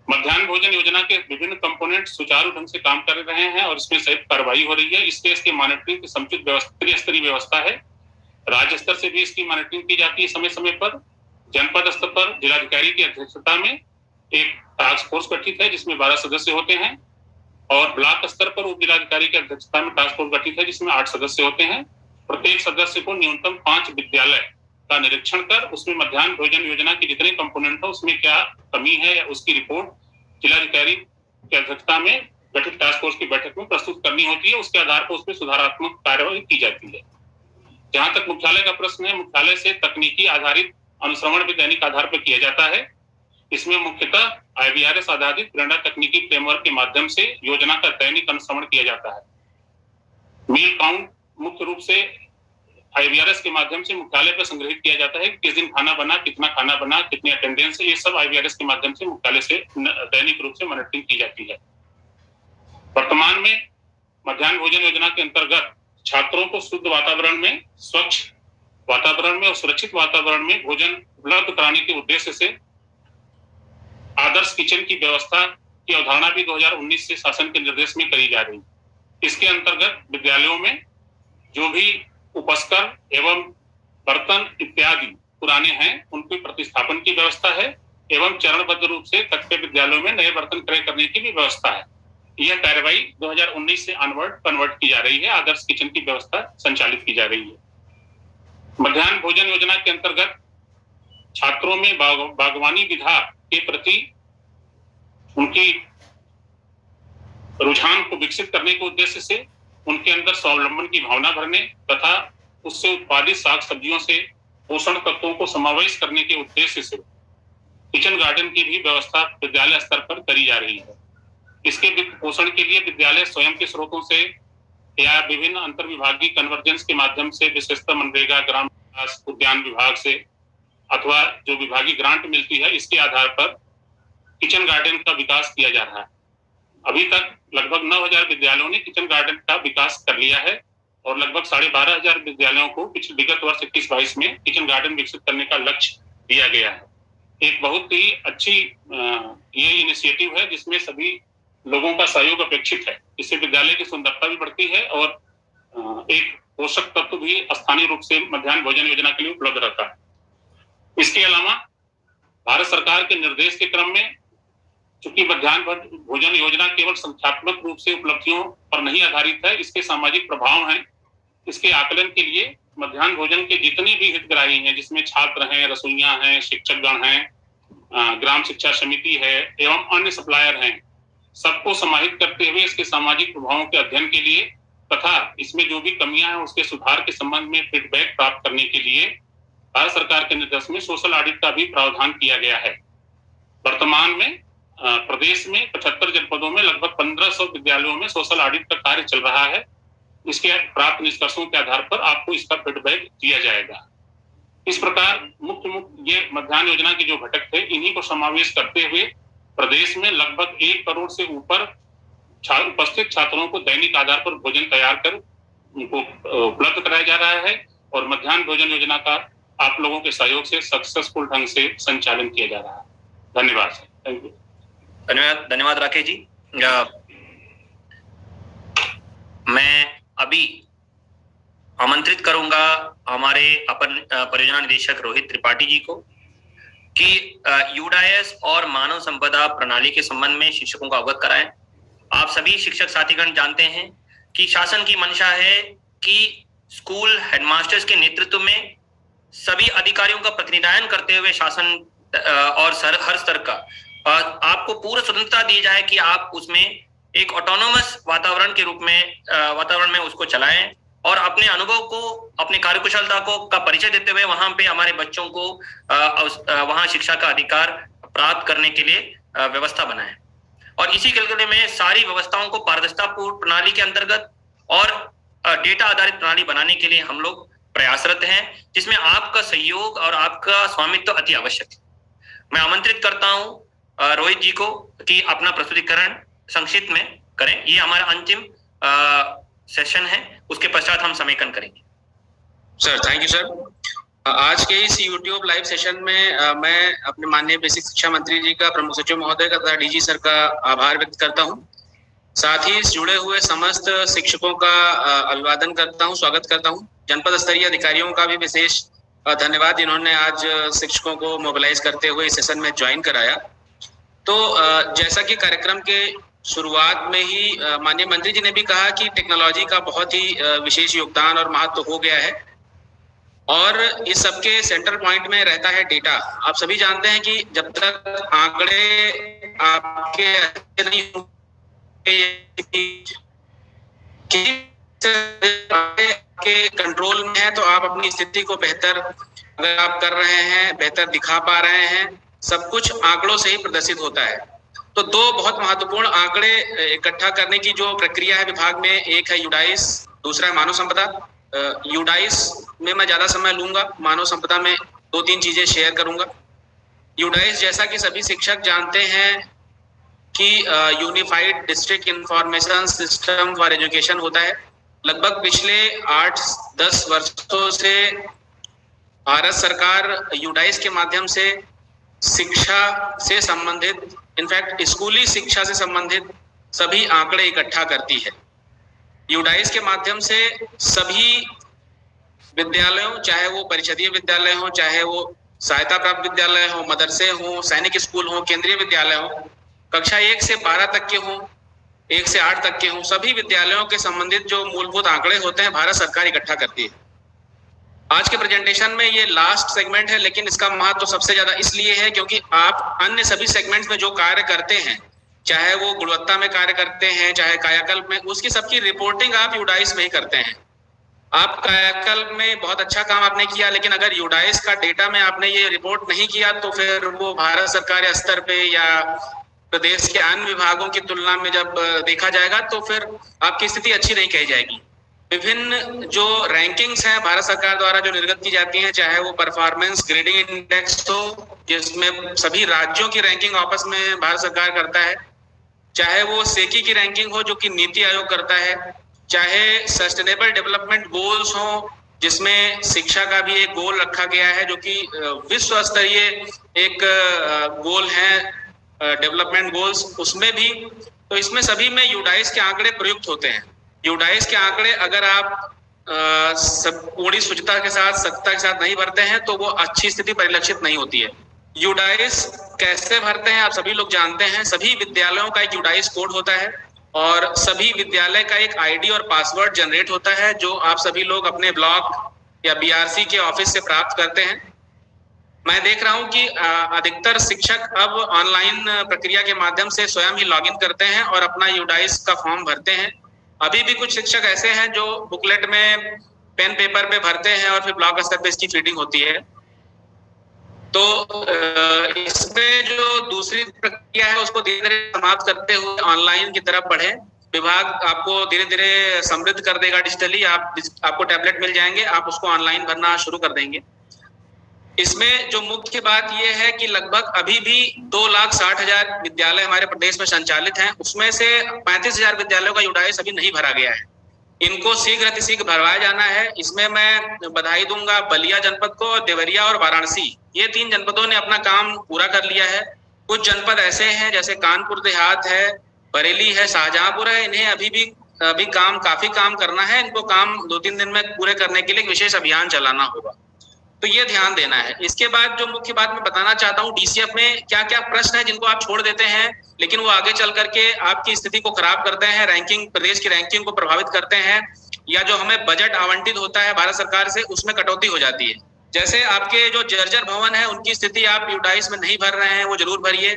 [SPEAKER 4] मध्याह्न भोजन योजना के विभिन्न कंपोनेंट सुचारू ढंग से काम कर रहे हैं और इसमें संयुक्त कार्रवाई हो रही है। इसके इसके मॉनिटरिंग की समुचित त्रिस्तरीय व्यवस्था है। राज्य स्तर से भी इसकी मॉनिटरिंग की जाती है समय समय पर। जनपद स्तर पर जिलाधिकारी की अध्यक्षता में एक टास्क फोर्स गठित है जिसमें 12 सदस्य होते हैं और ब्लॉक स्तर पर उप जिलाधिकारी की अध्यक्षता में टास्क फोर्स गठित है जिसमें 8 सदस्य होते हैं। प्रत्येक सदस्य को न्यूनतम 5 विद्यालय का निरीक्षण कर उसमें मध्याह्न भोजन योजना की जितने कंपोनेंट है उसमें क्या कमी है या उसकी रिपोर्ट जिलाधिकारी की अध्यक्षता में गठित टास्क फोर्स की बैठक में प्रस्तुत करनी होती है। उसके आधार पर उसमें सुधारात्मक कार्रवाई की जाती है। जहां तक मुख्यालय का प्रश्न है, मुख्यालय से तकनीकी आधारित अनुश्रवण भी दैनिक आधार पर किया जाता है। इसमें मुख्यतः IVRS आधारित प्रेरणा तकनीकी फ्रेमवर्क के माध्यम से योजना का दैनिक अनुश्रवण किया जाता है। मील काउंट मुख्य रूप से IVRS के माध्यम से मुख्यालय पर संग्रहित किया जाता है। किस दिन खाना बना, कितना खाना बना, कितनी अटेंडेंस है, ये सब IVRS के माध्यम से मुख्यालय से दैनिक रूप से मॉनिटरिंग की जाती है। वर्तमान में मध्याह्न भोजन योजना के अंतर्गत छात्रों को शुद्ध वातावरण में, स्वच्छ वातावरण में और सुरक्षित वातावरण में भोजन उपलब्ध कराने के उद्देश्य से आदर्श किचन की व्यवस्था की अवधारणा भी 2019 से शासन के निर्देश में करी जा रही है। इसके अंतर्गत विद्यालयों में जो भी उपस्कर एवं बर्तन इत्यादि पुराने हैं उनके प्रतिस्थापन की व्यवस्था है एवं चरणबद्ध रूप से कच्चे विद्यालयों में नए बर्तन क्रय करने की भी व्यवस्था है। यह कार्रवाई 2019 से अनवर्ड कन्वर्ट की जा रही है। आदर्श किचन की व्यवस्था संचालित की जा रही है। मध्याह्न भोजन योजना के अंतर्गत छात्रों में बागवानी विधा के प्रति उनकी रुझान को विकसित करने के उद्देश्य से उनके अंदर स्वावलंबन की भावना भरने तथा उससे उत्पादित साग सब्जियों से पोषण तत्वों को समावेश करने के उद्देश्य से किचन गार्डन की भी व्यवस्था विद्यालय स्तर पर करी जा रही है। इसके वित्त पोषण के लिए विद्यालय स्वयं के स्रोतों से या विभिन्न अंतर विभागीय कन्वर्जेंस के माध्यम से, विशेषतः मनरेगा, ग्राम विकास, उद्यान विभाग से अथवा जो विभागीय ग्रांट मिलती है, इसके आधार पर किचन गार्डन का विकास किया जा रहा है। अभी तक लगभग 9,000 विद्यालयों ने किचन गार्डन का विकास कर लिया है और लगभग 12,500 विद्यालयों को पिछले विगत वर्ष 21-22 में किचन गार्डन विकसित करने का लक्ष्य दिया गया है। एक बहुत ही अच्छी ये इनिशिएटिव है जिसमें सभी लोगों का सहयोग अपेक्षित है। इससे विद्यालय की सुंदरता भी बढ़ती है और एक पोषक तत्व भी स्थानीय रूप से मध्याह्न भोजन योजना के लिए उपलब्ध रहता है। इसके अलावा भारत सरकार के निर्देश के क्रम में चूंकि मध्याह्न भोजन योजना केवल संख्यात्मक रूप से उपलब्धियों पर नहीं आधारित है, इसके सामाजिक प्रभाव हैं। इसके आकलन के लिए मध्याह्न भोजन के जितने भी हितग्राही हैं, जिसमें छात्र हैं, रसोइया हैं, शिक्षकगण हैं, ग्राम शिक्षा समिति है एवं अन्य सप्लायर हैं, सबको समाहित करते हुए इसके सामाजिक प्रभावों के अध्ययन के लिए तथा इसमें जो भी कमियां हैं उसके सुधार के संबंध में फीडबैक प्राप्त करने के लिए भारत सरकार के निर्देश में सोशल ऑडिट का भी प्रावधान किया गया है। वर्तमान में प्रदेश में 75 जनपदों में लगभग 1500 विद्यालयों में सोशल ऑडिट का कार्य चल रहा है। इसके प्राप्त निष्कर्षों के आधार पर आपको इसका फीडबैक दिया जाएगा। इस प्रकार मुख्य ये मध्याह्न योजना के जो घटक थे, इन्हीं को समावेश करते हुए प्रदेश में लगभग 1 करोड़ से ऊपर उपस्थित छात्रों को दैनिक आधार पर भोजन तैयार कर उनको उपलब्ध कराया जा रहा है और मध्याह्न भोजन योजना का आप लोगों के सहयोग से सक्सेसफुल ढंग से संचालन किया जा रहा है। धन्यवाद सर। Thank you.
[SPEAKER 1] धन्यवाद राकेश जी। मैं अभी आमंत्रित करूंगा हमारे अपर परियोजना निदेशक रोहित त्रिपाठी जी को कि यूडाइस और मानव संपदा प्रणाली के संबंध में शिक्षकों को अवगत कराएं। आप सभी शिक्षक साथीगण जानते हैं कि शासन की मंशा है कि स्कूल हेडमास्टर्स के नेतृत्व में सभी अधिकारियों का प्रतिनिधान करते हुए शासन और हर स्तर का आपको पूर्ण स्वतंत्रता दी जाए कि आप उसमें एक ऑटोनोमस वातावरण में उसको चलाएं और अपने अनुभव को, अपने कार्यकुशलता को का परिचय देते हुए वहां पे हमारे बच्चों को वहां शिक्षा का अधिकार प्राप्त करने के लिए व्यवस्था बनाएं। और इसी सिलसिले में सारी व्यवस्थाओं को पारदर्शितापूर्ण प्रणाली के अंतर्गत और डेटा आधारित प्रणाली बनाने के लिए हम लोग प्रयासरत हैं, जिसमें आपका सहयोग और आपका स्वामित्व अति आवश्यक है। मैं आमंत्रित करता हूं रोहित जी को कि अपना प्रस्तुतिकरण संक्षिप्त में करें। ये हमारा अंतिम सेशन है, उसके पश्चात हम समेकन करेंगे।
[SPEAKER 5] Sir thank you sir. आज के इस YouTube लाइव सेशन में मैं अपने माननीय बेसिक शिक्षा मंत्री जी का, प्रमुख सचिव महोदय का तथा डीजी सर का आभार व्यक्त करता हूं। साथ ही जुड़े हुए समस्त शिक्षकों का अभिवादन करता हूं, स्वागत करता हूं। जनपद स्तरीय अधिकारियों का भी विशेष धन्यवाद जिन्होंने आज शिक्षकों को मोबिलाइज करते हुए इस सेशन में ज्वाइन कराया। तो जैसा कि कार्यक्रम के शुरुआत में ही माननीय मंत्री जी ने भी कहा कि टेक्नोलॉजी का बहुत ही विशेष योगदान और महत्व हो गया है और इस सबके सेंटर पॉइंट में रहता है डेटा। आप सभी जानते हैं कि जब तक आंकड़े आपके अच्छे नहीं के कंट्रोल में है तो आप अपनी स्थिति को बेहतर अगर आप कर रहे हैं, बेहतर दिखा पा रहे हैं, सब कुछ आंकड़ों से ही प्रदर्शित होता है। तो दो बहुत महत्वपूर्ण आंकड़े इकट्ठा करने की जो प्रक्रिया है विभाग में, एक है यूडाइस, दूसरा है मानव संपदा। यूडाइस में मैं ज्यादा समय लूंगा, मानव संपदा में 2-3 चीजें शेयर करूंगा। यूडाइस जैसा कि सभी शिक्षक जानते हैं कि unified district information system for education होता है। लगभग पिछले 8-10 वर्षों से भारत सरकार यूडाइस के माध्यम से शिक्षा से संबंधित, इनफैक्ट स्कूली शिक्षा से संबंधित सभी आंकड़े इकट्ठा करती है। यूडाइस के माध्यम से सभी विद्यालयों, चाहे वो परिषदीय विद्यालय हो, चाहे वो सहायता प्राप्त विद्यालय हो, मदरसे हो, सैनिक स्कूल हो, केंद्रीय विद्यालय हो, कक्षा 1 से 12 तक के हो, 1 से 8 तक के हो, सभी विद्यालयों के संबंधित जो मूलभूत आंकड़े होते हैं भारत सरकार इकट्ठा करती है। आज के प्रेजेंटेशन में ये लास्ट सेगमेंट है, लेकिन इसका महत्व तो सबसे ज्यादा इसलिए है क्योंकि आप अन्य सभी सेगमेंट्स में जो कार्य करते हैं, चाहे वो गुणवत्ता में कार्य करते हैं, चाहे कायाकल्प में, उसकी सबकी रिपोर्टिंग आप यूडाइस में ही करते हैं। आप कायाकल्प में बहुत अच्छा काम आपने किया, लेकिन अगर यूडाइस का डेटा में आपने ये रिपोर्ट नहीं किया तो फिर वो भारत सरकार स्तर पे या प्रदेश के अन्य विभागों की तुलना में जब देखा जाएगा तो फिर आपकी स्थिति अच्छी नहीं कही जाएगी। विभिन्न जो रैंकिंग्स हैं भारत सरकार द्वारा जो निर्गत की जाती हैं, चाहे वो परफॉर्मेंस ग्रेडिंग इंडेक्स हो जिसमें सभी राज्यों की रैंकिंग आपस में भारत सरकार करता है, चाहे वो सेकी की रैंकिंग हो जो कि नीति आयोग करता है, चाहे सस्टेनेबल डेवलपमेंट गोल्स हो जिसमें शिक्षा का भी एक गोल रखा गया है जो कि विश्व स्तरीय एक गोल है डेवलपमेंट गोल्स, उसमें भी तो इसमें सभी में यूडाइस के आंकड़े प्रयुक्त होते हैं। यूडाइस के आंकड़े अगर आप पूरी शुचिता के साथ, सख्ता के साथ नहीं भरते हैं तो वो अच्छी स्थिति परिलक्षित नहीं होती है। यूडाइस कैसे भरते हैं आप सभी लोग जानते हैं। सभी विद्यालयों का एक यूडाइस कोड होता है और सभी विद्यालय का एक आईडी और पासवर्ड जनरेट होता है जो आप सभी लोग अपने ब्लॉक या बीआरसी के ऑफिस से प्राप्त करते हैं। मैं देख रहा हूं कि अधिकतर शिक्षक अब ऑनलाइन प्रक्रिया के माध्यम से स्वयं ही लॉगिन करते हैं और अपना यूडाइस का फॉर्म भरते हैं। अभी भी कुछ शिक्षक ऐसे हैं जो बुकलेट में पेन पेपर पे भरते हैं और फिर ब्लॉक स्तर पे इसकी फीडिंग होती है। तो इसमें जो दूसरी प्रक्रिया है उसको धीरे धीरे समाप्त करते हुए ऑनलाइन की तरफ बढ़े। विभाग आपको धीरे धीरे समृद्ध कर देगा डिजिटली। आपको टैबलेट मिल जाएंगे, आप उसको ऑनलाइन भरना शुरू कर देंगे। इसमें जो मुख्य बात यह है कि लगभग अभी भी 2,60,000 विद्यालय हमारे प्रदेश में संचालित हैं, उसमें से 35,000 विद्यालयों का यूडाइस अभी नहीं भरा गया है। इनको शीघ्र अतिशीघ्र भरवाया जाना है। इसमें मैं बधाई दूंगा बलिया जनपद को, देवरिया और वाराणसी, ये 3 जनपदों ने अपना काम पूरा कर लिया है। कुछ जनपद ऐसे हैं जैसे कानपुर देहात है, बरेली है, शाहजहांपुर है, इन्हें अभी काफी काम करना है। इनको काम 2-3 दिन में पूरे करने के लिए एक विशेष अभियान चलाना होगा, तो ये ध्यान देना है। इसके बाद जो मुख्य बात मैं बताना चाहता हूँ, डीसीएफ में क्या क्या प्रश्न है जिनको आप छोड़ देते हैं लेकिन वो आगे चल करके आपकी स्थिति को खराब करते हैं, रैंकिंग, प्रदेश की रैंकिंग को प्रभावित करते हैं, या जो हमें बजट आवंटित होता है भारत सरकार से उसमें कटौती हो जाती है। जैसे आपके जो जर्जर भवन है उनकी स्थिति आप यूडाइस में नहीं भर रहे हैं, वो जरूर भरिए।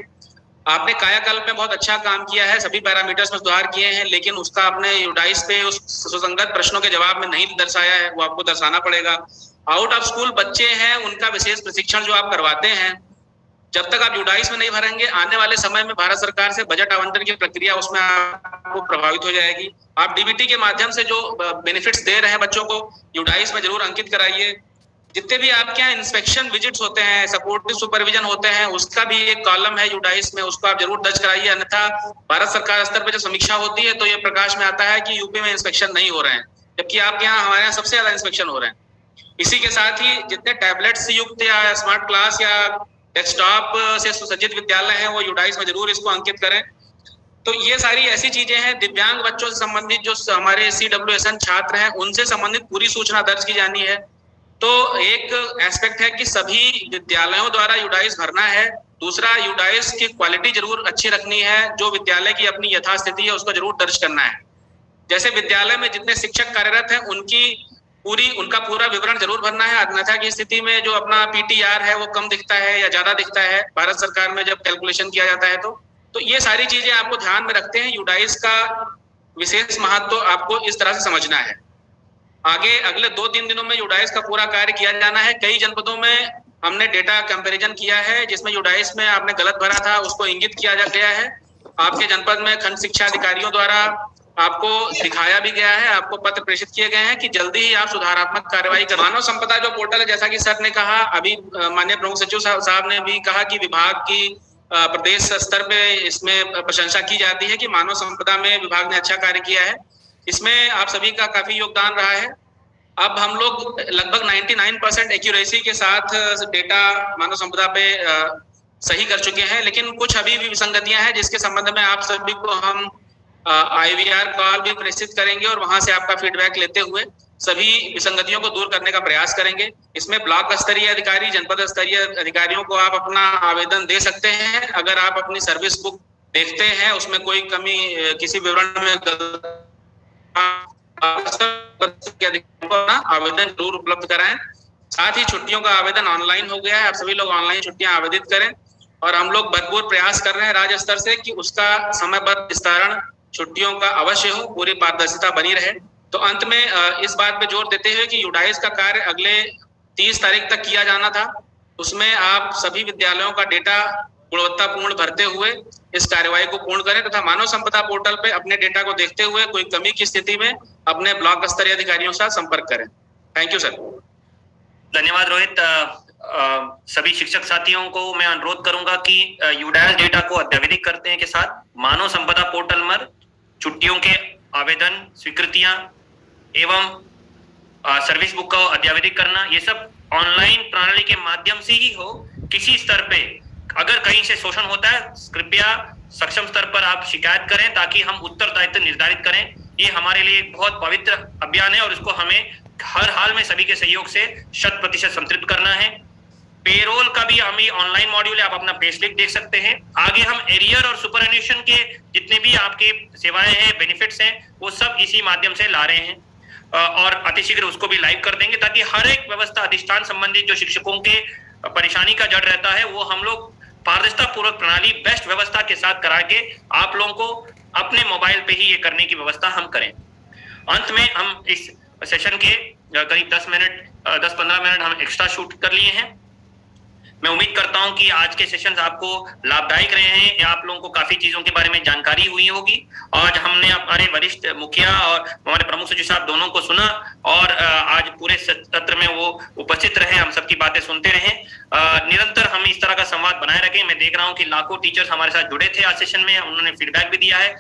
[SPEAKER 5] आपने कायाकल्प में बहुत अच्छा काम किया है, सभी पैरामीटर्स में सुधार किए हैं, लेकिन उसका आपने यूडाइस पे उस सुसंगत प्रश्नों के जवाब में नहीं दर्शाया है, वो आपको दर्शाना पड़ेगा। आउट ऑफ स्कूल बच्चे हैं, उनका विशेष प्रशिक्षण जो आप करवाते हैं, जब तक आप यूडाइस में नहीं भरेंगे आने वाले समय में भारत सरकार से बजट आवंटन की प्रक्रिया उसमें आपको प्रभावित हो जाएगी। आप डीबीटी के माध्यम से जो बेनिफिट्स दे रहे हैं बच्चों को, यूडाइस में जरूर अंकित कराइए। जितने भी आपके यहाँ इंस्पेक्शन विजिट्स होते हैं, सपोर्टिव सुपरविजन होते हैं, उसका भी एक कॉलम है यूडाइस में, उसको आप जरूर दर्ज कराइए। अन्यथा भारत सरकार स्तर पर जब समीक्षा होती है तो ये प्रकाश में आता है कि यूपी में इंस्पेक्शन नहीं हो रहे हैं, जबकि आपके यहाँ, हमारे यहाँ सबसे ज्यादा इंस्पेक्शन हो रहे हैं। इसी के साथ ही जितने टैबलेट से युक्त या स्मार्ट क्लास या डेस्कटॉप से सुसज्जित विद्यालय हैं वो यूडाइस में जरूर इसको अंकित करें। तो ये सारी ऐसी चीजें हैं। दिव्यांग बच्चों से संबंधित जो हमारे CWSN छात्र हैं उनसे संबंधित पूरी सूचना दर्ज की जानी है। तो एक एस्पेक्ट है कि सभी विद्यालयों द्वारा यूडाइस भरना है। दूसरा, यूडाइस की क्वालिटी जरूर अच्छी रखनी है, जो विद्यालय की अपनी यथास्थिति है उसको जरूर दर्ज करना है। जैसे विद्यालय में जितने शिक्षक कार्यरत हैं उनका पूरा विवरण जरूर भरना है। अन्यथा की स्थिति में जो अपना PTR है वो कम दिखता है या ज्यादा दिखता है भारत सरकार में जब कैलकुलेशन किया जाता है तो ये सारी चीजें आपको ध्यान में रखते हैं। यूडाइस का विशेष महत्व आपको इस तरह से समझना है। आगे अगले 2-3 दिनों में यूडाइस का पूरा कार्य किया जाना है। कई जनपदों में हमने डेटा कंपैरिजन किया है जिसमें यूडाइस में आपने गलत भरा था उसको इंगित किया गया है। आपके जनपद में खंड शिक्षा अधिकारियों द्वारा आपको दिखाया भी गया है, आपको पत्र प्रेषित किए गए हैं कि जल्दी ही आप सुधारात्मक कार्रवाई कर। मानव संपदा जो पोर्टल है, जैसा कि सर ने कहा, अभी माननीय प्रमुख सचिव साहब ने भी कहा कि विभाग की प्रदेश स्तर पे इसमें प्रशंसा की जाती है कि मानव संपदा में विभाग ने अच्छा कार्य किया है। इसमें आप सभी का काफी योगदान रहा है। अब हम लोग लगभग 99% एक्यूरेसी के साथ डेटा मानव संपदा पे सही कर चुके हैं, लेकिन कुछ अभी भी विसंगतियां हैं जिसके संबंध में आप सभी को हम IVR कॉल भी प्रेषित करेंगे और वहां से आपका फीडबैक लेते हुए सभी विसंगतियों को दूर करने का प्रयास करेंगे। इसमें ब्लॉक स्तरीय अधिकारी, जनपद स्तरीय अधिकारियों को आप अपना आवेदन दे सकते हैं। अगर आप अपनी सर्विस बुक देखते हैं उसमें कोई कमी, किसी विवरण में आवेदन जरूर उपलब्ध कराएं। साथ ही छुट्टियों का आवेदन ऑनलाइन हो गया है, आप सभी लोग ऑनलाइन छुट्टियां आवेदित करें और हम लोग भरपूर प्रयास कर रहे हैं राज्य स्तर से कि उसका समयबद्ध विस्तारण छुट्टियों का अवश्य हो, पूरी पारदर्शिता बनी रहे। तो अंत में इस बात पे जोर देते हुए कि यूडाइस का कार्य अगले 30 तारीख तक किया जाना था, उसमें आप सभी विद्यालयों का डेटा गुणवत्तापूर्ण भरते हुए इस कार्यवाही को पूर्ण करें तथा मानव संपदा पोर्टल पे अपने डेटा को देखते हुए कोई कमी की स्थिति में अपने ब्लॉक स्तरीय अधिकारियों के साथ संपर्क करें। Thank you sir.
[SPEAKER 1] धन्यवाद रोहित। सभी शिक्षक साथियों को मैं अनुरोध करूंगा कि यूडाइस डेटा को अद्यतन करने के साथ मानव संपदा पोर्टल पर छुट्टियों के आवेदन, स्वीकृतियां एवं सर्विस बुक को अद्यतन करना, ये सब ऑनलाइन प्रणाली के माध्यम से ही हो। किसी स्तर पे अगर कहीं से शोषण होता है, कृपया सक्षम स्तर पर आप शिकायत करें ताकि हम उत्तरदायित्व निर्धारित करें। ये हमारे लिए एक बहुत पवित्र अभियान है और इसको हमें हर हाल में सभी के सहयोग से 100% संतृप्त करना है। पेरोल का भी हम ऑनलाइन मॉड्यूल है, आप अपना पे स्लिप देख सकते हैं। आगे हम एरियर और सुपरएन्यूएशन के जितने भी आपके सेवाएं हैं, बेनिफिट्स हैं, वो सब इसी माध्यम से ला रहे हैं और अतिशीघ्र उसको भी लाइव कर देंगे ताकि हर एक व्यवस्था अधिष्ठान संबंधित जो शिक्षकों के परेशानी का जड़ रहता है वो हम लोग पारदर्शिता पूर्वक प्रणाली बेस्ट व्यवस्था के साथ करा के आप लोगों को अपने मोबाइल पे ही ये करने की व्यवस्था हम करें। अंत में हम इस सेशन के करीब 10-15 मिनट हम एक्स्ट्रा शूट कर लिए हैं। मैं उम्मीद करता हूं कि आज के सेशंस आपको लाभदायक रहे हैं या आप लोगों को काफी चीजों के बारे में जानकारी हुई होगी। आज हमने हमारे वरिष्ठ मुखिया और हमारे प्रमुख सचिव साहब दोनों को सुना और आज पूरे सत्र में वो उपस्थित रहे, हम सबकी बातें सुनते रहे। निरंतर हम इस तरह का संवाद बनाए रखें। मैं देख रहा हूं कि लाखों टीचर्स हमारे साथ जुड़े थे आज सेशन में, उन्होंने फीडबैक भी दिया है।